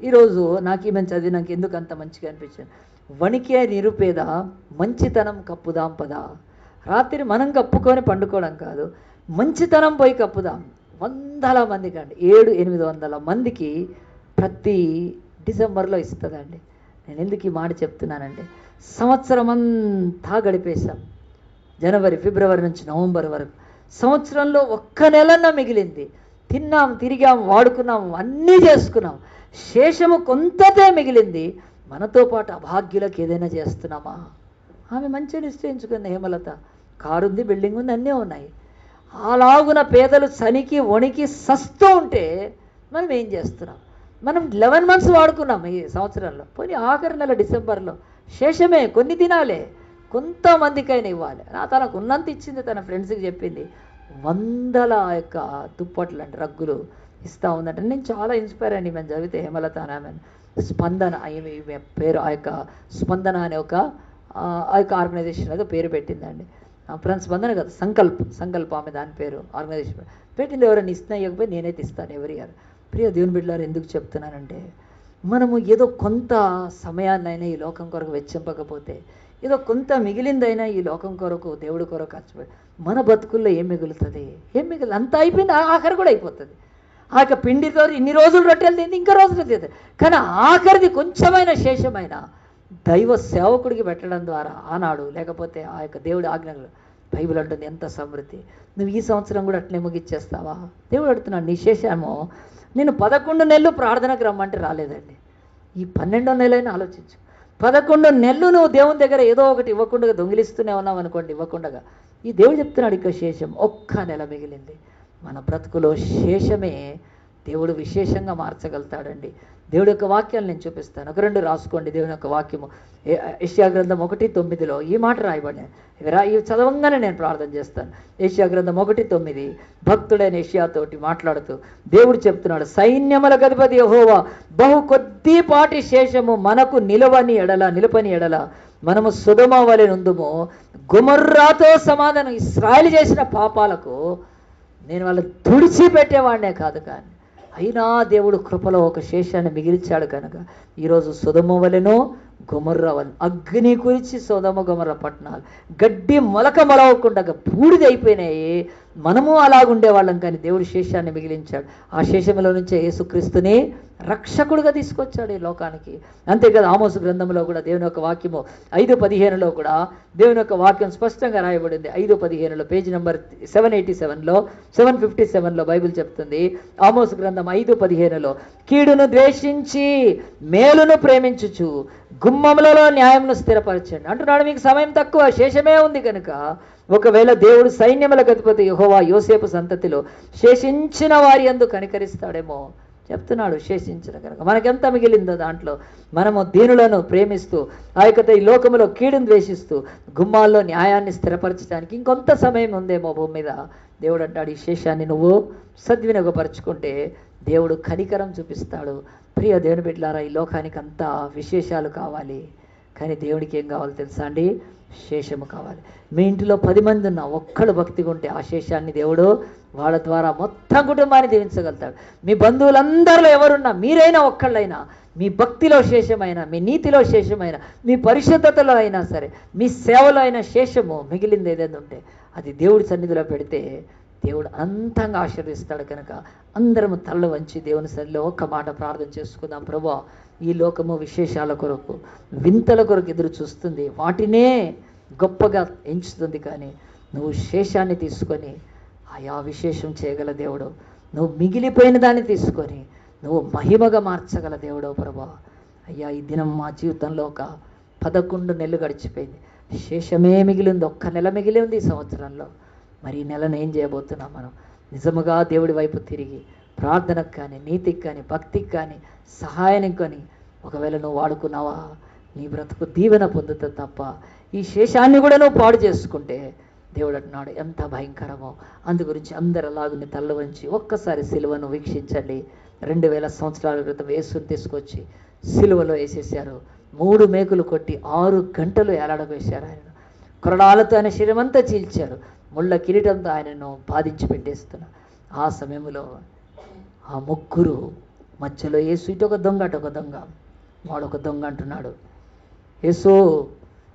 Speaker 1: ఈరోజు నాకు ఈమెను చదివి నాకు ఎందుకు అంత మంచిగా అనిపించింది. వణికే నిరుపేద మంచితనం కప్పుదాం పదా. రాత్రి మనం కప్పుకొని పండుకోవడం కాదు, మంచితనం పోయి కప్పుదాం. వందల మందికి అండి, 700-800 మందికి ప్రతి డిసెంబర్లో ఇస్తుందండి. నేను ఎందుకు ఈ మాట చెప్తున్నానంటే, సంవత్సరం అంతా గడిపేశాం. జనవరి, ఫిబ్రవరి నుంచి నవంబర్ వరకు. సంవత్సరంలో ఒక్క నెలన్నా మిగిలింది. తిన్నాం, తిరిగాం, వాడుకున్నాం, అన్నీ చేసుకున్నాం. శేషము కొంతదే మిగిలింది. మనతో పాటు అభాగ్యులకు ఏదైనా చేస్తున్నామా? ఆమె మంచిగా నిశ్చయించుకుంది హేమలత. కారు ఉంది, బిల్డింగ్ ఉంది, అన్నీ ఉన్నాయి. అలాగున పేదలు చనికి వణికి సస్తూ ఉంటే మనం ఏం చేస్తున్నాం? మనం 11 months వాడుకున్నాం ఈ సంవత్సరంలో. పోనీ ఆఖరి నెల డిసెంబర్లో శేషమే, కొన్ని తినాలే, కొంతమందికైనా ఇవ్వాలి. తనకు ఉన్నంత ఇచ్చింది. తన ఫ్రెండ్స్కి చెప్పింది. 100 యొక్క దుప్పట్లు అంటే రగ్గులు ఇస్తూ ఉందంటే నేను చాలా ఇన్స్పైర్ అయ్యి మేము చదివితే హేమలత అని ఆమె స్పందన ఈమె పేరు, ఆ యొక్క స్పందన అనే ఆ యొక్క ఆర్గనైజేషన్ ఏదో పేరు పెట్టిందండి. స్పందన కదా, సంకల్ప ఆమె దాని పేరు ఆర్గనైజేషన్ పెట్టింది. ఎవరైనా ఇస్తున్నా ఇవ్వకపోయి నేనైతే ఇస్తాను ఎవరి ఇయర్. ప్రియ దేవుని బిడ్డలారు, ఎందుకు చెప్తున్నానంటే, మనము ఏదో కొంత సమయాన్నైనా ఈ లోకం కొరకు వెచ్చింపకపోతే, ఏదో కొంత మిగిలిందైనా ఈ లోకం కొరకు దేవుడి కొరకు ఖర్చు మన బతుకుల్లో ఏం మిగులుతుంది? ఏం మిగిలి అంతా అయిపోయింది. ఆఖరి కూడా అయిపోతుంది. ఆ యొక్క పిండితో ఇన్ని రోజులు రొట్టెలు తింది, ఇంకా రోజులు తింది. కానీ ఆఖరిది కొంచెమైన శేషమైన దైవ సేవకుడికి పెట్టడం ద్వారా ఆనాడు, లేకపోతే ఆ యొక్క దేవుడి ఆజ్ఞలు, బైబిల్ అంటుంది ఎంత సమృద్ధి. నువ్వు ఈ సంవత్సరం కూడా అట్లే ముగిచ్చేస్తావా? దేవుడు అడుగుతున్నాడు, నీ శేషమో నేను 11 నెలలు ప్రార్థనకు రమ్మంటే రాలేదండి. ఈ 12వ నెలైనా ఆలోచించు. 11 నెలలు నువ్వు దేవుని దగ్గర ఏదో ఒకటి ఇవ్వకుండా దొంగిలిస్తూనే ఉన్నావు అనుకోండి, ఇవ్వకుండా. ఈ దేవుడు చెప్తున్నాడు, ఇక శేషం ఒక్క నెల మిగిలింది. మన బ్రతుకులో శేషమే దేవుడు విశేషంగా మార్చగలుగుతాడండి. దేవుడి యొక్క వాక్యాలు నేను చూపిస్తాను. 2 రాసుకోండి. దేవుని యొక్క వాక్యము యెషయా గ్రంథం 1:9 ఈ మాట రాయబడినాయి. ఇవి చదవంగానే నేను ప్రార్థన చేస్తాను. యెషయా గ్రంథం 1:9 భక్తుడైన యెషయాతోటి మాట్లాడుతూ దేవుడు చెప్తున్నాడు, సైన్యములకు అధిపతి యెహోవా బహు కొద్దిపాటి శేషము మనకు నిలపని ఎడల మనము సొదొమ వలె నుందుము. గొమొర్రాతో సమాధానం. ఇశ్రాయేలు చేసిన పాపాలకు నేను వాళ్ళని తుడిచిపెట్టేవాడినే కాదు, కానీ అయినా దేవుడు కృపలో ఒక శేషాన్ని మిగిల్చాడు. కనుక ఈరోజు సొదొమ వలెను గొమొర్రా వలె అగ్ని కురిచి సొదొమ గొమొర్రా పట్టణాలు గడ్డి మొలక మొలవకుండా బూడిదైపోయినాయి. మనము అలాగుండేవాళ్ళం, కానీ దేవుడు శేషాన్ని మిగిలించాడు. ఆ శేషంలో నుంచే యేసుక్రీస్తుని రక్షకుడుగా తీసుకొచ్చాడు ఈ లోకానికి. అంతేకాదు, ఆమోసు గ్రంథంలో కూడా దేవుని యొక్క వాక్యము 5:15 కూడా దేవుని యొక్క వాక్యం స్పష్టంగా రాయబడింది. 5:15 పేజీ నెంబర్ 757లో బైబిల్ చెప్తుంది. ఆమోసు గ్రంథం 5:15 కీడును ద్వేషించి మేలును ప్రేమించుచు గుమ్మములలో న్యాయమును స్థిరపరచండి అంటున్నాడు. మీకు సమయం తక్కువ, శేషమే ఉంది కనుక ఒకవేళ దేవుడు సైన్యములకు అధిపతి యెహోవా యోసేపు సంతతిలో శేషించిన వారి యందు కనికరిస్తాడేమో చెప్తున్నాడు. శేషించిన కనుక మనకెంత మిగిలిందో దాంట్లో మనము దీనులను ప్రేమిస్తూ, ఆ యొక్క ఈ లోకములో కీడును ద్వేషిస్తూ గుమ్మాల్లో న్యాయాన్ని స్థిరపరచడానికి ఇంకొంత సమయం ఉందేమో భూమి మీద. దేవుడు అంటాడు, ఈ శేషాన్ని నువ్వు సద్వినియోగపరచుకుంటే దేవుడు కనికరం చూపిస్తాడు. ప్రియ దేవుని బిడ్డలారా, ఈ లోకానికి అంతా విశేషాలు కావాలి, కానీ దేవుడికి ఏం కావాలి తెలుసా అండి? శేషము కావాలి. మీ ఇంటిలో 10 మంది ఉన్నా ఒక్కడు భక్తిగా ఉంటే ఆ శేషాన్ని దేవుడు వాళ్ళ ద్వారా మొత్తం కుటుంబాన్ని దీవించగలుగుతాడు. మీ బంధువులందరిలో ఎవరున్నా, మీరైనా ఒక్కళ్ళైనా, మీ భక్తిలో శేషమైన, మీ నీతిలో శేషమైన, మీ పరిశుద్ధతలో అయినా సరే, మీ సేవలో అయినా శేషము మిగిలింది ఏదైనా ఉంటే అది దేవుడి సన్నిధిలో పెడితే దేవుడు అంతంగా ఆశీర్వదిస్తాడు. కనుక అందరము తల్ల వంచి దేవుని సన్నిధిలో ఒక్క మాట ప్రార్థన చేసుకుందాం. ప్రభువా, ఈ లోకము విశేషాల కొరకు, వింతల కొరకు ఎదురు చూస్తుంది, వాటినే గొప్పగా ఎంచుతుంది. కానీ నువ్వు శేషాన్ని తీసుకొని ఆయా విశేషం చేయగల దేవుడు, నువ్వు మిగిలిపోయిన దాన్ని తీసుకొని నువ్వు మహిమగా మార్చగల దేవుడు ప్రభువా. అయ్యా, ఈ దినం మా జీవితంలో ఒక 11 నెలలు గడిచిపోయింది, శేషమే మిగిలింది, ఒక్క నెల మిగిలి ఉంది ఈ సంవత్సరంలో. మరి ఈ నెలను ఏం చేయబోతున్నాం మనం? నిజముగా దేవుడి వైపు తిరిగి ప్రార్థనకు కానీ, నీతికి కానీ, భక్తికి కానీ, సహాయానికి కానీ ఒకవేళ నువ్వు వాడుకున్నావా, నీ బ్రతుకు దీవెన పొందుతుంది తప్ప ఈ శేషాన్ని కూడా నువ్వు పాడు చేసుకుంటే దేవుడు అంటున్నాడు ఎంత భయంకరమో. అందు గురించి అందరు అలాగుని తల్ల వంచి ఒక్కసారి సిలువను వీక్షించండి. 2000 సంవత్సరాల క్రితం యేసుని తీసుకొచ్చి సిలువలో వేసేసారు. 3 మేకులు కొట్టి 6 గంటలు ఏలాడవేశారు. ఆయన కొరడాలతో ఆయన శరీరం అంతా చీల్చారు. ముళ్ళ కిరీటంతో ఆయనను బాధించి పెట్టేస్తున్నారు. ఆ సమయంలో ఆ 3 మధ్యలో యేసు ఇటు ఒక దొంగ, అటు ఒక దొంగ. వాడు ఒక దొంగ అంటున్నాడు, యేసు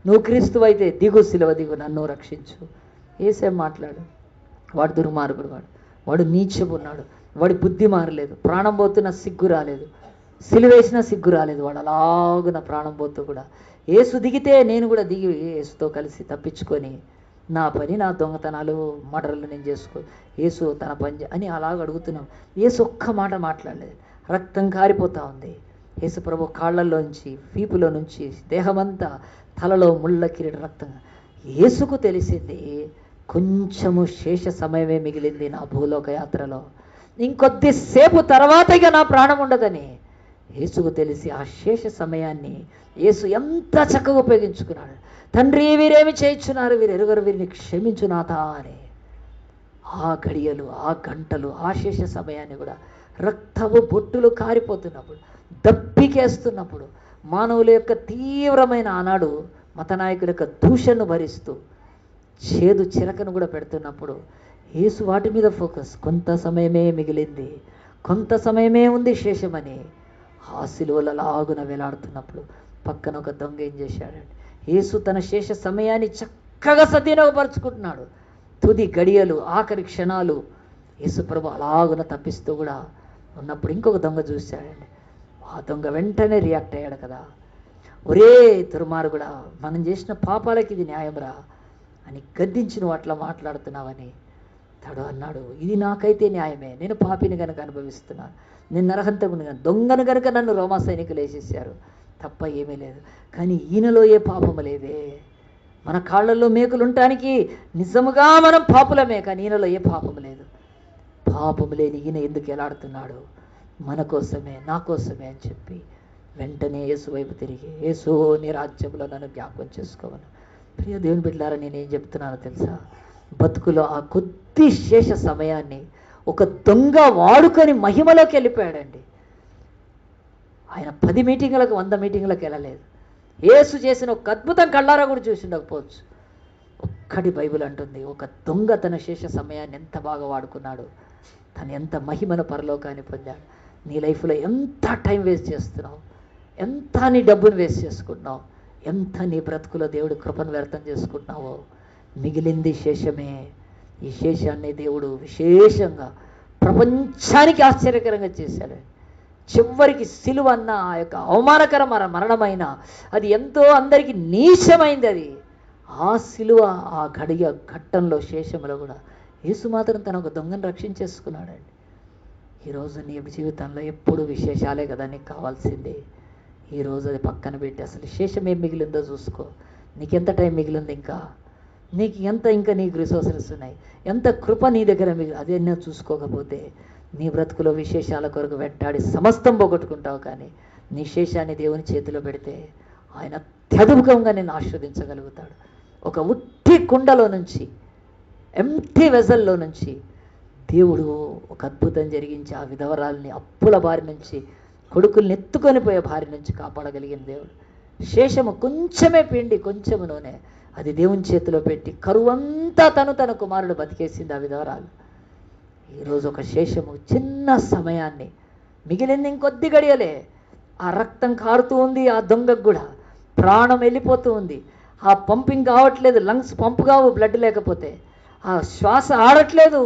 Speaker 1: నువ్వు క్రీస్తు అయితే దిగు, సిలువ దిగు, నన్ను రక్షించు. ఏసేం మాట్లాడు. వాడు దుర్మార్గుడు, వాడు నీచబున్నాడు, వాడి బుద్ధి మారలేదు, ప్రాణం పోతున్న సిగ్గు రాలేదు. సిలువేసిన సిగ్గు రాలేదు. వాడు అలాగున ప్రాణం పోతూ కూడా యేసు దిగితే నేను కూడా దిగి యేసుతో కలిసి తప్పించుకొని నా పని, నా దొంగతనాలు, మర్డర్లు నేను చేసుకో, యేసు తన పని అని అలాగ అడుగుతున్నాం. యేసు ఒక్క మాట మాట్లాడలేదు. రక్తం కారిపోతూ ఉంది. యేసు ప్రభు కాళ్ళల్లోంచి, వీపులో నుంచి, దేహమంతా, తలలో ముళ్ళ కిరీట రక్తం. యేసుకు తెలిసింది కొంచెము శేష సమయమే మిగిలింది నా భూలోక యాత్రలో, ఇంకొద్దిసేపు తర్వాత ఇక నా ప్రాణం ఉండదని. యేసుకు తెలిసి ఆ శేష సమయాన్ని యేసు ఎంత చక్కగా ఉపయోగించుకున్నాడు. తండ్రి, వీరేమి చేయించున్నారు, వీరు ఎరుగరు, వీరిని క్షమించు నాథా అని. ఆ గడియలు, ఆ గంటలు, ఆ శేష సమయాన్ని కూడా రక్తము బొట్టులు కారిపోతున్నప్పుడు, దప్పికేస్తున్నప్పుడు, మానవుల యొక్క తీవ్రమైన ఆనాడు మత నాయకుల యొక్క దూషణను భరిస్తూ చేదు చిలకను కూడా పెడుతున్నప్పుడు యేసు వాటి మీద ఫోకస్. కొంత సమయమే మిగిలింది, కొంత సమయమే ఉంది శేషమని ఆ సిలువల లాగున వేలాడుతున్నప్పుడు పక్కన ఒక దొంగ ఏం చేశాడండి? యేసు తన శేష సమయాన్ని చక్కగా సద్వినియోగపరుచుకుంటున్నాడు. తుది గడియలు, ఆఖరి క్షణాలు యేసు ప్రభు అలాగున తప్పిస్తూ కూడా ఉన్నప్పుడు ఇంకొక దొంగ చూశాడండి. ఆ దొంగ వెంటనే రియాక్ట్ అయ్యాడు కదా, ఒరే దుర్మార్గుడా, మనం చేసిన పాపాలకి ఇది న్యాయంరా అని గద్దించి నువ్వు అట్లా మాట్లాడుతున్నావని. తడు అన్నాడు, ఇది నాకైతే న్యాయమే, నేను పాపిని కనుక అనుభవిస్తున్నాను, నేను నరహంతకుని కనుక, దొంగను కనుక నన్ను రోమా సైనికులు వేసేసారు, తప్ప ఏమీ లేదు. కానీ ఈయనలో ఏ పాపము లేదే. మన కాళ్ళల్లో మేకులు ఉండటానికి నిజముగా మనం పాపులమే, కానీ ఈయనలో ఏ పాపము లేదు. పాపము లేని ఈయన ఎందుకు ఎలాడుతున్నాడు? మన కోసమే, నా కోసమే అని చెప్పి వెంటనే యేసు వైపు తిరిగి, యేసు నీ రాజ్యంలో నన్ను జ్ఞాపకం చేసుకోవాలి. ప్రియ దేవుని బిడ్డలారా, నేనేం చెప్తున్నానో తెలుసా? బతుకులో ఆ కొద్ది శేష సమయాన్ని ఒక దొంగ వాడుకొని మహిమలోకి వెళ్ళిపోయాడండి. ఆయన 10 మీటింగులకు 100 మీటింగులకు వెళ్ళలేదు. యేసు చేసిన ఒక అద్భుతం కళ్ళారా కూడా చూసి ఉండకపోవచ్చు. ఒక్కటి బైబిల్ అంటుంది, ఒక దొంగ తన శేష సమయాన్ని ఎంత బాగా వాడుకున్నాడు, తను ఎంత మహిమను పరలోకాన్ని పొందాడు. నీ లైఫ్లో ఎంత టైం వేస్ట్ చేస్తున్నావు, ఎంత నీ డబ్బును వేస్ట్ చేసుకుంటున్నావు, ఎంత నీ బ్రతుకులో దేవుడు కృపను వ్యర్థం చేసుకుంటున్నావో. మిగిలింది శేషమే. ఈ శేషాన్ని దేవుడు విశేషంగా ప్రపంచానికి ఆశ్చర్యకరంగా చేశాడు. చివరికి సిలువ అన్న ఆ యొక్క అవమానకర మరణమైన అది ఎంతో అందరికీ నీచమైంది. అది ఆ సిలువ, ఆ ఘట్టంలో శేషంలో కూడా యేసు మాత్రం తన ఒక దొంగను రక్షించేసుకున్నాడండి. ఈరోజు నీ జీవితంలో ఎప్పుడు విశేషాలే కదా నీకు కావాల్సింది. ఈరోజు అది పక్కన పెట్టి అసలు శేషం ఏం మిగిలిందో చూసుకో. నీకెంత టైం మిగిలింది, ఇంకా నీకు రిసోర్సెస్ ఉన్నాయి, ఎంత కృప నీ దగ్గర మిగిలి, అదేనా చూసుకోకపోతే నీ బ్రతుకులో విశేషాల కొరకు వెంటాడి సమస్తం పోగొట్టుకుంటావు. కానీ నీ శేషాన్ని దేవుని చేతిలో పెడితే ఆయన అత్యద్భుతంగా నేను ఆస్వాదించగలుగుతాడు. ఒక ఉట్టి కుండలో నుంచి, ఎంటీ వెజల్లో నుంచి దేవుడు ఒక అద్భుతం జరిగించి ఆ విధవరాల్ని అప్పుల బారి నుంచి, కొడుకుల్ని ఎత్తుకొని పోయే బారి నుంచి కాపాడగలిగిన దేవుడు. శేషము కొంచెమే పిండి, కొంచెము నూనె, అది దేవుని చేతిలో పెట్టి కరువంతా తన కుమారుడు బతికేసింది ఆ విధవరాలు. ఈరోజు ఒక శేషము, చిన్న సమయాన్ని, మిగిలింది ఇంకొద్ది గడియలే. ఆ రక్తం కారుతూ ఉంది, ఆ దొంగకు కూడా ప్రాణం వెళ్ళిపోతూ ఉంది. ఆ పంపింగ్ కావట్లేదు, లంగ్స్ పంపు కావు బ్లడ్ లేకపోతే, ఆ శ్వాస ఆడట్లేదు.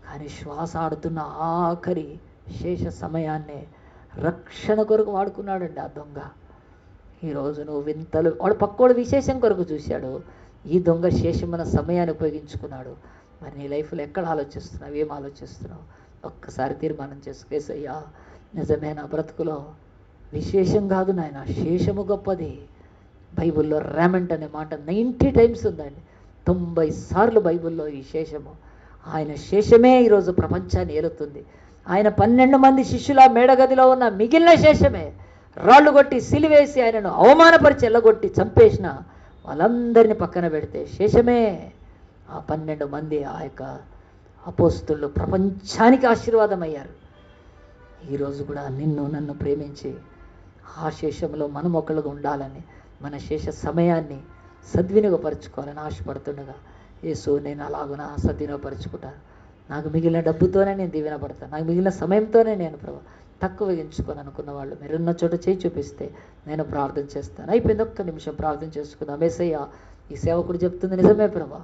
Speaker 1: కానీ శ్వాస ఆడుతున్న ఆఖరి శేష సమయాన్నే రక్షణ కొరకు వాడుకున్నాడండి ఆ దొంగ. ఈరోజు నువ్వు వింతలు, వాడు పక్కోడు విశేషం కొరకు చూశాడు, ఈ దొంగ శేషమైన సమయాన్ని ఉపయోగించుకున్నాడు. మరి నీ లైఫ్లో ఎక్కడ ఆలోచిస్తున్నావు, ఏం ఆలోచిస్తున్నావు? ఒక్కసారి తీర్మానం చేసుకేసయ్యా, నిజమే నా బ్రతుకులో విశేషం కాదు నాయన, శేషము గొప్పది. బైబిల్లో ర్యామెంట్ అనే మాట 90 టైమ్స్ ఉందండి. 90 సార్లు బైబిల్లో ఈ శేషము, ఆయన శేషమే ఈరోజు ప్రపంచాన్ని ఏలుతుంది. ఆయన 12 మంది శిష్యుల మేడగదిలో ఉన్న మిగిలిన శేషమే. రాళ్ళు కొట్టి సిలివేసి ఆయనను అవమానపరిచి ఎల్లగొట్టి చంపేసిన వాళ్ళందరినీ పక్కన పెడితే శేషమే. ఆ 12 మంది ఆ యొక్క అపోస్తులు ప్రపంచానికి ఆశీర్వాదం అయ్యారు. ఈరోజు కూడా నిన్ను నన్ను ప్రేమించి ఆ శేషంలో మనం ఒకళ్ళుగా ఉండాలని, మన శేష సమయాన్ని సద్వినియోగపరచుకోవాలని ఆశపడుతుండగా, యేసు నేను అలాగున సద్వినియోగపరచుకుంటాను, నాకు మిగిలిన డబ్బుతోనే నేను దీవెనపడతాను, నాకు మిగిలిన సమయంతోనే నేను ప్రభు తక్కువ ఎంచుకొని అనుకున్న వాళ్ళు మీరున్న చోట చేయి చూపిస్తే నేను ప్రార్థన చేస్తాను. అయిపోయింది, ఒక్క నిమిషం ప్రార్థన చేసుకుందాం. యేసయ్య, ఈ సేవకుడు చెప్తుంది నిజమే ప్రభా,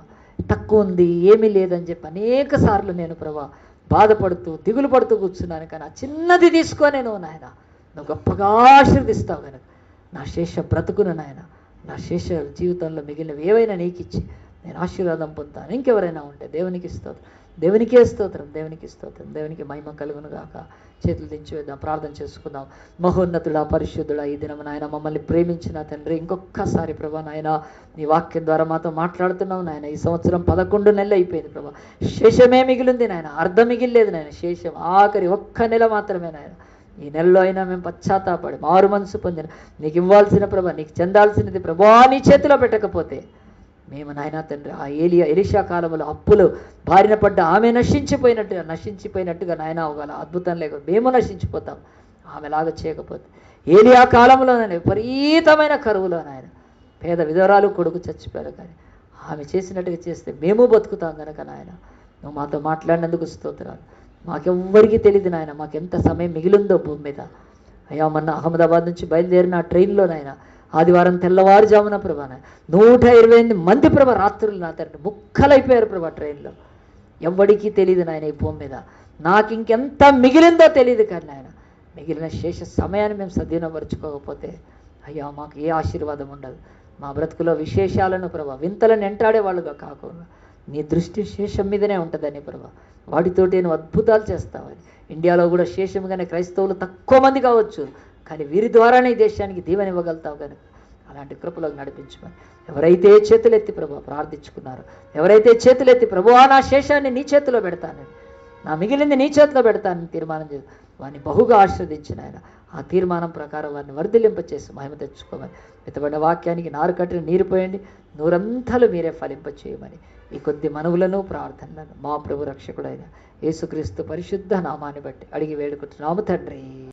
Speaker 1: తక్కువ ఉంది, ఏమీ లేదని చెప్పి అనేక సార్లు నేను ప్రభా బాధపడుతూ దిగులు పడుతూ కూర్చున్నాను. కానీ ఆ చిన్నది తీసుకో, నేను నాయన నువ్వు గొప్పగా ఆశీర్దిస్తావు కనుక నా శేష బ్రతుకును నాయన, నా శేష జీవితంలో మిగిలినవి ఏవైనా నీకు ఇచ్చి నేను ఆశీర్వాదం పొందుతాను. ఇంకెవరైనా ఉంటే దేవునికి స్తోత్రం, దేవునికే స్తోత్రం, దేవునికి స్తోత్రం, దేవునికి మహిమ కలుగును గాక. చేతులు దించి వేద్దాం, ప్రార్థన చేసుకుందాం. మహోన్నతుడా, పరిశుద్ధుడా, ఈ దినం నాయన మమ్మల్ని ప్రేమించిన తండ్రి, ఇంకొకసారి ప్రభా నాయన నీ వాక్యం ద్వారా మాతో మాట్లాడుతున్నావు నాయన. ఈ సంవత్సరం 11 నెలలు అయిపోయింది ప్రభా, శేషమే మిగిలింది నాయన, అర్ధం మిగిలిలేదు నాయన. శేషం ఆఖరి ఒక్క నెల మాత్రమే నాయన. ఈ నెలలో అయినా మేము పశ్చాత్తాపడి మారు మనసు పొందిన నీకు ఇవ్వాల్సిన ప్రభా, నీకు చెందాల్సినది ప్రభా నీ చేతిలో పెట్టకపోతే మేము నాయన తండ్రి ఆ ఎలీషా కాలంలో అప్పులు బారిన పడ్డ ఆమె నశించిపోయినట్టుగా నాయన అవగల అద్భుతం లేక మేము నశించిపోతాం. ఆమెలాగా చేయకపోతే ఏలియా కాలంలోనే విపరీతమైన కరువులో నాయన పేద విధవరాలు కొడుకు చచ్చిపోయారు, కానీ ఆమె చేసినట్టుగా చేస్తే మేము బతుకుతాం కనుక నాయన నువ్వు మాతో మాట్లాడినందుకు స్తోత్రాలు. మాకెవ్వరికీ తెలియదు నాయన మాకెంత సమయం మిగిలిందో భూమి మీద. అయ్యా మొన్న అహ్మదాబాద్ నుంచి బయలుదేరిన ఆ ట్రైన్లో నాయన ఆదివారం తెల్లవారుజామున ప్రభా 128 మంది ప్రభా రాత్రులు నా తండ్రి ముక్కలైపోయారు ప్రభా ట్రైన్లో. ఎవ్వడికి తెలియదు నాయన ఈ భూమి మీద. నాకు ఇంకెంత మిగిలిందో తెలియదు, కానీ నాయన మిగిలిన శేష సమయాన్ని మేము సద్వినియోగపరుచుకోకపోతే అయ్యా మాకు ఏ ఆశీర్వాదం ఉండదు. మా బ్రతుకులో విశేషాలను ప్రభా వింతలను ఎంటాడే వాళ్ళుగా కాకుండా నీ దృష్టి శేషం మీదనే ఉంటుందని ప్రభా, వాటితోటి నువ్వు అద్భుతాలు చేస్తావని. ఇండియాలో కూడా శేషంగానే క్రైస్తవులు తక్కువ మంది కావచ్చు, కానీ వీరి ద్వారానే ఈ దేశానికి దీవెన ఇవ్వగలుగుతావు కనుక అలాంటి కృపలోకి నడిపించమని. ఎవరైతే చేతులెత్తి ప్రభు ప్రార్థించుకున్నారో, ఎవరైతే చేతులెత్తి ప్రభువా నా శేషాన్ని నీ చేతిలో పెడతానని, నా మిగిలింది నీ చేతిలో పెడతానని తీర్మానం చేసి వారిని బహుగా ఆశీర్వదించిన ఆయన ఆ తీర్మానం ప్రకారం వారిని వర్ధిల్లింపచేసి మహిమ తెచ్చుకోమని. విత్తబడిన వాక్యానికి నారు కట్టిన నీరు పోయండి, నూరంతలు మీరే ఫలింపచేయమని ఈ కొద్ది మనవులను ప్రార్థనలను మా ప్రభు రక్షకుడైన యేసుక్రీస్తు పరిశుద్ధ నామాన్ని బట్టి అడిగి వేడుకుంటున్నాము తండ్రి.